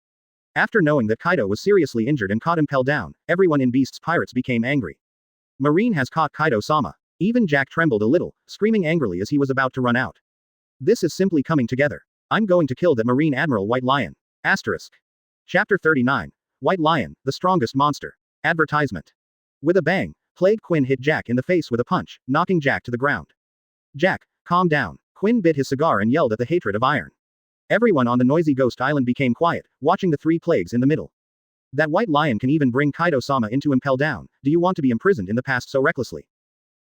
After knowing that Kaido was seriously injured and caught Impel Down, everyone in Beast's Pirates became angry. Marine has caught Kaido-sama. Even Jack trembled a little, screaming angrily as he was about to run out. This is simply coming together. I'm going to kill that Marine Admiral White Lion. Asterisk. Chapter 39. White Lion, the strongest monster. Advertisement. With a bang, Plague Quinn hit Jack in the face with a punch, knocking Jack to the ground. Jack, calm down. Quinn bit his cigar and yelled at the hatred of iron. Everyone on the noisy Ghost Island became quiet, watching the 3 plagues in the middle. That White Lion can even bring Kaido-sama into Impel Down. Do you want to be imprisoned in the past so recklessly?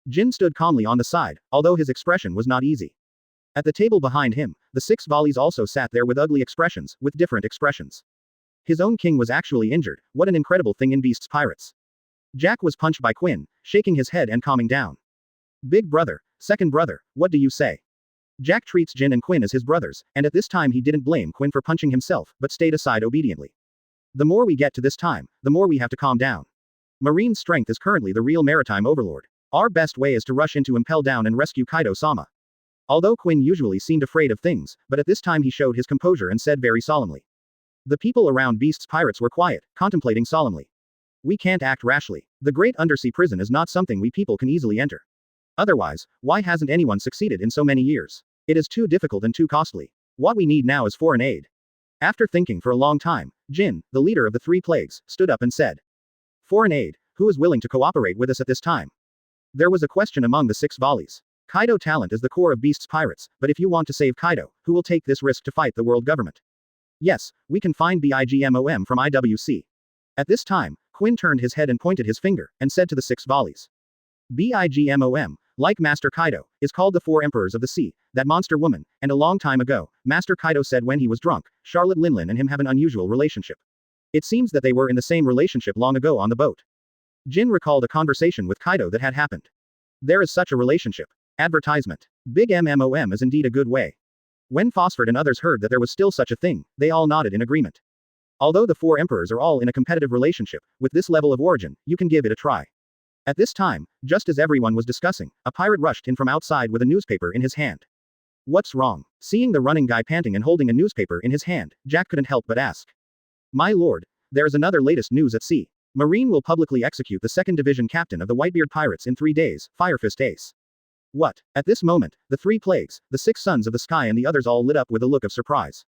Jin stood calmly on the side, although his expression was not easy. At the table behind him, the 6 volleys also sat there with ugly expressions, with different expressions. His own king was actually injured. What an incredible thing in Beast's Pirates. Jack was punched by Quinn, shaking his head and calming down. Big brother, second brother, what do you say? Jack treats Jin and Quinn as his brothers, and at this time he didn't blame Quinn for punching himself, but stayed aside obediently. The more we get to this time, the more we have to calm down. Marine's strength is currently the real maritime overlord. Our best way is to rush into Impel Down and rescue Kaido-sama. Although Quinn usually seemed afraid of things, but at this time he showed his composure and said very solemnly. The people around Beast's pirates were quiet, contemplating solemnly. We can't act rashly. The great undersea prison is not something we people can easily enter. Otherwise, why hasn't anyone succeeded in so many years? It is too difficult and too costly. What we need now is foreign aid. After thinking for a long time, Jin, the leader of the three plagues, stood up and said. Foreign aid, who is willing to cooperate with us at this time? There was a question among the 6 volleys. Kaido talent is the core of Beast's pirates, but if you want to save Kaido, who will take this risk to fight the world government? Yes, we can find Bigmom from IWC. At this time, Quinn turned his head and pointed his finger, and said to the 6 volleys. Bigmom, like Master Kaido, is called the 4 Emperors of the Sea, that monster woman, and a long time ago, Master Kaido said when he was drunk, Charlotte Linlin and him have an unusual relationship. It seems that they were in the same relationship long ago on the boat. Jin recalled a conversation with Kaido that had happened. There is such a relationship. Advertisement. Big MMOM is indeed a good way. When Phosphord and others heard that there was still such a thing, they all nodded in agreement. Although the 4 emperors are all in a competitive relationship, with this level of origin, you can give it a try. At this time, just as everyone was discussing, a pirate rushed in from outside with a newspaper in his hand. What's wrong? Seeing the running guy panting and holding a newspaper in his hand, Jack couldn't help but ask. My lord, there is another latest news at sea. Marine will publicly execute the 2nd Division captain of the Whitebeard Pirates in 3 days, Firefist Ace. What? At this moment, the 3 plagues, the 6 sons of the sky and the others all lit up with a look of surprise.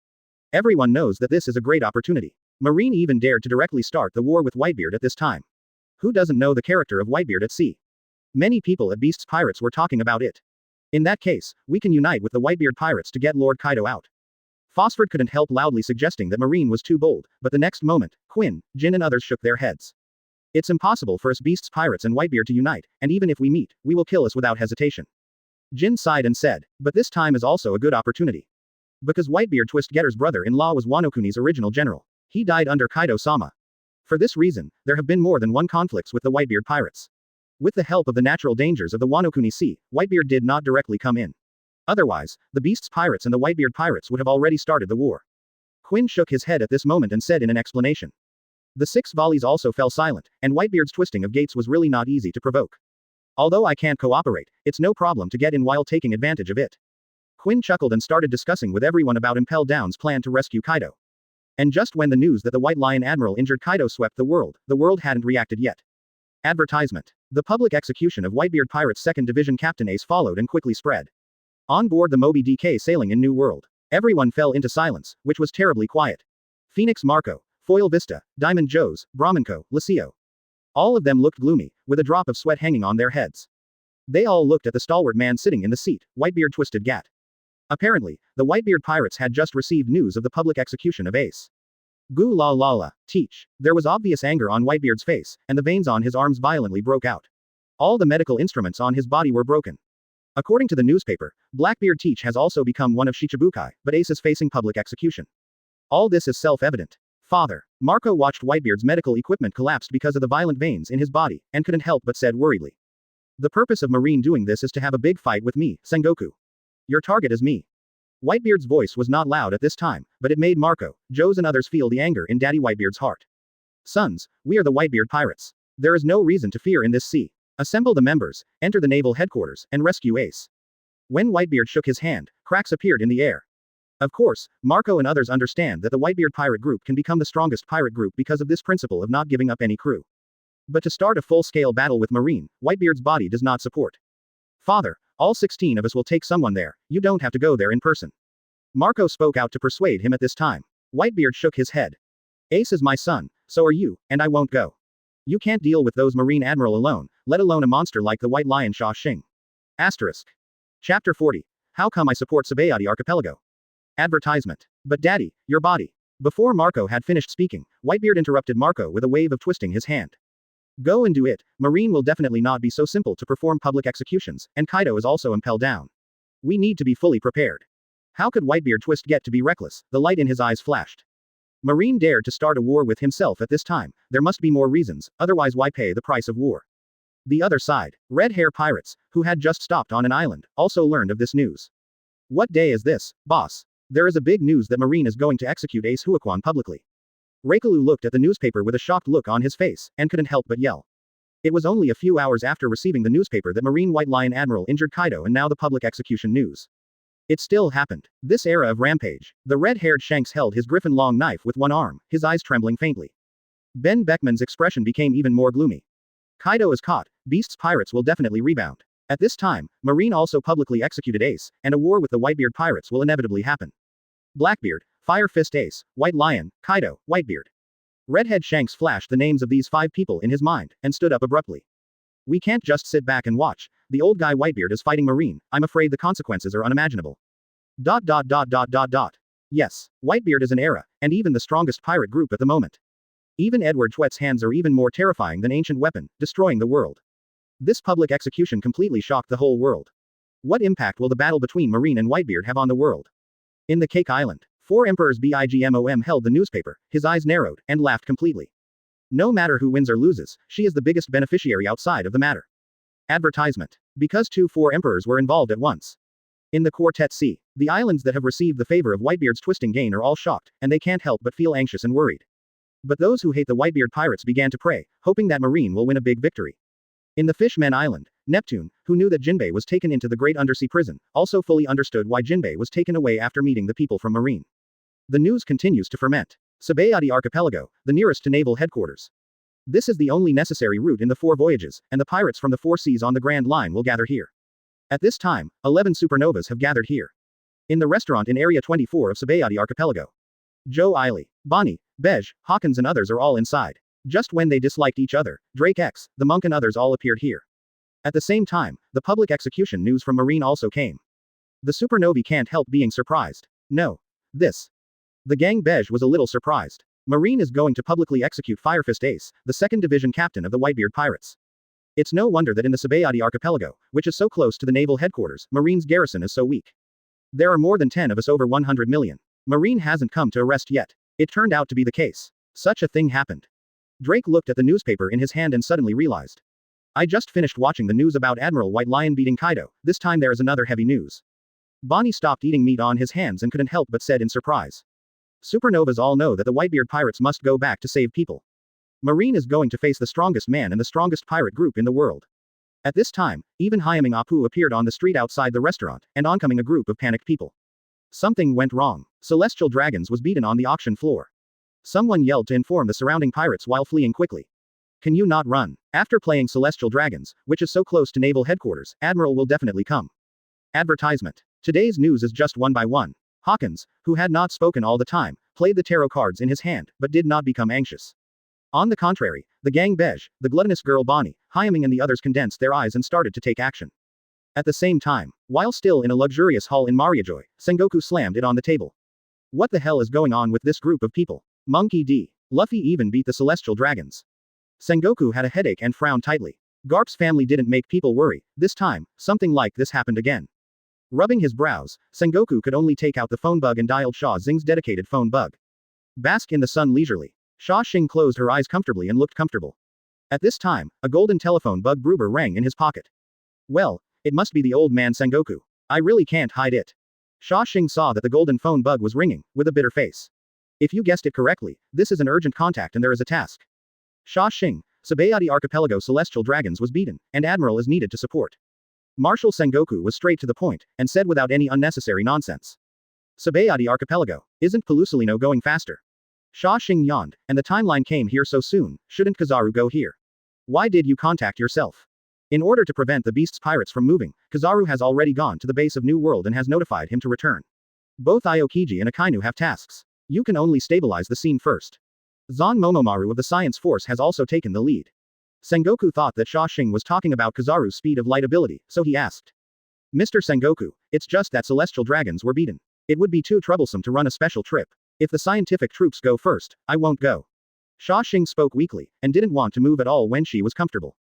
Everyone knows that this is a great opportunity. Marine even dared to directly start the war with Whitebeard at this time. Who doesn't know the character of Whitebeard at sea? Many people at Beast's Pirates were talking about it. In that case, we can unite with the Whitebeard Pirates to get Lord Kaido out. Phosphord couldn't help loudly suggesting that Marine was too bold, but the next moment, Quinn, Jin and others shook their heads. It's impossible for us Beast's Pirates and Whitebeard to unite, and even if we meet, we will kill us without hesitation. Jin sighed and said, but this time is also a good opportunity. Because Whitebeard Twist-Getter's brother-in-law was Wanokuni's original general. He died under Kaido-sama. For this reason, there have been more than one conflicts with the Whitebeard Pirates. With the help of the natural dangers of the Wanokuni Sea, Whitebeard did not directly come in. Otherwise, the Beast's Pirates and the Whitebeard Pirates would have already started the war. Quinn shook his head at this moment and said in an explanation. The 6 volleys also fell silent, and Whitebeard's twisting of gates was really not easy to provoke. Although I can't cooperate, it's no problem to get in while taking advantage of it. Quinn chuckled and started discussing with everyone about Impel Down's plan to rescue Kaido. And just when the news that the White Lion Admiral injured Kaido swept the world hadn't reacted yet. Advertisement. The public execution of Whitebeard Pirates 2nd Division Captain Ace followed and quickly spread. On board the Moby DK sailing in New World, everyone fell into silence, which was terribly quiet. Phoenix Marco, Foil Vista, Diamond Joe's, Brahmanco, Lucio. All of them looked gloomy, with a drop of sweat hanging on their heads. They all looked at the stalwart man sitting in the seat, Whitebeard Twisted Gat. Apparently, the Whitebeard Pirates had just received news of the public execution of Ace. Goo la la la, teach. There was obvious anger on Whitebeard's face, and the veins on his arms violently broke out. All the medical instruments on his body were broken. According to the newspaper, Blackbeard Teach has also become one of Shichibukai, but Ace is facing public execution. All this is self-evident. Father. Marco watched Whitebeard's medical equipment collapse because of the violent veins in his body, and couldn't help but said worriedly. The purpose of Marine doing this is to have a big fight with me, Sengoku. Your target is me. Whitebeard's voice was not loud at this time, but it made Marco, Joe's and others feel the anger in Daddy Whitebeard's heart. Sons, we are the Whitebeard Pirates. There is no reason to fear in this sea. Assemble the members, enter the naval headquarters, and rescue Ace. When Whitebeard shook his hand, cracks appeared in the air. Of course, Marco and others understand that the Whitebeard pirate group can become the strongest pirate group because of this principle of not giving up any crew. But to start a full-scale battle with Marine, Whitebeard's body does not support. Father, all 16 of us will take someone there, you don't have to go there in person. Marco spoke out to persuade him at this time. Whitebeard shook his head. Ace is my son, so are you, and I won't go. You can't deal with those Marine Admiral alone, let alone a monster like the White Lion Sha Shing. Asterisk. Chapter 40. How come I support Seadi Archipelago? Advertisement. But Daddy, your body. Before Marco had finished speaking, Whitebeard interrupted Marco with a wave of twisting his hand. Go and do it. Marine will definitely not be so simple to perform public executions, and Kaido is also Impel Down. We need to be fully prepared. How could Whitebeard Twist get to be reckless? The light in his eyes flashed. Marine dared to start a war with himself at this time, there must be more reasons, otherwise why pay the price of war? The other side, Red Hair Pirates, who had just stopped on an island, also learned of this news. What day is this, boss? There is a big news that Marine is going to execute Ace Huaquan publicly. Reikalu looked at the newspaper with a shocked look on his face, and couldn't help but yell. It was only a few hours after receiving the newspaper that Marine White Lion Admiral injured Kaido and now the public execution news. It still happened. This era of rampage. The red-haired Shanks held his griffin long knife with one arm, his eyes trembling faintly. Ben Beckman's expression became even more gloomy. Kaido is caught, Beast's pirates will definitely rebound. At this time, Marine also publicly executed Ace, and a war with the Whitebeard pirates will inevitably happen. Blackbeard, Fire Fist Ace, White Lion, Kaido, Whitebeard. Redhead Shanks flashed the names of these 5 people in his mind, and stood up abruptly. We can't just sit back and watch. The old guy Whitebeard is fighting Marine, I'm afraid the consequences are unimaginable. Yes, Whitebeard is an era, and even the strongest pirate group at the moment. Even Edward Chwet's hands are even more terrifying than ancient weapon, destroying the world. This public execution completely shocked the whole world. What impact will the battle between Marine and Whitebeard have on the world? In the Cake Island, 4 Emperors Bigmom held the newspaper, his eyes narrowed, and laughed completely. No matter who wins or loses, she is the biggest beneficiary outside of the matter. Advertisement. Because 4 Emperors were involved at once. In the Quartet Sea, the islands that have received the favor of Whitebeard's twisting gain are all shocked, and they can't help but feel anxious and worried. But those who hate the Whitebeard pirates began to pray, hoping that Marine will win a big victory. In the Fishmen Island, Neptune, who knew that Jinbei was taken into the great undersea prison, also fully understood why Jinbei was taken away after meeting the people from Marine. The news continues to ferment. Seadi Archipelago, the nearest to naval headquarters. This is the only necessary route in the 4 voyages, and the pirates from the 4 seas on the Grand Line will gather here. At this time, 11 supernovas have gathered here. In the restaurant in Area 24 of Seadi Archipelago. Joe Eiley, Bonnie, Bej, Hawkins and others are all inside. Just when they disliked each other, Drake X, the monk and others all appeared here. At the same time, the public execution news from Marine also came. The supernovae can't help being surprised. No. This. The gang Bej was a little surprised. Marine is going to publicly execute Firefist Ace, the 2nd Division captain of the Whitebeard pirates. It's no wonder that in the Seadi Archipelago, which is so close to the naval headquarters, Marine's garrison is so weak. There are more than 10 of us over 100 million. Marine hasn't come to arrest yet. It turned out to be the case. Such a thing happened. Drake looked at the newspaper in his hand and suddenly realized. I just finished watching the news about Admiral White Lion beating Kaido, this time there is another heavy news. Bonnie stopped eating meat on his hands and couldn't help but said in surprise. Supernovas all know that the Whitebeard pirates must go back to save people. Marine is going to face the strongest man and the strongest pirate group in the world. At this time, even Hyaming Apu appeared on the street outside the restaurant, and oncoming a group of panicked people. Something went wrong. Celestial Dragons was beaten on the auction floor. Someone yelled to inform the surrounding pirates while fleeing quickly. Can you not run? After playing Celestial Dragons, which is so close to naval headquarters, Admiral will definitely come. Advertisement. Today's news is just one by one. Hawkins, who had not spoken all the time, played the tarot cards in his hand, but did not become anxious. On the contrary, the gang Bej, the gluttonous girl Bonnie, Hyaming and the others condensed their eyes and started to take action. At the same time, while still in a luxurious hall in Mariajoy, Sengoku slammed it on the table. What the hell is going on with this group of people? Monkey D. Luffy even beat the Celestial Dragons. Sengoku had a headache and frowned tightly. Garp's family didn't make people worry. This time, something like this happened again. Rubbing his brows, Sengoku could only take out the phone bug and dialed Sha Xing's dedicated phone bug. Bask in the sun leisurely. Sha Shing closed her eyes comfortably and looked comfortable. At this time, a golden telephone bug Bruber rang in his pocket. Well, it must be the old man Sengoku. I really can't hide it. Sha Shing saw that the golden phone bug was ringing, with a bitter face. If you guessed it correctly, this is an urgent contact and there is a task. Sha Shing, Seadi Archipelago Celestial Dragons was beaten, and Admiral is needed to support. Marshal Sengoku was straight to the point, and said without any unnecessary nonsense. Seadi Archipelago, isn't Pelusolino going faster? Sha Shing yawned, and the timeline came here so soon, shouldn't Kizaru go here? Why did you contact yourself? In order to prevent the Beast's pirates from moving, Kizaru has already gone to the base of New World and has notified him to return. Both Aokiji and Akainu have tasks. You can only stabilize the scene first. Zan Momomaru of the Science Force has also taken the lead. Sengoku thought that Sha Shing was talking about Kizaru's speed of light ability, so he asked. Mr. Sengoku, it's just that Celestial Dragons were beaten. It would be too troublesome to run a special trip. If the scientific troops go first, I won't go. Sha Shing spoke weakly, and didn't want to move at all when she was comfortable.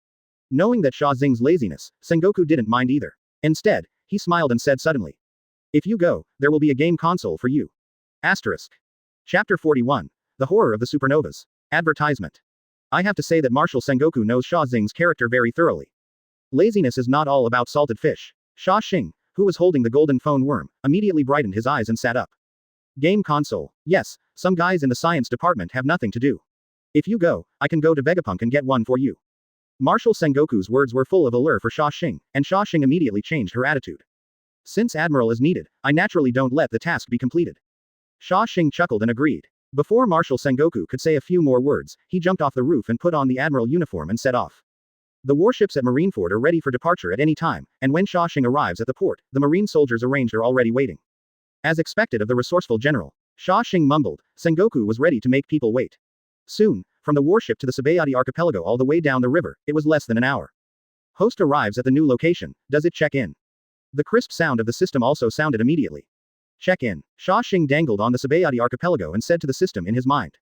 Knowing that Sha Xing's laziness, Sengoku didn't mind either. Instead, he smiled and said suddenly. If you go, there will be a game console for you. Asterisk. Chapter 41. The Horror of the Supernovas. Advertisement. I have to say that Marshal Sengoku knows Sha Xing's character very thoroughly. Laziness is not all about salted fish. Sha Shing, who was holding the golden phone worm, immediately brightened his eyes and sat up. Game console. Yes, some guys in the science department have nothing to do. If you go, I can go to Vegapunk and get one for you. Marshal Sengoku's words were full of allure for Sha Shing, and Sha Shing immediately changed her attitude. Since Admiral is needed, I naturally don't let the task be completed. Sha Shing chuckled and agreed. Before Marshal Sengoku could say a few more words, he jumped off the roof and put on the Admiral uniform and set off. The warships at Marineford are ready for departure at any time, and when Sha Shing arrives at the port, the Marine soldiers arranged are already waiting. As expected of the resourceful general, Sha Shing mumbled, Sengoku was ready to make people wait. Soon, from the warship to the Seadi archipelago all the way down the river, it was less than an hour. Host arrives at the new location, does it check in? The crisp sound of the system also sounded immediately. Check in. Sha Shing dangled on the Seadi archipelago and said to the system in his mind.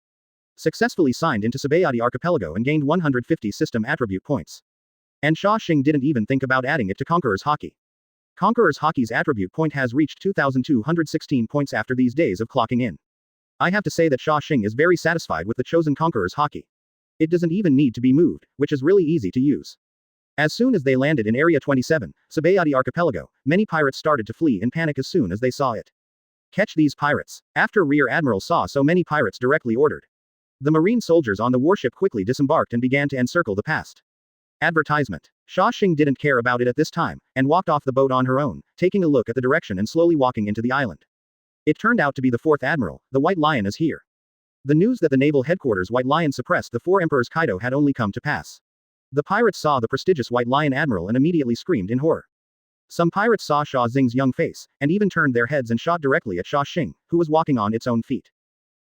Successfully signed into Seadi archipelago and gained 150 system attribute points. And Sha Shing didn't even think about adding it to Conqueror's Haki. Conqueror's Haki's attribute point has reached 2,216 points after these days of clocking in. I have to say that Sha Shing is very satisfied with the chosen Conqueror's Haki. It doesn't even need to be moved, which is really easy to use. As soon as they landed in Area 27, Seadi archipelago, many pirates started to flee in panic as soon as they saw it. Catch these pirates. After Rear Admiral saw so many pirates directly ordered. The Marine soldiers on the warship quickly disembarked and began to encircle the past. Advertisement. Sha Shing didn't care about it at this time, and walked off the boat on her own, taking a look at the direction and slowly walking into the island. It turned out to be the 4th Admiral, the White Lion is here. The news that the naval headquarters White Lion suppressed the 4 emperors Kaido had only come to pass. The pirates saw the prestigious White Lion Admiral and immediately screamed in horror. Some pirates saw Xia Xing's young face, and even turned their heads and shot directly at Sha Shing, who was walking on its own feet.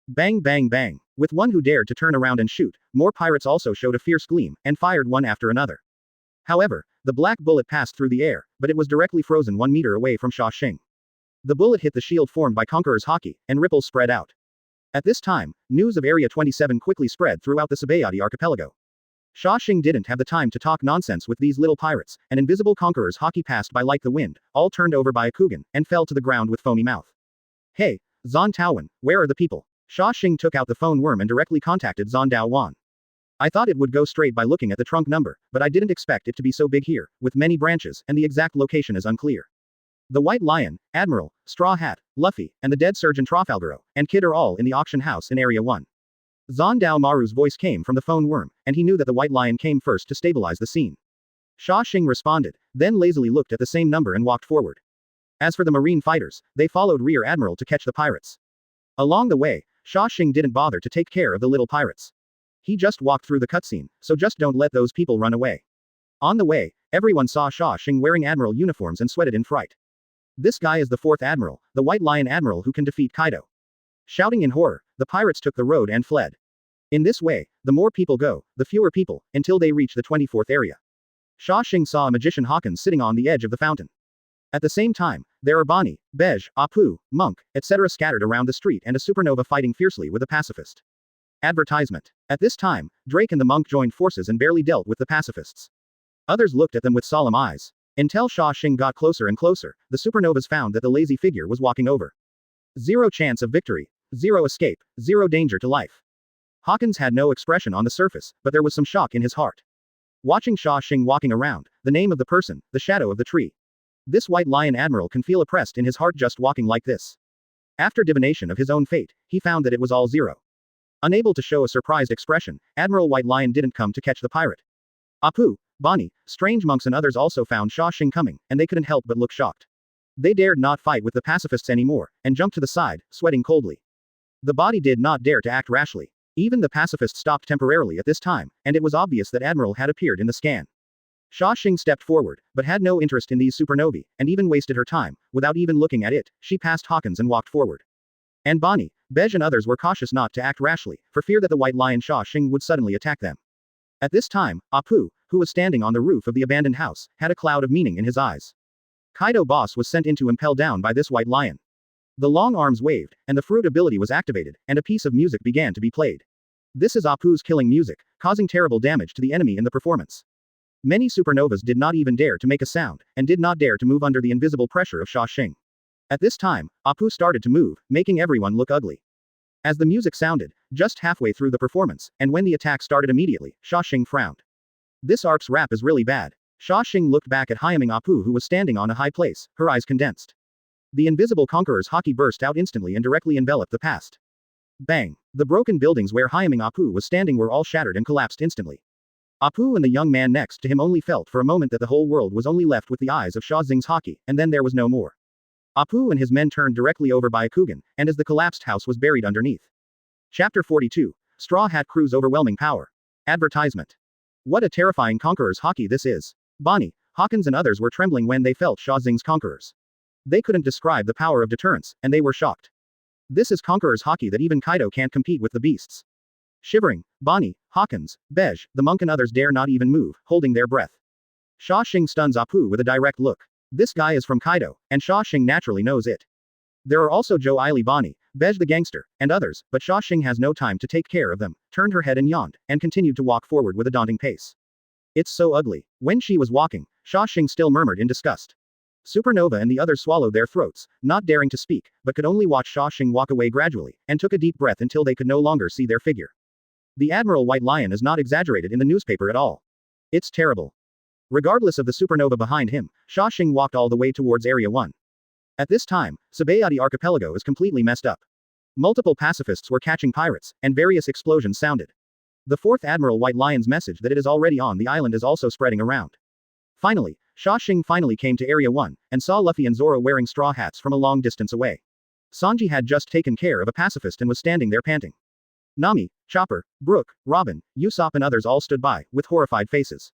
Bang bang bang. With one who dared to turn around and shoot, more pirates also showed a fierce gleam, and fired one after another. However, the black bullet passed through the air, but it was directly frozen 1 meter away from Sha Shing. The bullet hit the shield formed by Conqueror's Haki, and ripples spread out. At this time, news of Area 27 quickly spread throughout the Seadi archipelago. Sha Shing didn't have the time to talk nonsense with these little pirates, and invisible Conqueror's Haki passed by like the wind, all turned over by a Kugan, and fell to the ground with foamy mouth. Hey, Zon Taowan, where are the people? Sha Shing took out the phone worm and directly contacted Zon Dao Wan. I thought it would go straight by looking at the trunk number, but I didn't expect it to be so big here, with many branches, and the exact location is unclear. The White Lion, Admiral, Straw Hat, Luffy, and the dead Surgeon Trafalgaro, and Kid are all in the auction house in Area 1. Zon Dao Maru's voice came from the phone worm, and he knew that the White Lion came first to stabilize the scene. Sha Shing responded, then lazily looked at the same number and walked forward. As for the Marine fighters, they followed Rear Admiral to catch the pirates. Along the way, Sha Shing didn't bother to take care of the little pirates. He just walked through the cutscene, so just don't let those people run away. On the way, everyone saw Sha Shing wearing Admiral uniforms and sweated in fright. This guy is the 4th Admiral, the White Lion Admiral who can defeat Kaido. Shouting in horror, the pirates took the road and fled. In this way, the more people go, the fewer people, until they reach the 24th area. Sha Shing saw a magician Hawkins sitting on the edge of the fountain. At the same time, there are Bonnie, Bej, Apu, Monk, etc. scattered around the street and a supernova fighting fiercely with a pacifist. Advertisement. At this time, Drake and the monk joined forces and barely dealt with the pacifists. Others looked at them with solemn eyes. Until Sha Shing got closer and closer, the supernovas found that the lazy figure was walking over. 0 chance of victory. 0 escape. 0 danger to life. Hawkins had no expression on the surface, but there was some shock in his heart. Watching Sha Shing walking around, the name of the person, the shadow of the tree. This White Lion Admiral can feel oppressed in his heart just walking like this. After divination of his own fate, he found that it was all 0. Unable to show a surprised expression, Admiral White Lion didn't come to catch the pirate. Apu, Bonnie, strange monks and others also found Sha Shing coming, and they couldn't help but look shocked. They dared not fight with the pacifists anymore, and jumped to the side, sweating coldly. The body did not dare to act rashly. Even the pacifists stopped temporarily at this time, and it was obvious that Admiral had appeared in the scan. Sha Shing stepped forward, but had no interest in these supernovae, and even wasted her time. Without even looking at it, she passed Hawkins and walked forward. And Bonnie, Bej and others were cautious not to act rashly, for fear that the White Lion Sha Shing would suddenly attack them. At this time, Apu, who was standing on the roof of the abandoned house, had a cloud of meaning in his eyes. Kaido boss was sent into Impel Down by this White Lion. The long arms waved, and the fruit ability was activated, and a piece of music began to be played. This is Apu's killing music, causing terrible damage to the enemy in the performance. Many supernovas did not even dare to make a sound, and did not dare to move under the invisible pressure of Sha Shing. At this time, Apu started to move, making everyone look ugly. As the music sounded, just halfway through the performance, and when the attack started immediately, Sha Shing frowned. This arc's rap is really bad. Sha Shing looked back at Hyaming Apu who was standing on a high place, her eyes condensed. The invisible Conqueror's Haki burst out instantly and directly enveloped the past. Bang! The broken buildings where Hyaming Apu was standing were all shattered and collapsed instantly. Apu and the young man next to him only felt for a moment that the whole world was only left with the eyes of Xia Xing's Haki, and then there was no more. Apu and his men turned directly over by Akugan, and as the collapsed house was buried underneath. Chapter 42. Straw Hat Crew's Overwhelming Power. Advertisement. What a terrifying Conqueror's Haki this is. Bonnie, Hawkins and others were trembling when they felt Xia Xing's Conquerors. They couldn't describe the power of deterrence, and they were shocked. This is Conqueror's Haki that even Kaido can't compete with the beasts. Shivering, Bonnie, Hawkins, Bej, the monk and others dare not even move, holding their breath. Sha Shing stuns Apu with a direct look. This guy is from Kaido, and Sha Shing naturally knows it. There are also Joe Eiley Bonnie, Bej the gangster, and others, but Sha Shing has no time to take care of them, turned her head and yawned, and continued to walk forward with a daunting pace. It's so ugly. When she was walking, Sha Shing still murmured in disgust. Supernova and the others swallowed their throats, not daring to speak, but could only watch Sha Shing walk away gradually, and took a deep breath until they could no longer see their figure. The Admiral White Lion is not exaggerated in the newspaper at all. It's terrible. Regardless of the supernova behind him, Sha Shing walked all the way towards Area 1. At this time, Seadi archipelago is completely messed up. Multiple pacifists were catching pirates, and various explosions sounded. The 4th Admiral White Lion's message that it is already on the island is also spreading around. Finally, Sha Shing finally came to Area 1, and saw Luffy and Zoro wearing straw hats from a long distance away. Sanji had just taken care of a pacifist and was standing there panting. Nami, Chopper, Brook, Robin, Usopp and others all stood by, with horrified faces.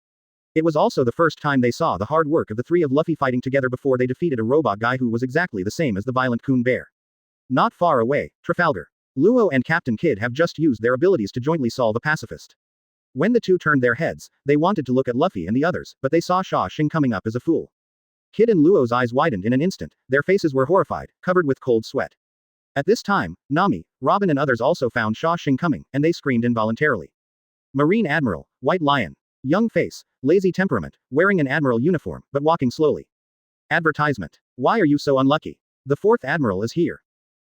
It was also the first time they saw the hard work of the three of Luffy fighting together before they defeated a robot guy who was exactly the same as the violent Coon Bear. Not far away, Trafalgar, Luo and Captain Kidd have just used their abilities to jointly solve a pacifist. When the two turned their heads, they wanted to look at Luffy and the others, but they saw Sha Shing coming up as a fool. Kidd and Luo's eyes widened in an instant, their faces were horrified, covered with cold sweat. At this time, Nami, Robin and others also found Sha Shing coming, and they screamed involuntarily. Marine Admiral, White Lion. Young face, lazy temperament, wearing an admiral uniform, but walking slowly. Advertisement. Why are you so unlucky? The 4th Admiral is here.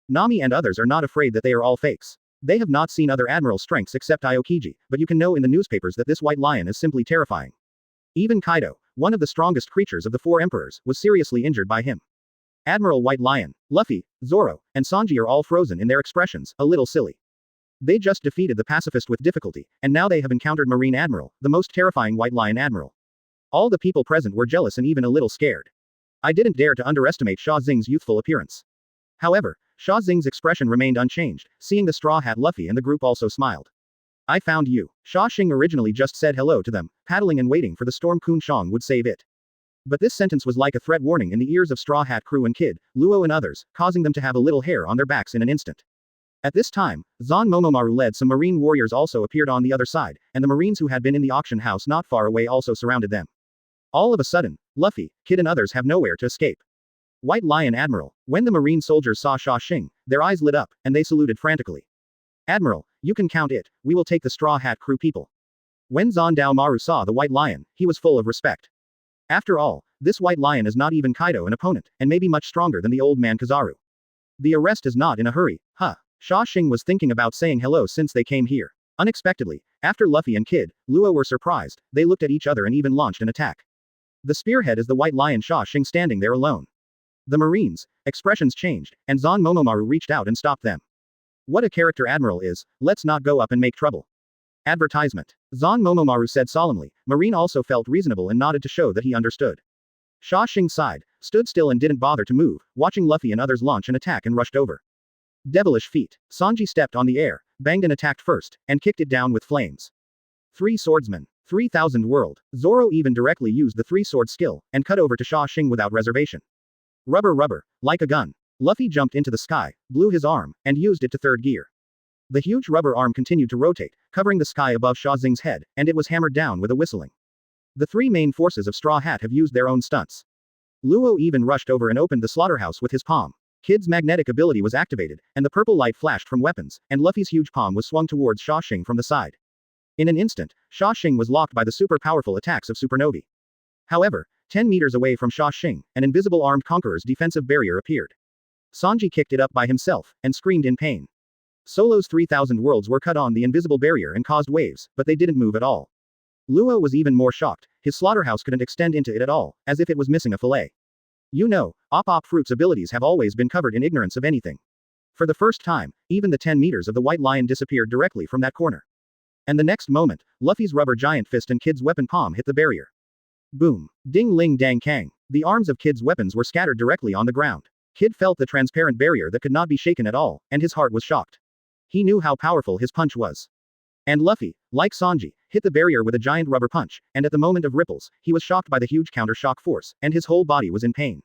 Nami and others are not afraid that they are all fakes. They have not seen other admiral strengths except Aokiji, but you can know in the newspapers that this White Lion is simply terrifying. Even Kaido, one of the strongest creatures of the 4 emperors, was seriously injured by him. Admiral White Lion, Luffy, Zoro, and Sanji are all frozen in their expressions, a little silly. They just defeated the pacifist with difficulty, and now they have encountered Marine Admiral, the most terrifying White Lion Admiral. All the people present were jealous and even a little scared. I didn't dare to underestimate Xia Xing's youthful appearance. However, Xia Xing's expression remained unchanged, seeing the Straw Hat Luffy and the group also smiled. I found you. Sha Shing originally just said hello to them, paddling and waiting for the storm Kun Shang would save it. But this sentence was like a threat warning in the ears of Straw Hat Crew and Kid, Luo and others, causing them to have a little hair on their backs in an instant. At this time, Zan Momomaru led some marine warriors also appeared on the other side, and the marines who had been in the auction house not far away also surrounded them. All of a sudden, Luffy, Kid and others have nowhere to escape. White Lion Admiral, when the marine soldiers saw Sha Shing, their eyes lit up, and they saluted frantically. Admiral, you can count it, we will take the Straw Hat Crew people. When Zan Dao Maru saw the White Lion, he was full of respect. After all, this White Lion is not even Kaido an opponent, and maybe much stronger than the old man Kizaru. The arrest is not in a hurry, huh? Sha Shing was thinking about saying hello since they came here. Unexpectedly, after Luffy and Kid, Luo were surprised, they looked at each other and even launched an attack. The spearhead is the White Lion Sha Shing standing there alone. The Marines' expressions changed, and Zan Momomaru reached out and stopped them. What a character Admiral is, let's not go up and make trouble. Advertisement. Zan Momomaru said solemnly. Marine also felt reasonable and nodded to show that he understood. Sha Shing sighed, stood still and didn't bother to move, watching Luffy and others launch an attack and rushed over. Devilish feat. Sanji stepped on the air, banged and attacked first, and kicked it down with flames. 3 swordsmen. 3000 world. Zoro even directly used the 3-sword skill, and cut over to Sha Shing without reservation. Rubber, like a gun. Luffy jumped into the sky, blew his arm, and used it to 3rd gear. The huge rubber arm continued to rotate, covering the sky above Xia Xing's head, and it was hammered down with a whistling. The 3 main forces of Straw Hat have used their own stunts. Luo even rushed over and opened the slaughterhouse with his palm. Kid's magnetic ability was activated, and the purple light flashed from weapons, and Luffy's huge palm was swung towards Sha Shing from the side. In an instant, Sha Shing was locked by the super powerful attacks of Supernovae. However, 10 meters away from Sha Shing, an invisible armed conqueror's defensive barrier appeared. Sanji kicked it up by himself, and screamed in pain. Solo's 3000 worlds were cut on the invisible barrier and caused waves, but they didn't move at all. Luo was even more shocked. His slaughterhouse couldn't extend into it at all, as if it was missing a fillet. You know, Op Fruit's abilities have always been covered in ignorance of anything. For the first time, even the 10 meters of the white lion disappeared directly from that corner. And the next moment, Luffy's rubber giant fist and Kid's weapon palm hit the barrier. Boom. Ding ling dang kang. The arms of Kid's weapons were scattered directly on the ground. Kid felt the transparent barrier that could not be shaken at all, and his heart was shocked. He knew how powerful his punch was. And Luffy, like Sanji, hit the barrier with a giant rubber punch, and at the moment of ripples, he was shocked by the huge counter-shock force, and his whole body was in pain.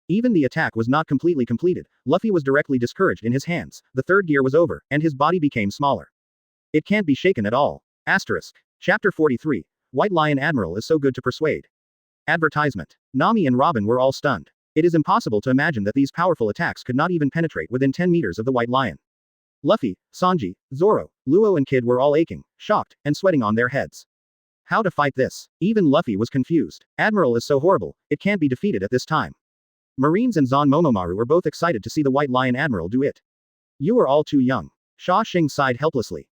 Even the attack was not completely completed, Luffy was directly discouraged in his hands, the third gear was over, and his body became smaller. It can't be shaken at all. Asterisk. Chapter 43. White Lion Admiral is so good to persuade. Advertisement. Nami and Robin were all stunned. It is impossible to imagine that these powerful attacks could not even penetrate within 10 meters of the White Lion. Luffy, Sanji, Zoro, Luo and Kid were all aching, shocked, and sweating on their heads. How to fight this? Even Luffy was confused. Admiral is so horrible, it can't be defeated at this time. Marines and Zon Momomaru were both excited to see the White Lion Admiral do it. You are all too young. Sha Shing sighed helplessly.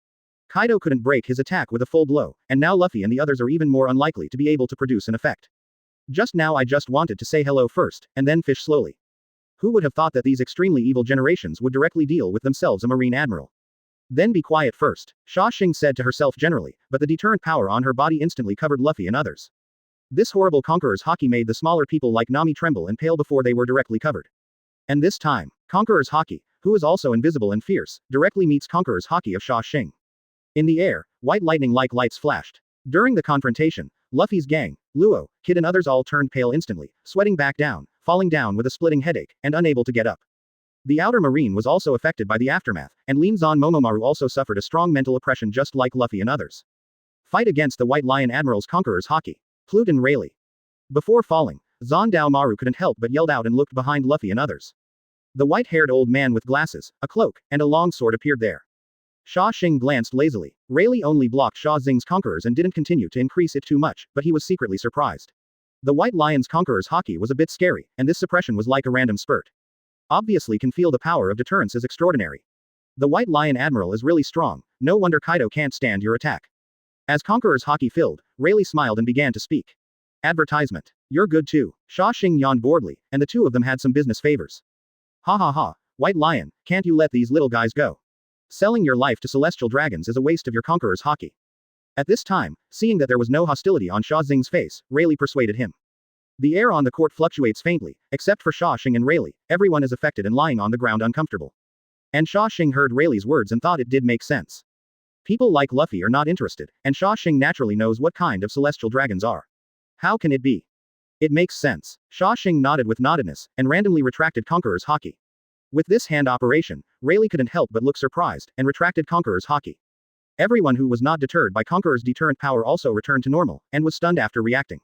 Kaido couldn't break his attack with a full blow, and now Luffy and the others are even more unlikely to be able to produce an effect. Just now I just wanted to say hello first, and then fish slowly. Who would have thought that these extremely evil generations would directly deal with themselves a Marine Admiral? Then be quiet first, Sha Shing said to herself generally, but the deterrent power on her body instantly covered Luffy and others. This horrible Conqueror's Haki made the smaller people like Nami tremble and pale before they were directly covered. And this time, Conqueror's Haki, who is also invisible and fierce, directly meets Conqueror's Haki of Sha Shing. In the air, white lightning-like lights flashed. During the confrontation, Luffy's gang, Luo, Kid and others all turned pale instantly, sweating back down, falling down with a splitting headache, and unable to get up. The outer marine was also affected by the aftermath, and Lean Zon Momomaru also suffered a strong mental oppression just like Luffy and others. Fight against the White Lion Admiral's Conqueror's Haki. Flute and Rayleigh. Before falling, Zon Maru couldn't help but yelled out and looked behind Luffy and others. The white-haired old man with glasses, a cloak, and a long sword appeared there. Sha Shing glanced lazily. Rayleigh only blocked Sha Xing's conquerors and didn't continue to increase it too much, but he was secretly surprised. The White Lion's Conqueror's Haki was a bit scary, and this suppression was like a random spurt. Obviously can feel the power of deterrence is extraordinary. The White Lion Admiral is really strong, no wonder Kaido can't stand your attack. As Conqueror's Haki filled, Rayleigh smiled and began to speak. Advertisement. You're good too. Sha Shing yawned boredly, and the two of them had some business favors. Ha ha ha, White Lion, can't you let these little guys go? Selling your life to celestial dragons is a waste of your Conqueror's Haki. At this time, seeing that there was no hostility on Sha Xing's face, Rayleigh persuaded him. The air on the court fluctuates faintly, except for Sha Shing and Rayleigh, everyone is affected and lying on the ground uncomfortable. And Sha Shing heard Rayleigh's words and thought it did make sense. People like Luffy are not interested, and Sha Shing naturally knows what kind of celestial dragons are. How can it be? It makes sense. Sha Shing nodded with noddedness, and randomly retracted Conqueror's Haki. With this hand operation, Rayleigh couldn't help but look surprised, and retracted Conqueror's Haki. Everyone who was not deterred by Conqueror's deterrent power also returned to normal, and was stunned after reacting.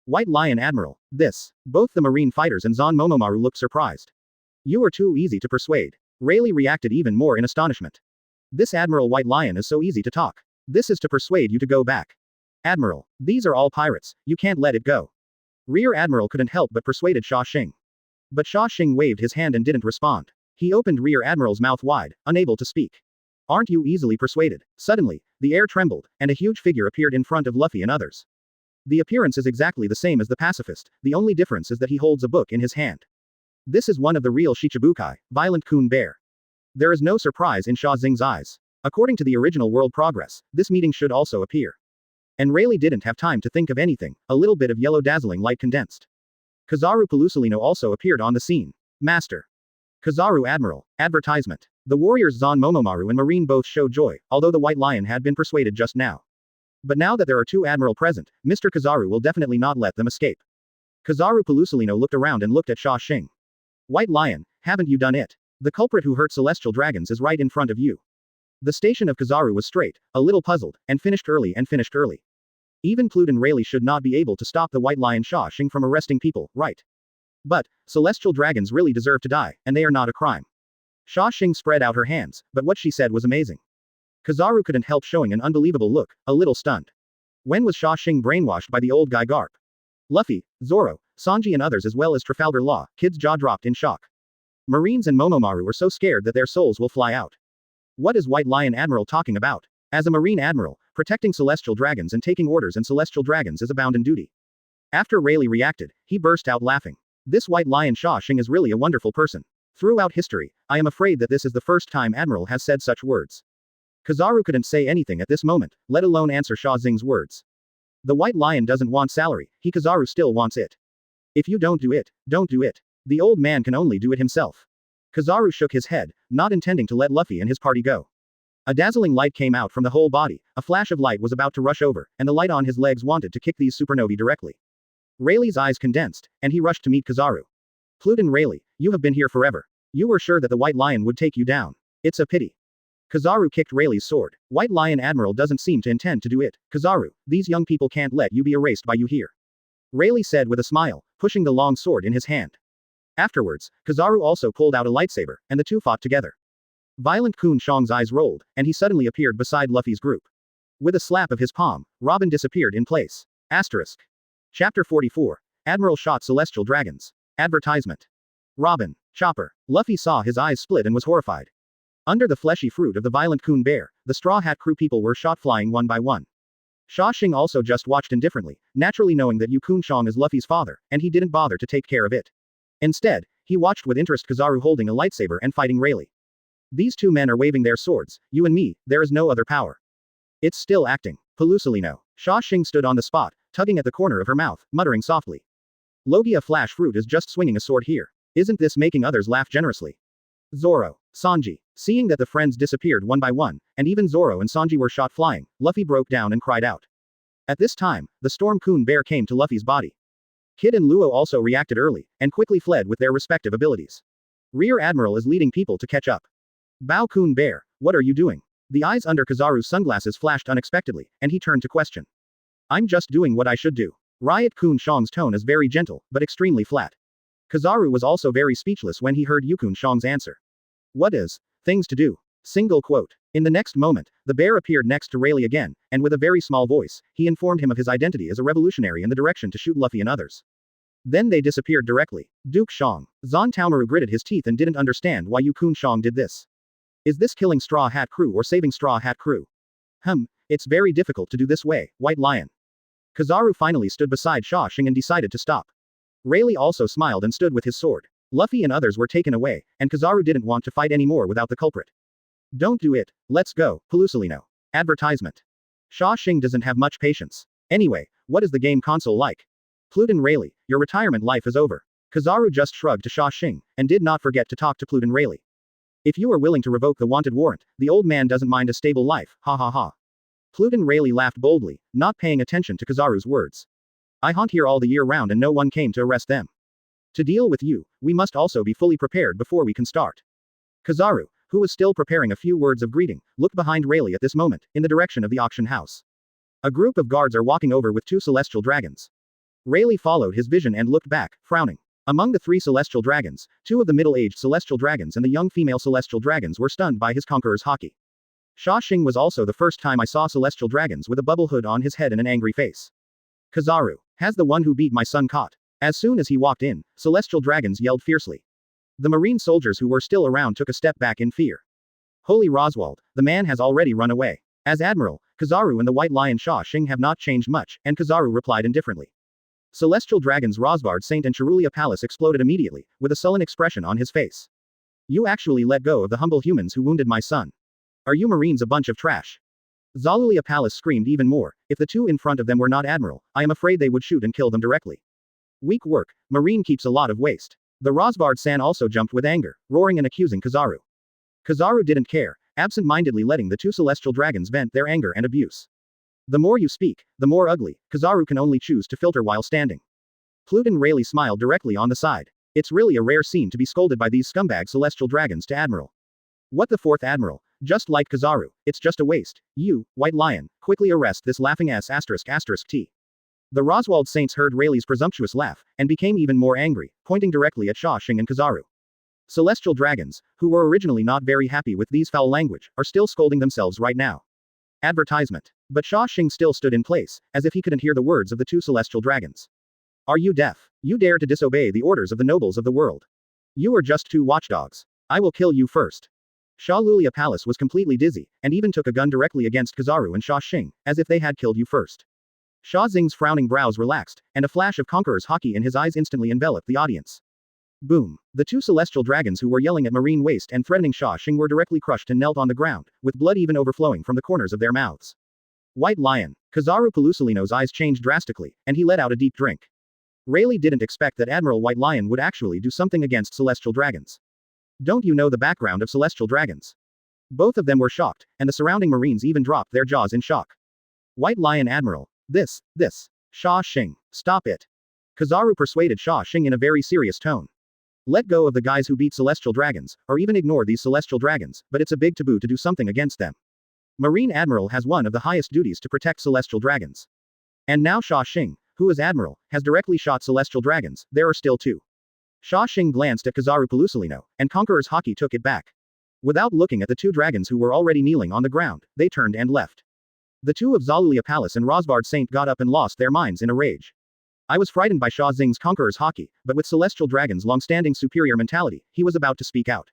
White Lion Admiral. This. Both the marine fighters and Zon Momomaru looked surprised. You are too easy to persuade. Rayleigh reacted even more in astonishment. This Admiral White Lion is so easy to talk. This is to persuade you to go back. Admiral, these are all pirates, you can't let it go. Rear Admiral couldn't help but persuaded Sha Shing. But Sha Shing waved his hand and didn't respond. He opened Rear Admiral's mouth wide, unable to speak. Aren't you easily persuaded? Suddenly, the air trembled, and a huge figure appeared in front of Luffy and others. The appearance is exactly the same as the pacifist, the only difference is that he holds a book in his hand. This is one of the real Shichibukai, Violent Coon Bear. There is no surprise in Sha Xing's eyes. According to the original world progress, this meeting should also appear. And Rayleigh didn't have time to think of anything, a little bit of yellow dazzling light condensed. Kizaru Pelusolino also appeared on the scene. Master. Kizaru Admiral. Advertisement. The warriors Zon Momomaru and Marine both show joy, although the White Lion had been persuaded just now. But now that there are two Admiral present, Mr. Kizaru will definitely not let them escape. Kizaru Pelusolino looked around and looked at Sha Shing. White Lion, haven't you done it? The culprit who hurt celestial dragons is right in front of you. The station of Kizaru was straight, a little puzzled, and finished early. Even Plute and Rayleigh should not be able to stop the White Lion Sha Shing from arresting people, right? But, celestial dragons really deserve to die, and they are not a crime. Sha Shing spread out her hands, but what she said was amazing. Kizaru couldn't help showing an unbelievable look, a little stunned. When was Sha Shing brainwashed by the old guy Garp? Luffy, Zoro, Sanji and others as well as Trafalgar Law, Kid's jaw dropped in shock. Marines and Momomaru were so scared that their souls will fly out. What is White Lion Admiral talking about? As a Marine Admiral, protecting celestial dragons and taking orders and celestial dragons is a bounden duty. After Rayleigh reacted, he burst out laughing. This white lion Sha Shing is really a wonderful person. Throughout history, I am afraid that this is the first time Admiral has said such words. Kizaru couldn't say anything at this moment, let alone answer Xia Xing's words. The white lion doesn't want salary, Kizaru still wants it. If you don't do it, don't do it. The old man can only do it himself. Kizaru shook his head, not intending to let Luffy and his party go. A dazzling light came out from the whole body, a flash of light was about to rush over, and the light on his legs wanted to kick these supernovae directly. Rayleigh's eyes condensed, and he rushed to meet Kizaru. Pluton Rayleigh, you have been here forever. You were sure that the white lion would take you down. It's a pity. Kizaru kicked Rayleigh's sword. White Lion Admiral doesn't seem to intend to do it. Kizaru, these young people can't let you be erased by you here. Rayleigh said with a smile, pushing the long sword in his hand. Afterwards, Kizaru also pulled out a lightsaber, and the two fought together. Violent Kun Shang's eyes rolled, and he suddenly appeared beside Luffy's group. With a slap of his palm, Robin disappeared in place. Asterisk. Chapter 44. Admiral shot celestial dragons. Advertisement. Robin. Chopper. Luffy saw his eyes split and was horrified. Under the fleshy fruit of the violent Kun bear, the Straw Hat crew people were shot flying one by one. Sha Shing also just watched indifferently, naturally knowing that Yu Kun Shang is Luffy's father, and he didn't bother to take care of it. Instead, he watched with interest Kizaru holding a lightsaber and fighting Rayleigh. These two men are waving their swords, you and me, there is no other power. It's still acting. Pelusalino. Sha Shing stood on the spot, tugging at the corner of her mouth, muttering softly. Logia Flash Fruit is just swinging a sword here. Isn't this making others laugh generously? Zoro. Sanji. Seeing that the friends disappeared one by one, and even Zoro and Sanji were shot flying, Luffy broke down and cried out. At this time, the Storm Kun bear came to Luffy's body. Kid and Luo also reacted early, and quickly fled with their respective abilities. Rear Admiral is leading people to catch up. Bao Kun bear, what are you doing? The eyes under Kizaru's sunglasses flashed unexpectedly, and he turned to question. I'm just doing what I should do. Riot Kun Shang's tone is very gentle, but extremely flat. Kizaru was also very speechless when he heard Yukun Shang's answer. What is things to do? Single quote. In the next moment, the bear appeared next to Rayleigh again, and with a very small voice, he informed him of his identity as a revolutionary in the direction to shoot Luffy and others. Then they disappeared directly. Duke Shang. Zon Taomaru gritted his teeth and didn't understand why Yukun Shang did this. Is this killing Straw Hat Crew or saving Straw Hat Crew? It's very difficult to do this way, White Lion. Kizaru finally stood beside Sha Shing and decided to stop. Rayleigh also smiled and stood with his sword. Luffy and others were taken away, and Kizaru didn't want to fight anymore without the culprit. Don't do it. Let's go, Pelusalino. Advertisement. Sha Shing doesn't have much patience. Anyway, what is the game console like? Pluton Rayleigh, your retirement life is over. Kizaru just shrugged to Sha Shing, and did not forget to talk to Pluton Rayleigh. If you are willing to revoke the wanted warrant, the old man doesn't mind a stable life, ha ha ha. Pluton Rayleigh laughed boldly, not paying attention to Kizaru's words. I haunt here all the year round and no one came to arrest them. To deal with you, we must also be fully prepared before we can start. Kizaru, who was still preparing a few words of greeting, looked behind Rayleigh at this moment, in the direction of the auction house. A group of guards are walking over with two celestial dragons. Rayleigh followed his vision and looked back, frowning. Among the three celestial dragons, two of the middle-aged celestial dragons and the young female celestial dragons were stunned by his Conqueror's haki. Sha Shing was also the first time I saw celestial dragons with a bubble hood on his head and an angry face. Kizaru, has the one who beat my son caught? As soon as he walked in, celestial dragons yelled fiercely. The marine soldiers who were still around took a step back in fear. Holy Roswald, the man has already run away. As Admiral, Kizaru and the White Lion Sha Shing have not changed much, and Kizaru replied indifferently. Celestial dragons Rosvard Saint and Cherulia Palace exploded immediately, with a sullen expression on his face. You actually let go of the humble humans who wounded my son. Are you Marines a bunch of trash? Zalulia Palace screamed even more. If the two in front of them were not Admiral, I am afraid they would shoot and kill them directly. Weak work, Marine keeps a lot of waste. The Rosvard San also jumped with anger, roaring and accusing Kizaru. Kizaru didn't care, absent-mindedly letting the two celestial dragons vent their anger and abuse. The more you speak, the more ugly, Kizaru can only choose to filter while standing. Pluton Rayleigh smiled directly on the side. It's really a rare scene to be scolded by these scumbag celestial dragons to Admiral. What the fourth Admiral? Just like Kizaru, it's just a waste. You, White Lion, quickly arrest this laughing ass *****. The Roswald Saints heard Rayleigh's presumptuous laugh, and became even more angry, pointing directly at Sha Shing and Kizaru. Celestial dragons, who were originally not very happy with these foul language, are still scolding themselves right now. Advertisement. But Sha Shing still stood in place, as if he couldn't hear the words of the two celestial dragons. Are you deaf? You dare to disobey the orders of the nobles of the world? You are just two watchdogs. I will kill you first. Sha Lulia Palace was completely dizzy, and even took a gun directly against Kizaru and Sha Shing, as if they had killed you first. Sha Xing's frowning brows relaxed, and a flash of Conqueror's Haki in his eyes instantly enveloped the audience. Boom. The two celestial dragons who were yelling at Marine Waste and threatening Sha Shing were directly crushed and knelt on the ground, with blood even overflowing from the corners of their mouths. White Lion. Kizaru Pelusolino's eyes changed drastically, and he let out a deep drink. Rayleigh didn't expect that Admiral White Lion would actually do something against celestial dragons. Don't you know the background of celestial dragons? Both of them were shocked, and the surrounding Marines even dropped their jaws in shock. White Lion Admiral. This. Sha Shing. Stop it. Kizaru persuaded Sha Shing in a very serious tone. Let go of the guys who beat celestial dragons, or even ignore these celestial dragons, but it's a big taboo to do something against them. Marine Admiral has one of the highest duties to protect celestial dragons. And now Sha Shing, who is Admiral, has directly shot celestial dragons. There are still two. Sha Shing glanced at Kizaru Pelusolino, and Conqueror's Haki took it back. Without looking at the two dragons who were already kneeling on the ground, they turned and left. The two of Zalulia Palace and Rosvard Saint got up and lost their minds in a rage. I was frightened by Sha Xing's Conqueror's Haki, but with Celestial Dragon's long-standing superior mentality, he was about to speak out.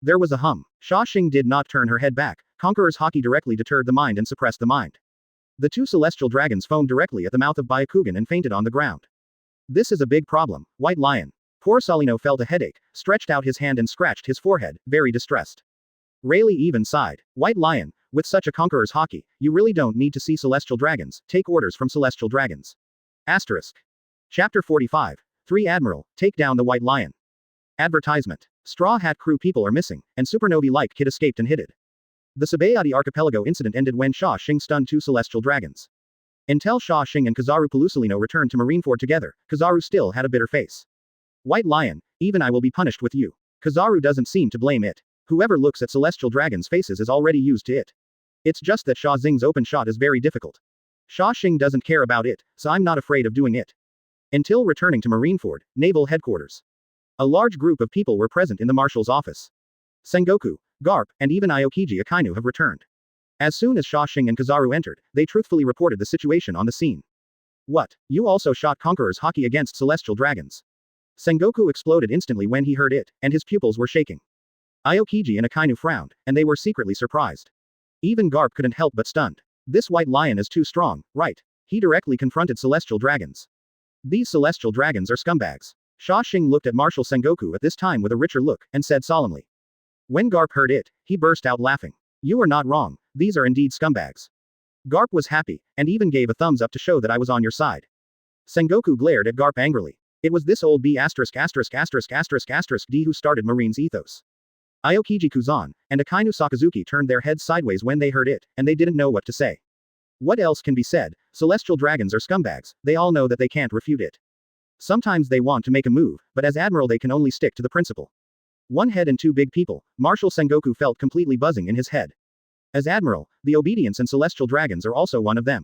There was a hum. Sha Shing did not turn her head back. Conqueror's Haki directly deterred the mind and suppressed the mind. The two Celestial Dragons foamed directly at the mouth of Byakugan and fainted on the ground. This is a big problem, White Lion. Poor Salino felt a headache, stretched out his hand and scratched his forehead, very distressed. Rayleigh even sighed. White Lion, with such a Conqueror's Haki, you really don't need to see Celestial Dragons, take orders from Celestial Dragons. Asterisk. Chapter 45. 3 Admiral, take down the White Lion. Advertisement. Straw Hat Crew people are missing, and Supernovae-like kid escaped and hid it. The Seadi Archipelago incident ended when Sha Shing stunned 2 Celestial Dragons. Until Sha Shing and Kizaru Pelusolino returned to Marineford together, Kizaru still had a bitter face. White Lion, even I will be punished with you. Kizaru doesn't seem to blame it. Whoever looks at Celestial Dragons' faces is already used to it. It's just that Sha Xing's open shot is very difficult. Sha Shing doesn't care about it, so I'm not afraid of doing it. Until returning to Marineford, Naval Headquarters. A large group of people were present in the Marshal's office. Sengoku, Garp, and even Aokiji Akainu have returned. As soon as Sha Shing and Kizaru entered, they truthfully reported the situation on the scene. What? You also shot Conqueror's Haki against Celestial Dragons? Sengoku exploded instantly when he heard it, and his pupils were shaking. Aokiji and Akainu frowned, and they were secretly surprised. Even Garp couldn't help but stunned. This White Lion is too strong, right? He directly confronted Celestial Dragons. These Celestial Dragons are scumbags. Sha Shing looked at Marshal Sengoku at this time with a richer look, and said solemnly. When Garp heard it, he burst out laughing. You are not wrong, these are indeed scumbags. Garp was happy, and even gave a thumbs up to show that I was on your side. Sengoku glared at Garp angrily. It was this old B*********** D who started Marine's ethos. Aokiji Kuzan, and Akainu Sakazuki turned their heads sideways when they heard it, and they didn't know what to say. What else can be said? Celestial Dragons are scumbags, they all know that they can't refute it. Sometimes they want to make a move, but as Admiral they can only stick to the principle. One head and 2 big people, Marshal Sengoku felt completely buzzing in his head. As Admiral, the Obedience and Celestial Dragons are also one of them.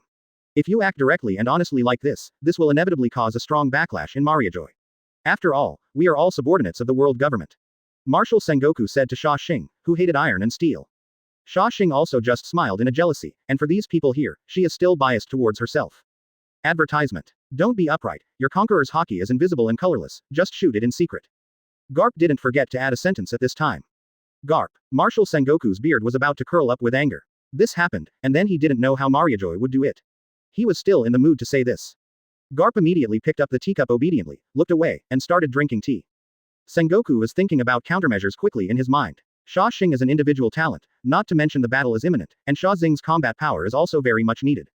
If you act directly and honestly like this will inevitably cause a strong backlash in Mariajoy. After all, we are all subordinates of the world government. Marshal Sengoku said to Sha Shing, who hated iron and steel. Sha Shing also just smiled in a jealousy, and for these people here, she is still biased towards herself. Advertisement. Don't be upright, your Conqueror's Haki is invisible and colorless, just shoot it in secret. Garp didn't forget to add a sentence at this time. Garp. Marshal Sengoku's beard was about to curl up with anger. This happened, and then he didn't know how Mariajoy would do it. He was still in the mood to say this. Garp immediately picked up the teacup obediently, looked away, and started drinking tea. Sengoku was thinking about countermeasures quickly in his mind. Sha Shing is an individual talent, not to mention the battle is imminent, and Sha Xing's combat power is also very much needed.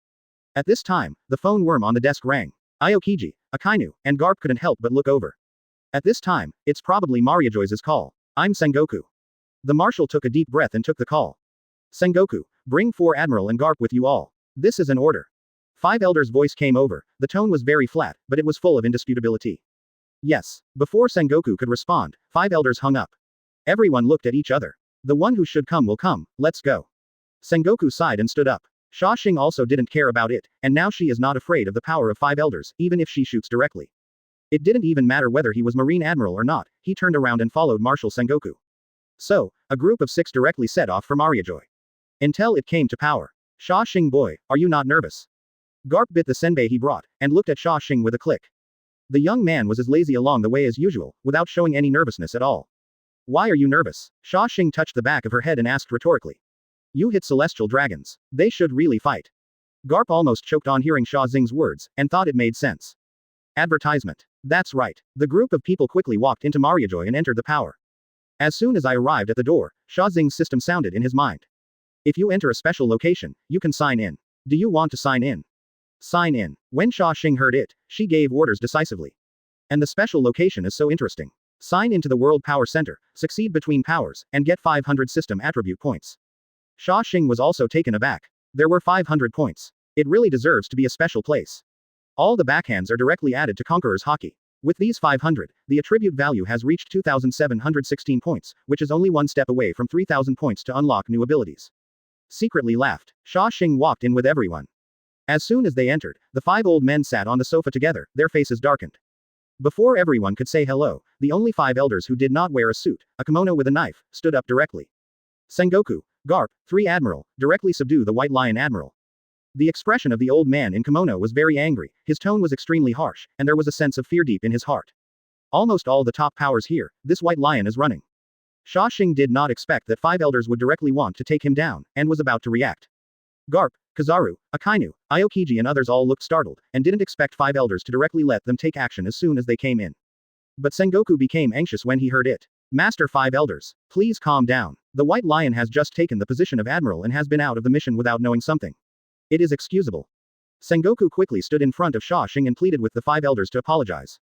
At this time, the phone worm on the desk rang. Aokiji, Akainu, and Garp couldn't help but look over. At this time, it's probably Mariajoy's call. I'm Sengoku. The Marshal took a deep breath and took the call. Sengoku, bring 4 Admiral and Garp with you all. This is an order. 5 Elders' voice came over, the tone was very flat, but it was full of indisputability. Yes. Before Sengoku could respond, 5 Elders hung up. Everyone looked at each other. The one who should come will come, let's go. Sengoku sighed and stood up. Sha Shing also didn't care about it, and now she is not afraid of the power of 5 Elders, even if she shoots directly. It didn't even matter whether he was Marine Admiral or not, he turned around and followed Marshal Sengoku. So, a group of 6 directly set off for Mariajoy. Until it came to power. Sha Shing boy, are you not nervous? Garp bit the senbei he brought, and looked at Sha Shing with a click. The young man was as lazy along the way as usual, without showing any nervousness at all. Why are you nervous? Sha Shing touched the back of her head and asked rhetorically. You hit celestial dragons. They should really fight. Garp almost choked on hearing Sha Xing's words, and thought it made sense. Advertisement. That's right. The group of people quickly walked into Mariajoy and entered the power. As soon as I arrived at the door, Sha Xing's system sounded in his mind. If you enter a special location, you can sign in. Do you want to sign in? Sign in. When Sha Shing heard it, she gave orders decisively. And the special location is so interesting. Sign into the World Power Center, succeed between powers, and get 500 system attribute points. Sha Shing was also taken aback. There were 500 points. It really deserves to be a special place. All the backhands are directly added to Conqueror's Haki. With these 500, the attribute value has reached 2,716 points, which is only one step away from 3,000 points to unlock new abilities. Secretly laughed, Sha Shing walked in with everyone. As soon as they entered, the 5 old men sat on the sofa together, their faces darkened. Before everyone could say hello, the only 5 elders who did not wear a suit, a kimono with a knife, stood up directly. Sengoku, Garp, 3 Admiral, directly subdue the White Lion Admiral. The expression of the old man in kimono was very angry, his tone was extremely harsh, and there was a sense of fear deep in his heart. Almost all the top powers here, this White Lion is running. Sha Shing did not expect that 5 elders would directly want to take him down, and was about to react. Garp, Kizaru, Akainu, Aokiji and others all looked startled, and didn't expect 5 elders to directly let them take action as soon as they came in. But Sengoku became anxious when he heard it. Master 5 elders, please calm down. The White Lion has just taken the position of Admiral and has been out of the mission without knowing something. It is excusable. Sengoku quickly stood in front of Sha Shing and pleaded with the 5 elders to apologize.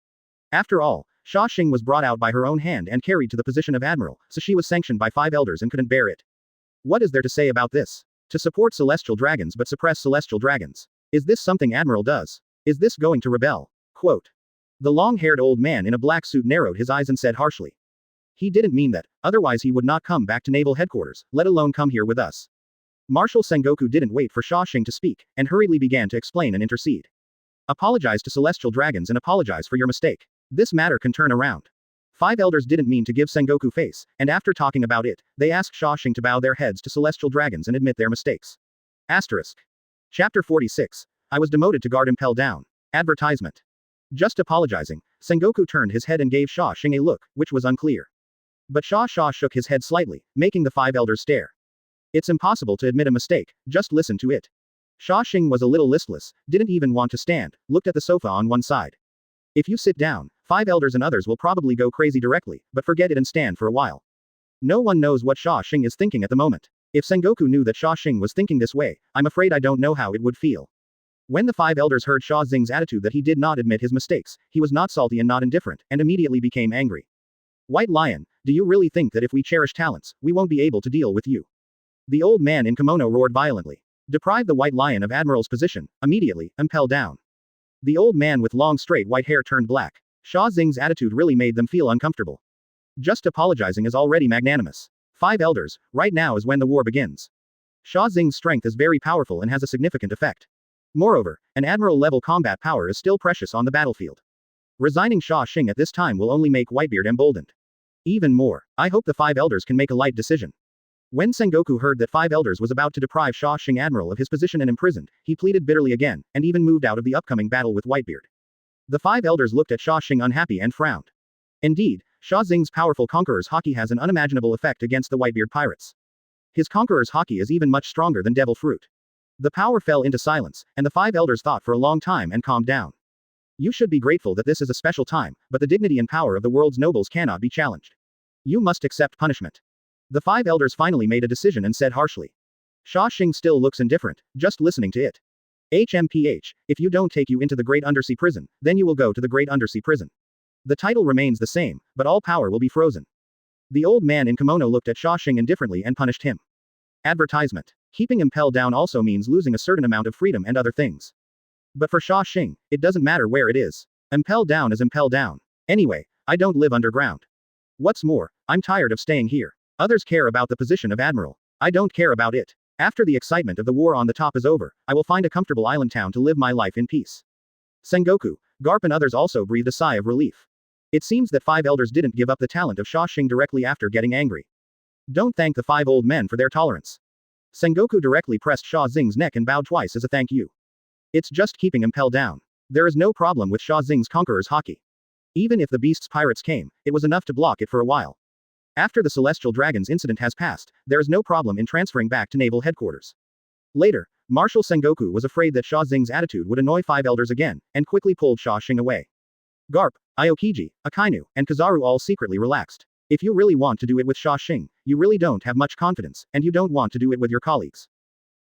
After all, Sha Shing was brought out by her own hand and carried to the position of Admiral, so she was sanctioned by 5 elders and couldn't bear it. What is there to say about this? To support celestial dragons but suppress celestial dragons. Is this something Admiral does? Is this going to rebel? Quote. The long-haired old man in a black suit narrowed his eyes and said harshly. He didn't mean that, otherwise he would not come back to naval headquarters, let alone come here with us. Marshal Sengoku didn't wait for Sha Shing to speak, and hurriedly began to explain and intercede. Apologize to celestial dragons and apologize for your mistake. This matter can turn around. 5 elders didn't mean to give Sengoku face, and after talking about it, they asked Sha Shing to bow their heads to celestial dragons and admit their mistakes. Asterisk. Chapter 46. I was demoted to guard Impel Down. Advertisement. Just apologizing, Sengoku turned his head and gave Sha Shing a look, which was unclear. But Sha shook his head slightly, making the 5 elders stare. It's impossible to admit a mistake, just listen to it. Sha Shing was a little listless, didn't even want to stand, looked at the sofa on one side. If you sit down, 5 elders and others will probably go crazy directly, but forget it and stand for a while. No one knows what Sha Shing is thinking at the moment. If Sengoku knew that Sha Shing was thinking this way, I'm afraid I don't know how it would feel. When the 5 elders heard Sha Xing's attitude that he did not admit his mistakes, he was not salty and not indifferent, and immediately became angry. White Lion, do you really think that if we cherish talents, we won't be able to deal with you? The old man in kimono roared violently. Deprive the White Lion of Admiral's position, immediately, Impel Down. The old man with long straight white hair turned black. Sha Xing's attitude really made them feel uncomfortable. Just apologizing is already magnanimous. 5 elders, right now is when the war begins. Sha Xing's strength is very powerful and has a significant effect. Moreover, an admiral-level combat power is still precious on the battlefield. Resigning Sha Shing at this time will only make Whitebeard emboldened. Even more, I hope the 5 elders can make a light decision. When Sengoku heard that 5 elders was about to deprive Sha Shing Admiral of his position and imprisoned, he pleaded bitterly again, and even moved out of the upcoming battle with Whitebeard. The 5 elders looked at Sha Shing unhappy and frowned. Indeed, Sha Xing's powerful Conqueror's Haki has an unimaginable effect against the Whitebeard pirates. His Conqueror's Haki is even much stronger than Devil Fruit. The power fell into silence, and the 5 elders thought for a long time and calmed down. You should be grateful that this is a special time, but the dignity and power of the world's nobles cannot be challenged. You must accept punishment. The 5 elders finally made a decision and said harshly. Sha Shing still looks indifferent, just listening to it. HMPH, if you don't take you into the Great Undersea Prison, then you will go to the Great Undersea Prison. The title remains the same, but all power will be frozen. The old man in kimono looked at Sha Shing indifferently and punished him. Advertisement. Keeping Impel Down also means losing a certain amount of freedom and other things. But for Sha Shing, it doesn't matter where it is. Impel Down is Impel Down. Anyway, I don't live underground. What's more, I'm tired of staying here. Others care about the position of Admiral. I don't care about it. After the excitement of the war on the top is over, I will find a comfortable island town to live my life in peace. Sengoku, Garp and others also breathed a sigh of relief. It seems that 5 elders didn't give up the talent of Sha Shing directly after getting angry. Don't thank the 5 old men for their tolerance. Sengoku directly pressed Sha Xing's neck and bowed twice as a thank you. It's just keeping Impel Down. There is no problem with Sha Xing's Conqueror's Haki. Even if the beast's pirates came, it was enough to block it for a while. After the Celestial Dragons incident has passed, there is no problem in transferring back to naval headquarters. Later, Marshal Sengoku was afraid that Xia Xing's attitude would annoy five elders again, and quickly pulled Sha Shing away. Garp, Aokiji, Akainu, and Kizaru all secretly relaxed. If you really want to do it with Sha Shing, you really don't have much confidence, and you don't want to do it with your colleagues.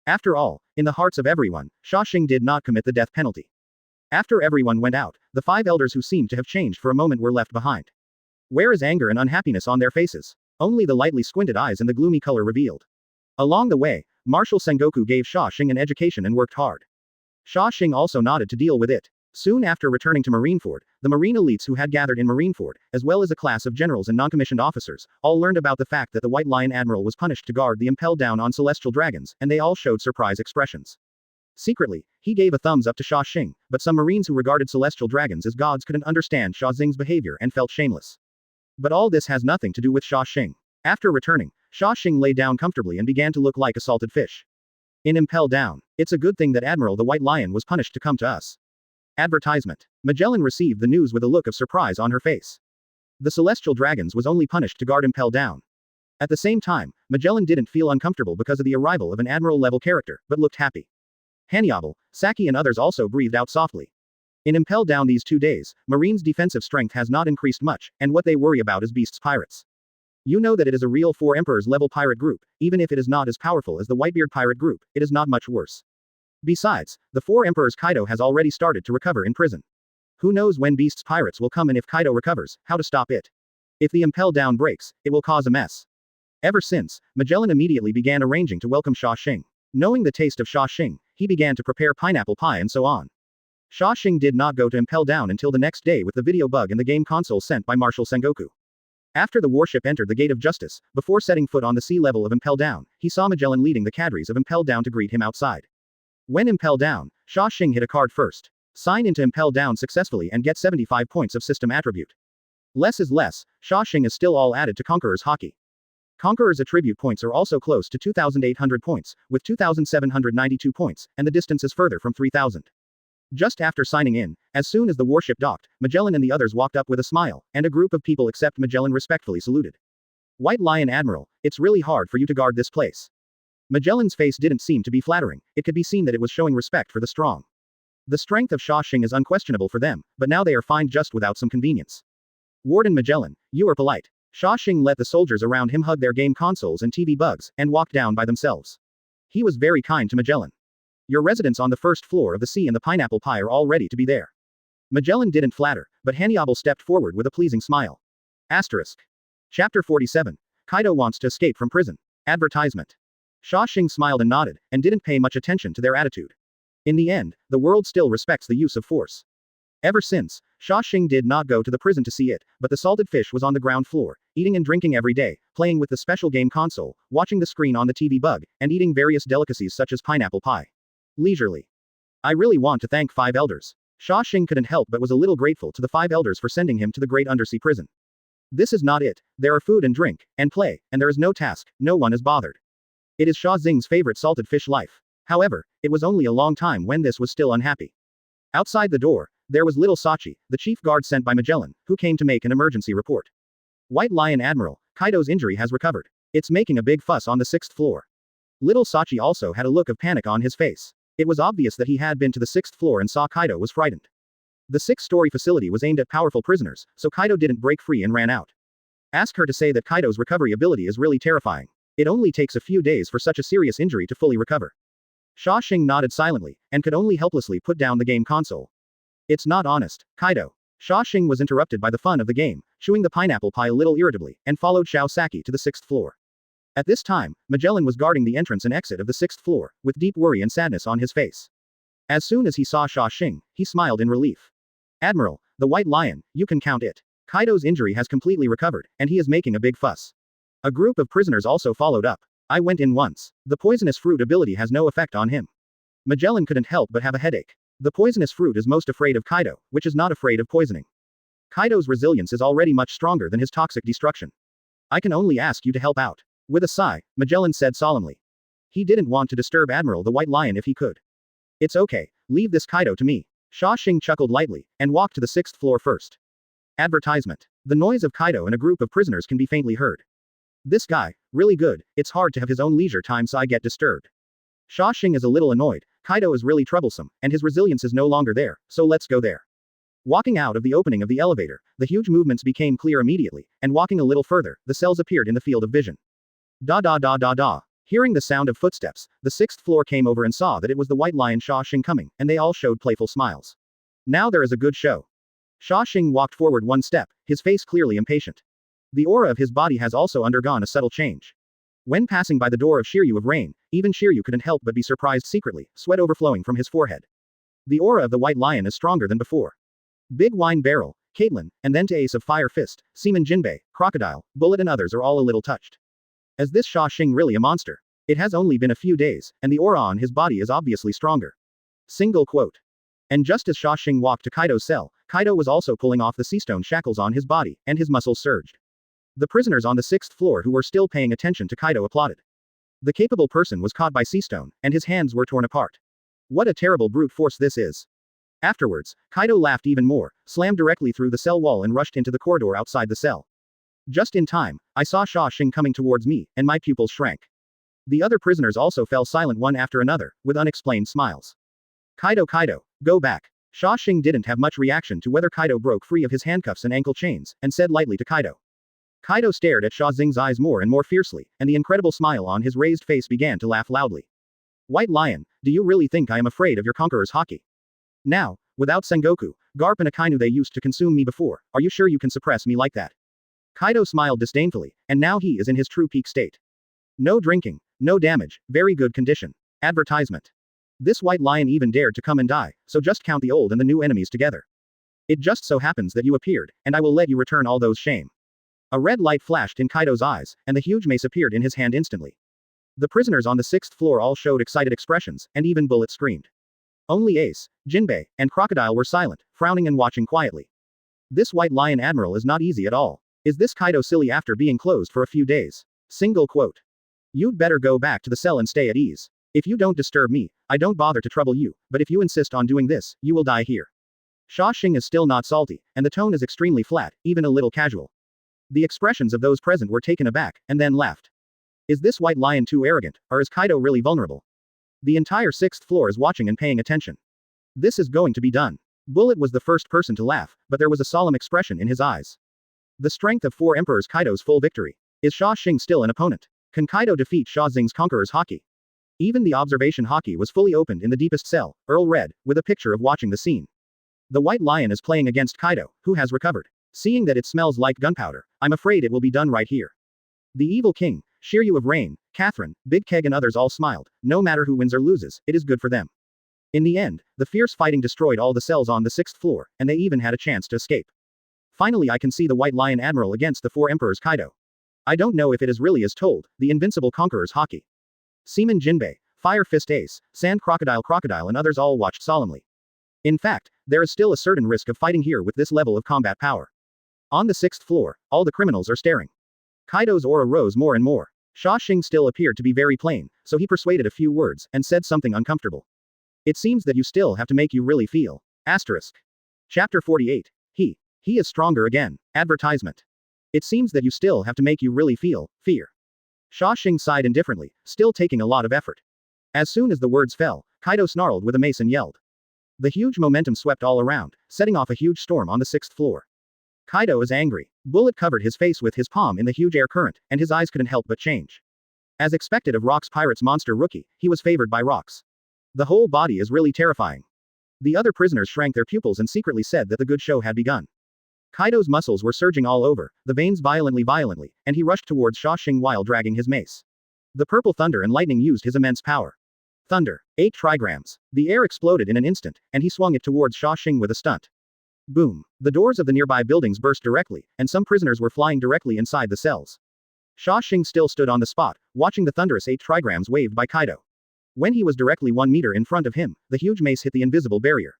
After all, in the hearts of everyone, Sha Shing did not commit the death penalty. After everyone went out, the five elders who seemed to have changed for a moment were left behind. Where is anger and unhappiness on their faces? Only the lightly squinted eyes and the gloomy color revealed. Along the way, Marshal Sengoku gave Sha Shing an education and worked hard. Sha Shing also nodded to deal with it. Soon after returning to Marineford, the Marine elites who had gathered in Marineford, as well as a class of generals and non-commissioned officers, all learned about the fact that the White Lion Admiral was punished to guard the Impel Down on Celestial Dragons, and they all showed surprise expressions. Secretly, he gave a thumbs up to Sha Shing, but some Marines who regarded Celestial Dragons as gods couldn't understand Xia Xing's behavior and felt shameless. But all this has nothing to do with Sha Shing. After returning, Sha Shing lay down comfortably and began to look like a salted fish. In Impel Down, it's a good thing that Admiral the White Lion was punished to come to us. Advertisement. Magellan received the news with a look of surprise on her face. The Celestial Dragons was only punished to guard Impel Down. At the same time, Magellan didn't feel uncomfortable because of the arrival of an Admiral-level character, but looked happy. Hanyable, Saki and others also breathed out softly. In Impel Down these 2 days, Marine's defensive strength has not increased much, and what they worry about is Beast's pirates. You know that it is a real 4 Emperors level pirate group, even if it is not as powerful as the Whitebeard pirate group, it is not much worse. Besides, the 4 Emperors Kaido has already started to recover in prison. Who knows when Beast's pirates will come and if Kaido recovers, how to stop it. If the Impel Down breaks, it will cause a mess. Ever since, Magellan immediately began arranging to welcome Sha Shing. Knowing the taste of Sha Shing, he began to prepare pineapple pie and so on. Sha Shing did not go to Impel Down until the next day with the video bug in the game console sent by Marshal Sengoku. After the warship entered the Gate of Justice, before setting foot on the sea level of Impel Down, he saw Magellan leading the cadres of Impel Down to greet him outside. When Impel Down, Sha Shing hit a card first. Sign into Impel Down successfully and get 75 points of system attribute. Less is less, Sha Shing is still all added to Conqueror's Haki. Conqueror's attribute points are also close to 2,800 points, with 2,792 points, and the distance is further from 3,000. Just after signing in, as soon as the warship docked, Magellan and the others walked up with a smile, and a group of people except Magellan respectfully saluted. White Lion Admiral, it's really hard for you to guard this place. Magellan's face didn't seem to be flattering, it could be seen that it was showing respect for the strong. The strength of Sha Shing is unquestionable for them, but now they are fine just without some convenience. Warden Magellan, you are polite. Sha Shing let the soldiers around him hug their game consoles and TV bugs, and walk down by themselves. He was very kind to Magellan. Your residents on the first floor of the sea and the pineapple pie are all ready to be there. Magellan didn't flatter, but Hanyable stepped forward with a pleasing smile. Asterisk. Chapter 47. Kaido wants to escape from prison. Advertisement. Sha Shing smiled and nodded, and didn't pay much attention to their attitude. In the end, the world still respects the use of force. Ever since, Sha Shing did not go to the prison to see it, but the salted fish was on the ground floor, eating and drinking every day, playing with the special game console, watching the screen on the TV bug, and eating various delicacies such as pineapple pie. Leisurely. I really want to thank 5 elders. Sha Shing couldn't help but was a little grateful to the 5 elders for sending him to the great undersea prison. This is not it. There are food and drink, and play, and there is no task, no one is bothered. It is Xia Xing's favorite salted fish life. However, it was only a long time when this was still unhappy. Outside the door, there was little Sachi, the chief guard sent by Magellan, who came to make an emergency report. White Lion Admiral, Kaido's injury has recovered. It's making a big fuss on the 6th floor. Little Sachi also had a look of panic on his face. It was obvious that he had been to the 6th floor and saw Kaido was frightened. The 6th-story facility was aimed at powerful prisoners, so Kaido didn't break free and ran out. Ask her to say that Kaido's recovery ability is really terrifying. It only takes a few days for such a serious injury to fully recover. Sha Shing nodded silently, and could only helplessly put down the game console. It's not honest, Kaido. Sha Shing was interrupted by the fun of the game, chewing the pineapple pie a little irritably, and followed Xiao Saki to the 6th floor. At this time, Magellan was guarding the entrance and exit of the 6th floor, with deep worry and sadness on his face. As soon as he saw Sha Shing, he smiled in relief. Admiral, the White Lion, you can count it. Kaido's injury has completely recovered, and he is making a big fuss. A group of prisoners also followed up. I went in once. The poisonous fruit ability has no effect on him. Magellan couldn't help but have a headache. The poisonous fruit is most afraid of Kaido, which is not afraid of poisoning. Kaido's resilience is already much stronger than his toxic destruction. I can only ask you to help out. With a sigh, Magellan said solemnly. He didn't want to disturb Admiral the White Lion if he could. It's okay, leave this Kaido to me. Sha Shing chuckled lightly, and walked to the 6th floor first. Advertisement. The noise of Kaido and a group of prisoners can be faintly heard. This guy, really good, it's hard to have his own leisure time so I get disturbed. Sha Shing is a little annoyed, Kaido is really troublesome, and his resilience is no longer there, so let's go there. Walking out of the opening of the elevator, the huge movements became clear immediately, and walking a little further, the cells appeared in the field of vision. Da da da da da. Hearing the sound of footsteps, the sixth floor came over and saw that it was the white lion Sha Shing coming, and they all showed playful smiles. Now there is a good show. Sha Shing walked forward one step, his face clearly impatient. The aura of his body has also undergone a subtle change. When passing by the door of Shiryu of Rain, even Shiryu couldn't help but be surprised secretly, sweat overflowing from his forehead. The aura of the white lion is stronger than before. Big Wine Barrel, Caitlyn, and then to Ace of Fire Fist, Seaman Jinbei, Crocodile, Bullet and others are all a little touched. Is this Sha Shing really a monster? It has only been a few days, and the aura on his body is obviously stronger. Single quote. And just as Sha Shing walked to Kaido's cell, Kaido was also pulling off the seastone shackles on his body, and his muscles surged. The prisoners on the sixth floor who were still paying attention to Kaido applauded. The capable person was caught by seastone, and his hands were torn apart. What a terrible brute force this is. Afterwards, Kaido laughed even more, slammed directly through the cell wall and rushed into the corridor outside the cell. Just in time, I saw Sha Shing coming towards me, and my pupils shrank. The other prisoners also fell silent one after another, with unexplained smiles. Kaido, go back. Sha Shing didn't have much reaction to whether Kaido broke free of his handcuffs and ankle chains, and said lightly to Kaido. Kaido stared at Xia Xing's eyes more and more fiercely, and the incredible smile on his raised face began to laugh loudly. White Lion, do you really think I am afraid of your Conqueror's Haki? Now, without Sengoku, Garp and Akainu they used to consume me before, are you sure you can suppress me like that? Kaido smiled disdainfully, and now he is in his true peak state. No drinking, no damage, very good condition. Advertisement. This White Lion even dared to come and die, so just count the old and the new enemies together. It just so happens that you appeared, and I will let you return all those shame. A red light flashed in Kaido's eyes, and the huge mace appeared in his hand instantly. The prisoners on the sixth floor all showed excited expressions, and even Bullet screamed. Only Ace, Jinbei, and Crocodile were silent, frowning and watching quietly. This White Lion Admiral is not easy at all. Is this Kaido silly after being closed for a few days? Single quote. You'd better go back to the cell and stay at ease. If you don't disturb me, I don't bother to trouble you, but if you insist on doing this, you will die here. Sha Shing is still not salty, and the tone is extremely flat, even a little casual. The expressions of those present were taken aback, and then laughed. Is this White Lion too arrogant, or is Kaido really vulnerable? The entire sixth floor is watching and paying attention. This is going to be done. Bullet was the first person to laugh, but there was a solemn expression in his eyes. The strength of four emperors Kaido's full victory. Is Sha Shing still an opponent? Can Kaido defeat Xia Xing's Conqueror's Haki? Even the observation Haki was fully opened in the deepest cell, Earl Red, with a picture of watching the scene. The White Lion is playing against Kaido, who has recovered. Seeing that it smells like gunpowder, I'm afraid it will be done right here. The evil king, Shiryu of Rain, Catherine, Big Keg and others all smiled. No matter who wins or loses, it is good for them. In the end, the fierce fighting destroyed all the cells on the sixth floor, and they even had a chance to escape. Finally I can see the White Lion Admiral against the four emperors Kaido. I don't know if it is really as told, the invincible Conqueror's Haki. Seaman Jinbei, Fire Fist Ace, Sand Crocodile and others all watched solemnly. In fact, there is still a certain risk of fighting here with this level of combat power. On the sixth floor, all the criminals are staring. Kaido's aura rose more and more. Sha Shing still appeared to be very plain, so he persuaded a few words, and said something uncomfortable. It seems that you still have to make you really feel. Asterisk. Chapter 48. He is stronger again. Advertisement. It seems that you still have to make you really feel fear. Sha Shing sighed indifferently, still taking a lot of effort. As soon as the words fell, Kaido snarled with a mace and yelled. The huge momentum swept all around, setting off a huge storm on the sixth floor. Kaido is angry. Bullet covered his face with his palm in the huge air current, and his eyes couldn't help but change. As expected of Rock's Pirate's monster rookie, he was favored by Rock's. The whole body is really terrifying. The other prisoners shrank their pupils and secretly said that the good show had begun. Kaido's muscles were surging all over, the veins violently, and he rushed towards Sha Shing while dragging his mace. The purple thunder and lightning used his immense power. Thunder. 8 trigrams. The air exploded in an instant, and he swung it towards Sha Shing with a stunt. Boom. The doors of the nearby buildings burst directly, and some prisoners were flying directly inside the cells. Sha Shing still stood on the spot, watching the thunderous 8 trigrams waved by Kaido. When he was directly 1 meter in front of him, the huge mace hit the invisible barrier.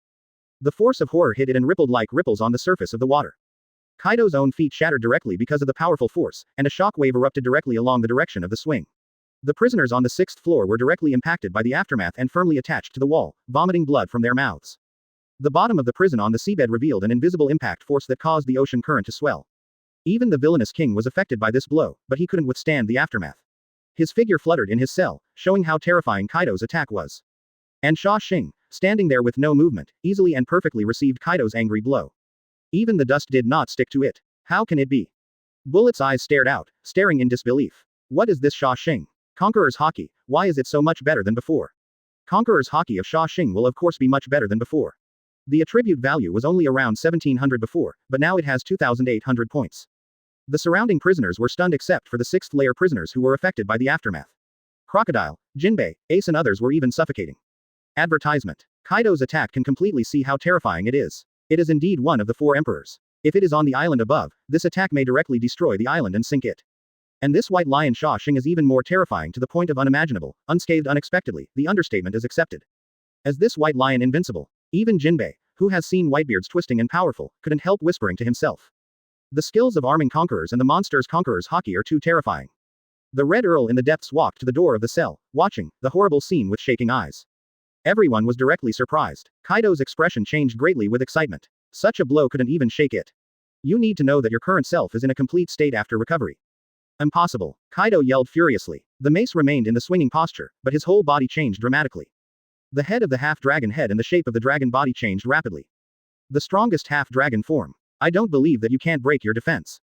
The force of horror hit it and rippled like ripples on the surface of the water. Kaido's own feet shattered directly because of the powerful force, and a shock wave erupted directly along the direction of the swing. The prisoners on the sixth floor were directly impacted by the aftermath and firmly attached to the wall, vomiting blood from their mouths. The bottom of the prison on the seabed revealed an invisible impact force that caused the ocean current to swell. Even the villainous king was affected by this blow, but he couldn't withstand the aftermath. His figure fluttered in his cell, showing how terrifying Kaido's attack was. And Sha Shing, standing there with no movement, easily and perfectly received Kaido's angry blow. Even the dust did not stick to it. How can it be? Bullet's eyes stared out, staring in disbelief. What is this Sha Shing? Conqueror's Haki, why is it so much better than before? Conqueror's Haki of Sha Shing will of course be much better than before. The attribute value was only around 1700 before, but now it has 2800 points. The surrounding prisoners were stunned except for the 6th layer prisoners who were affected by the aftermath. Crocodile, Jinbei, Ace and others were even suffocating. Advertisement. Kaido's attack can completely see how terrifying it is. It is indeed one of the 4 emperors. If it is on the island above, this attack may directly destroy the island and sink it. And this white lion Sha Shing is even more terrifying to the point of unimaginable, unscathed unexpectedly, the understatement is accepted. As this white lion invincible, even Jinbei, who has seen Whitebeard's twisting and powerful, couldn't help whispering to himself. The skills of arming conquerors and the monster's Conqueror's Haki are too terrifying. The Red Earl in the depths walked to the door of the cell, watching the horrible scene with shaking eyes. Everyone was directly surprised. Kaido's expression changed greatly with excitement. Such a blow couldn't even shake it. You need to know that your current self is in a complete state after recovery. Impossible. Kaido yelled furiously. The mace remained in the swinging posture, but his whole body changed dramatically. The head of the half-dragon head and the shape of the dragon body changed rapidly. The strongest half-dragon form. I don't believe that you can't break your defense.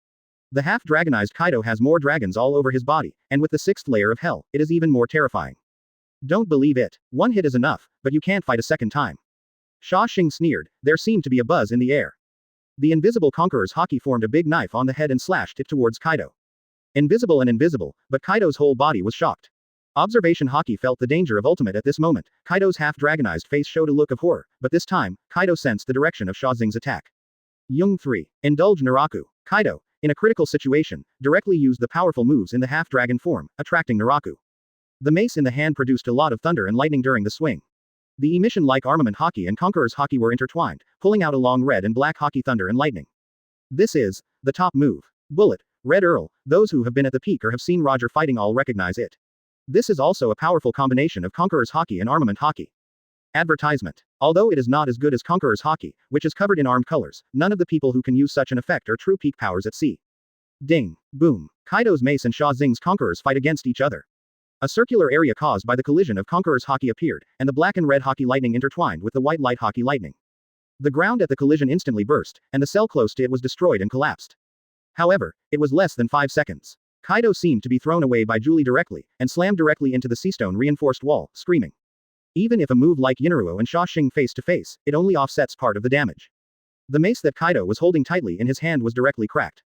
The half-dragonized Kaido has more dragons all over his body, and with the 6th layer of hell, it is even more terrifying. Don't believe it. One hit is enough, but you can't fight a second time. Sha Shing sneered. There seemed to be a buzz in the air. The invisible Conqueror's Haki formed a big knife on the head and slashed it towards Kaido. Invisible and invisible, but Kaido's whole body was shocked. Observation Haki felt the danger of ultimate at this moment. Kaido's half-dragonized face showed a look of horror, but this time, Kaido sensed the direction of Sha Xing's attack. Yung 3. Indulge Naraku. Kaido, in a critical situation, directly used the powerful moves in the half-dragon form, attracting Naraku. The mace in the hand produced a lot of thunder and lightning during the swing. The emission-like armament Haki and Conqueror's Haki were intertwined, pulling out a long red and black Haki thunder and lightning. This is the top move. Bullet, Red Earl, those who have been at the peak or have seen Roger fighting all recognize it. This is also a powerful combination of Conqueror's Haki and armament Haki. Advertisement. Although it is not as good as Conqueror's Haki, which is covered in armed colors, none of the people who can use such an effect are true peak powers at sea. Ding. Boom. Kaido's mace and Sha Xing's conquerors fight against each other. A circular area caused by the collision of Conqueror's Haki appeared, and the black and red Haki lightning intertwined with the white light Haki lightning. The ground at the collision instantly burst, and the cell close to it was destroyed and collapsed. However, it was less than 5 seconds. Kaido seemed to be thrown away by Julie directly, and slammed directly into the seastone reinforced wall, screaming. Even if a move like Yinaruo and Sha Shing face to face, it only offsets part of the damage. The mace that Kaido was holding tightly in his hand was directly cracked.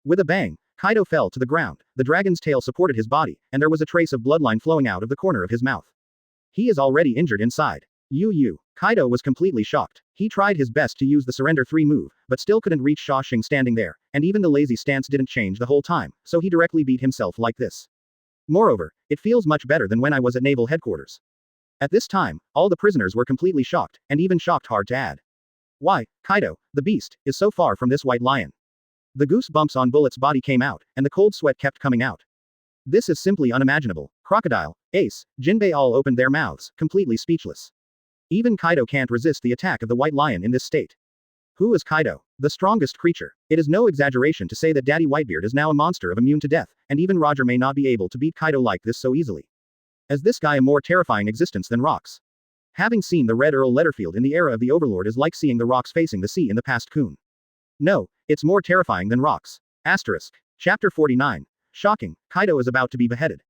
With a bang, Kaido fell to the ground, the dragon's tail supported his body, and there was a trace of bloodline flowing out of the corner of his mouth. He is already injured inside. Kaido was completely shocked. He tried his best to use the surrender 3 move, but still couldn't reach Sha Shing standing there, and even the lazy stance didn't change the whole time, so he directly beat himself like this. Moreover, it feels much better than when I was at naval headquarters. At this time, all the prisoners were completely shocked, and even shocked hard to add. Why, Kaido, the beast, is so far from this white lion. The goose bumps on Bullet's body came out, and the cold sweat kept coming out. This is simply unimaginable. Crocodile, Ace, Jinbei all opened their mouths, completely speechless. Even Kaido can't resist the attack of the white lion in this state. Who is Kaido? The strongest creature. It is no exaggeration to say that Daddy Whitebeard is now a monster of immune to death, and even Roger may not be able to beat Kaido like this so easily. Is this guy a more terrifying existence than rocks? Having seen the Red Earl Letterfield in the era of the Overlord is like seeing the rocks facing the sea in the past Kun. No, it's more terrifying than rocks. Asterisk. Chapter 49. Shocking, Kaido is about to be beheaded.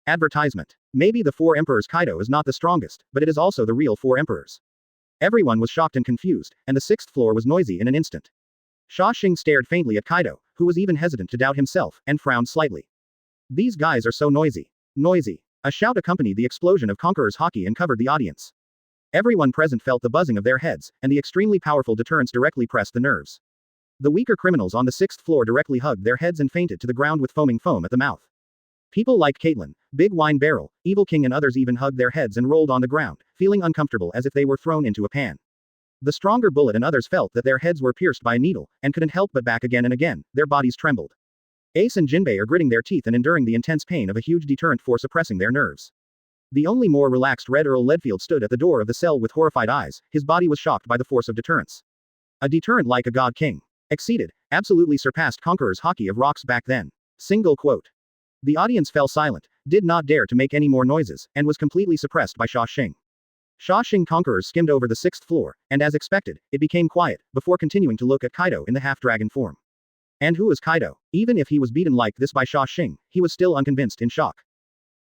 Advertisement. Maybe the 4 emperors Kaido is not the strongest, but it is also the real 4 emperors. Everyone was shocked and confused, and the 6th floor was noisy in an instant. Sha Shing stared faintly at Kaido, who was even hesitant to doubt himself, and frowned slightly. These guys are so noisy. Noisy. A shout accompanied the explosion of Conqueror's Haki and covered the audience. Everyone present felt the buzzing of their heads, and the extremely powerful deterrence directly pressed the nerves. The weaker criminals on the 6th floor directly hugged their heads and fainted to the ground with foaming foam at the mouth. People like Caitlin, Big Wine Barrel, Evil King and others even hugged their heads and rolled on the ground, feeling uncomfortable as if they were thrown into a pan. The stronger Bullet and others felt that their heads were pierced by a needle, and couldn't help but back again and again, their bodies trembled. Ace and Jinbei are gritting their teeth and enduring the intense pain of a huge deterrent for suppressing their nerves. The only more relaxed Red Earl Leadfield stood at the door of the cell with horrified eyes, his body was shocked by the force of deterrence. A deterrent like a god king. Exceeded, absolutely surpassed Conqueror's Haki of rocks back then. Single quote. The audience fell silent, did not dare to make any more noises, and was completely suppressed by Sha Shing. Sha Shing Conquerors skimmed over the 6th floor, and as expected, it became quiet, before continuing to look at Kaido in the half-dragon form. And who is Kaido? Even if he was beaten like this by Sha Shing, he was still unconvinced in shock.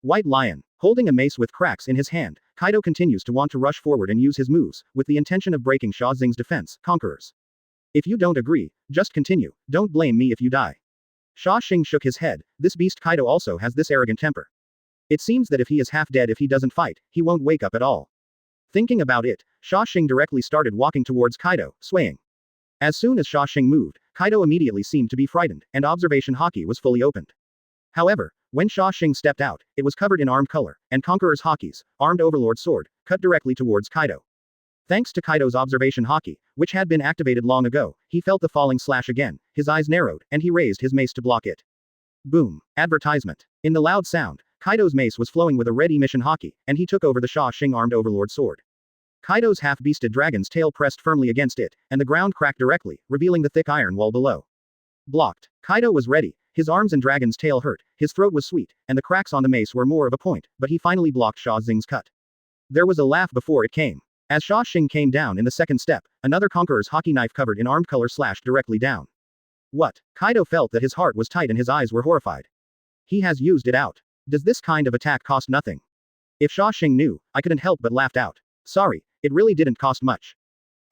White Lion. Holding a mace with cracks in his hand, Kaido continues to want to rush forward and use his moves, with the intention of breaking Sha Xing's defense, Conquerors. If you don't agree, just continue, don't blame me if you die. Sha Shing shook his head, this beast Kaido also has this arrogant temper. It seems that if he is half dead if he doesn't fight, he won't wake up at all. Thinking about it, Sha Shing directly started walking towards Kaido, swaying. As soon as Sha Shing moved, Kaido immediately seemed to be frightened, and observation Haki was fully opened. However, when Sha Shing stepped out, it was covered in armed color, and Conqueror's Haki's armed overlord sword, cut directly towards Kaido. Thanks to Kaido's observation Haki, which had been activated long ago, he felt the falling slash again, his eyes narrowed, and he raised his mace to block it. Boom. Advertisement. In the loud sound, Kaido's mace was flowing with a red emission Haki, and he took over the Sha Shing armed overlord sword. Kaido's half-beasted dragon's tail pressed firmly against it, and the ground cracked directly, revealing the thick iron wall below. Blocked. Kaido was ready, his arms and dragon's tail hurt, his throat was sweet, and the cracks on the mace were more of a point, but he finally blocked Sha Xing's cut. There was a laugh before it came. As Sha Shing came down in the second step, another Conqueror's Haki knife covered in armed color slashed directly down. What? Kaido felt that his heart was tight and his eyes were horrified. He has used it out. Does this kind of attack cost nothing? If Sha Shing knew, I couldn't help but laughed out. Sorry, it really didn't cost much.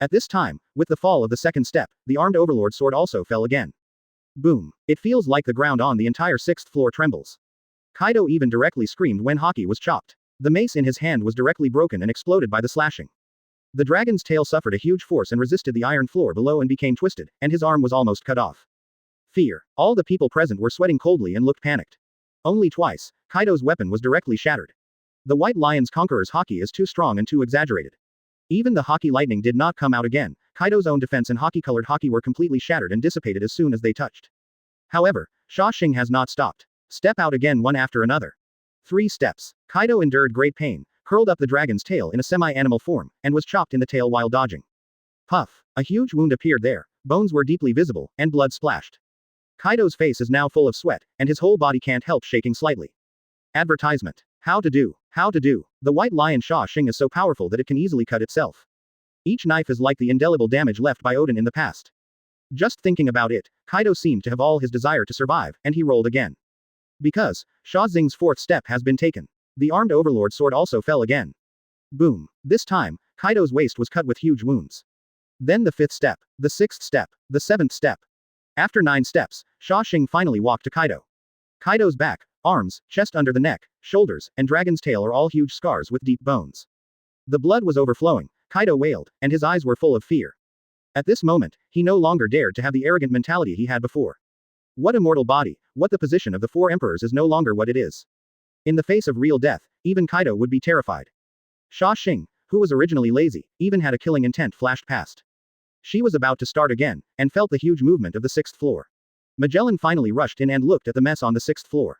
At this time, with the fall of the second step, the armed overlord sword also fell again. Boom. It feels like the ground on the entire 6th floor trembles. Kaido even directly screamed when Haki was chopped. The mace in his hand was directly broken and exploded by the slashing. The dragon's tail suffered a huge force and resisted the iron floor below and became twisted, and his arm was almost cut off. Fear. All the people present were sweating coldly and looked panicked. Only twice, Kaido's weapon was directly shattered. The White Lion's Conqueror's Haki is too strong and too exaggerated. Even the Haki lightning did not come out again, Kaido's own defense and Haki-colored Haki were completely shattered and dissipated as soon as they touched. However, Sha Shing has not stopped. Step out again one after another. 3 steps. Kaido endured great pain, curled up the dragon's tail in a semi-animal form, and was chopped in the tail while dodging. Puff. A huge wound appeared there, bones were deeply visible, and blood splashed. Kaido's face is now full of sweat, and his whole body can't help shaking slightly. Advertisement. How to do. How to do. The White Lion Sha Shing is so powerful that it can easily cut itself. Each knife is like the indelible damage left by Odin in the past. Just thinking about it, Kaido seemed to have all his desire to survive, and he rolled again. Because, Sha Xing's 4th step has been taken. The armed overlord sword also fell again. Boom. This time, Kaido's waist was cut with huge wounds. Then the 5th step, the 6th step, the 7th step. After 9 steps, Sha Shing finally walked to Kaido. Kaido's back, arms, chest under the neck, shoulders, and dragon's tail are all huge scars with deep bones. The blood was overflowing, Kaido wailed, and his eyes were full of fear. At this moment, he no longer dared to have the arrogant mentality he had before. What a mortal body, what the position of the 4 emperors is no longer what it is. In the face of real death, even Kaido would be terrified. Sha Shing, who was originally lazy, even had a killing intent flashed past. She was about to start again, and felt the huge movement of the 6th floor. Magellan finally rushed in and looked at the mess on the 6th floor.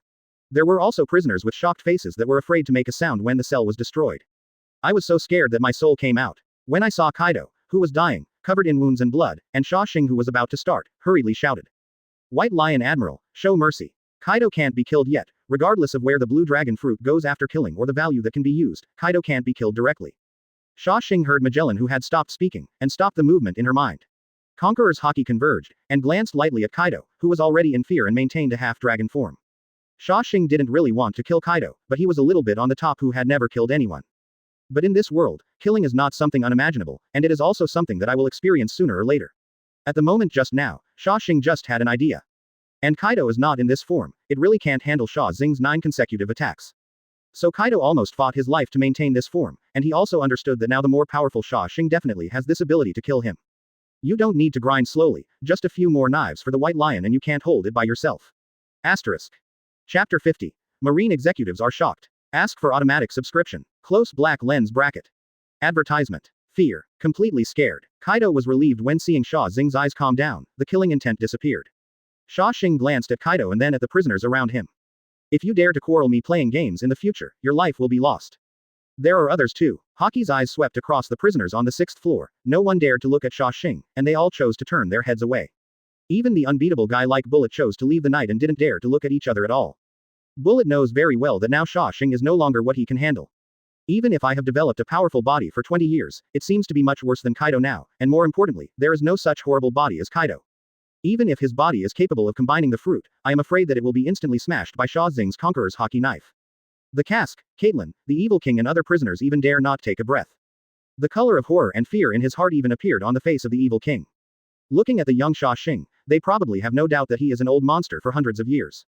There were also prisoners with shocked faces that were afraid to make a sound when the cell was destroyed. I was so scared that my soul came out. When I saw Kaido, who was dying, covered in wounds and blood, and Sha Shing who was about to start, hurriedly shouted. White Lion Admiral, show mercy. Kaido can't be killed yet, regardless of where the blue dragon fruit goes after killing or the value that can be used, Kaido can't be killed directly. Sha Shing heard Magellan who had stopped speaking, and stopped the movement in her mind. Conqueror's Haki converged, and glanced lightly at Kaido, who was already in fear and maintained a half-dragon form. Sha Shing didn't really want to kill Kaido, but he was a little bit on the top who had never killed anyone. But in this world, killing is not something unimaginable, and it is also something that I will experience sooner or later. At the moment just now, Sha Shing just had an idea. And Kaido is not in this form, it really can't handle Sha Xing's 9 consecutive attacks. So Kaido almost fought his life to maintain this form, and he also understood that now the more powerful Sha Shing definitely has this ability to kill him. You don't need to grind slowly, just a few more knives for the White Lion and you can't hold it by yourself. Asterisk. Chapter 50. Marine executives are shocked. Ask for automatic subscription. Close black lens bracket. Advertisement. Fear. Completely scared. Kaido was relieved when seeing Sha Xing's eyes calm down, the killing intent disappeared. Sha Shing glanced at Kaido and then at the prisoners around him. If you dare to quarrel me playing games in the future, your life will be lost. There are others too. Haki's eyes swept across the prisoners on the 6th floor, no one dared to look at Sha Shing, and they all chose to turn their heads away. Even the unbeatable guy like Bullet chose to leave the night and didn't dare to look at each other at all. Bullet knows very well that now Sha Shing is no longer what he can handle. Even if I have developed a powerful body for 20 years, it seems to be much worse than Kaido now, and more importantly, there is no such horrible body as Kaido. Even if his body is capable of combining the fruit, I am afraid that it will be instantly smashed by Xia Xing's Conqueror's Haki knife. The cask, Caitlin, the evil king and other prisoners even dare not take a breath. The color of horror and fear in his heart even appeared on the face of the evil king. Looking at the young Sha Shing, they probably have no doubt that he is an old monster for hundreds of years.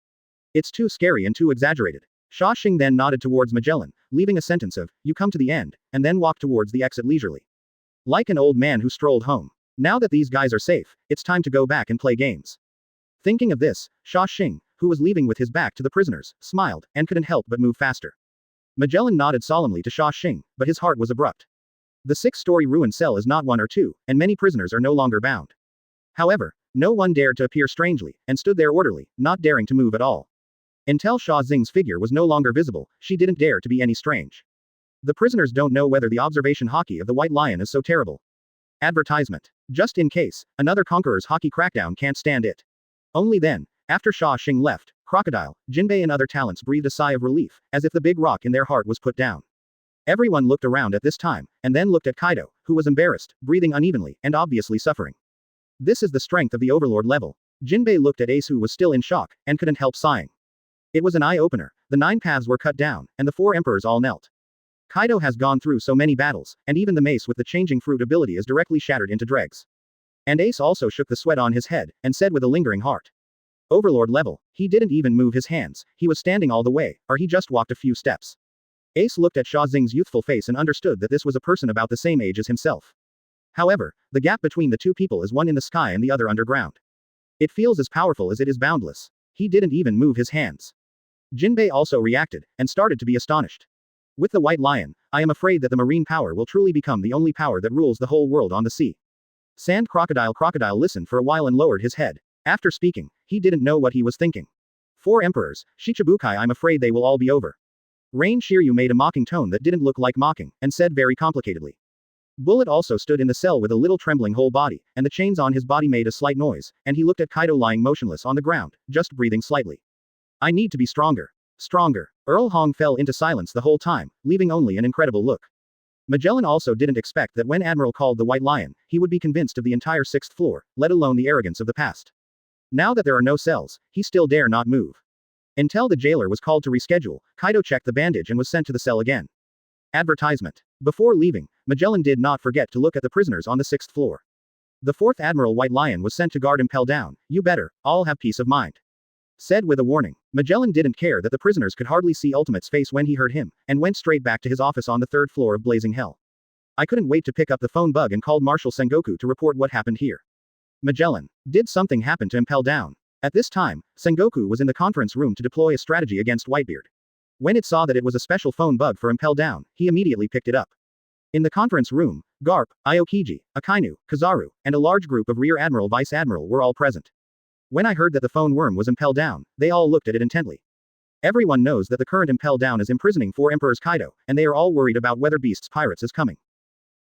It's too scary and too exaggerated. Sha Shing then nodded towards Magellan, leaving a sentence of, "You come to the end," and then walked towards the exit leisurely. Like an old man who strolled home. Now that these guys are safe, it's time to go back and play games. Thinking of this, Sha Shing, who was leaving with his back to the prisoners, smiled, and couldn't help but move faster. Magellan nodded solemnly to Sha Shing, but his heart was abrupt. The 6-story ruined cell is not 1 or 2, and many prisoners are no longer bound. However, no one dared to appear strangely, and stood there orderly, not daring to move at all. Until Xia Xing's figure was no longer visible, she didn't dare to be any strange. The prisoners don't know whether the observation Haki of the White Lion is so terrible. Advertisement. Just in case, another Conqueror's Haki crackdown can't stand it. Only then, after Sha Shing left, Crocodile, Jinbei and other talents breathed a sigh of relief, as if the big rock in their heart was put down. Everyone looked around at this time, and then looked at Kaido, who was embarrassed, breathing unevenly, and obviously suffering. This is the strength of the Overlord level. Jinbei looked at Ace who was still in shock, and couldn't help sighing. It was an eye-opener. The 9 paths were cut down, and the 4 emperors all knelt. Kaido has gone through so many battles, and even the mace with the changing fruit ability is directly shattered into dregs. And Ace also shook the sweat on his head, and said with a lingering heart. Overlord level. He didn't even move his hands, he was standing all the way, or he just walked a few steps. Ace looked at Xia Xing's youthful face and understood that this was a person about the same age as himself. However, the gap between the two people is one in the sky and the other underground. It feels as powerful as it is boundless. He didn't even move his hands. Jinbei also reacted, and started to be astonished. With the White Lion, I am afraid that the marine power will truly become the only power that rules the whole world on the sea. Sand Crocodile listened for a while and lowered his head. After speaking, he didn't know what he was thinking. 4 emperors, Shichibukai, I'm afraid they will all be over. Rain Shiryu made a mocking tone that didn't look like mocking, and said very complicatedly. Bullet also stood in the cell with a little trembling whole body, and the chains on his body made a slight noise, and he looked at Kaido lying motionless on the ground, just breathing slightly. I need to be stronger. Stronger. Earl Hong fell into silence the whole time, leaving only an incredible look. Magellan also didn't expect that when Admiral called the White Lion, he would be convinced of the entire 6th floor, let alone the arrogance of the past. Now that there are no cells, he still dare not move. Until the jailer was called to reschedule, Kaido checked the bandage and was sent to the cell again. Advertisement. Before leaving, Magellan did not forget to look at the prisoners on the 6th floor. The 4th Admiral White Lion was sent to guard Impel Down. You better, all have peace of mind. Said with a warning. Magellan didn't care that the prisoners could hardly see Ultimate's face when he heard him, and went straight back to his office on the 3rd floor of Blazing Hell. I couldn't wait to pick up the phone bug and called Marshal Sengoku to report what happened here. Magellan. Did something happen to Impel Down? At this time, Sengoku was in the conference room to deploy a strategy against Whitebeard. When it saw that it was a special phone bug for Impel Down, he immediately picked it up. In the conference room, Garp, Aokiji, Akainu, Kizaru, and a large group of Rear Admiral Vice Admiral were all present. When I heard that the phone worm was Impel Down, they all looked at it intently. Everyone knows that the current Impel Down is imprisoning 4 Emperors Kaido, and they are all worried about whether Beast's Pirates is coming.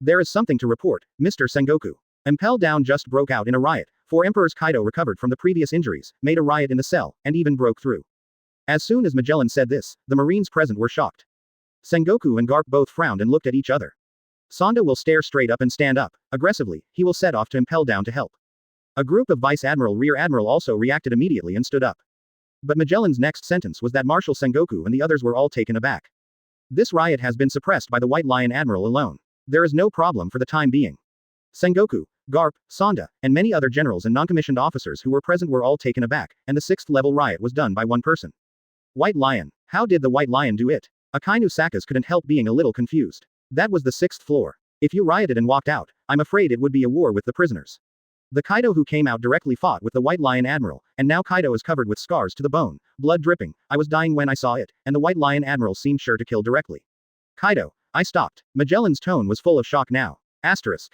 There is something to report, Mr. Sengoku. Impel Down just broke out in a riot. 4 Emperors Kaido recovered from the previous injuries, made a riot in the cell, and even broke through. As soon as Magellan said this, the Marines present were shocked. Sengoku and Garp both frowned and looked at each other. Sonda will stare straight up and stand up. Aggressively, he will set off to Impel Down to help. A group of Vice Admiral Rear Admiral also reacted immediately and stood up. But Magellan's next sentence was that Marshal Sengoku and the others were all taken aback. This riot has been suppressed by the White Lion Admiral alone. There is no problem for the time being. Sengoku, Garp, Sonda, and many other generals and non-commissioned officers who were present were all taken aback, and the 6th level riot was done by one person. White Lion. How did the White Lion do it? Akainu Sakas couldn't help being a little confused. That was the 6th floor. If you rioted and walked out, I'm afraid it would be a war with the prisoners. The Kaido who came out directly fought with the White Lion Admiral, and now Kaido is covered with scars to the bone, blood dripping. I was dying when I saw it, and the White Lion Admiral seemed sure to kill directly. Kaido. I stopped. Magellan's tone was full of shock now. Asterisk.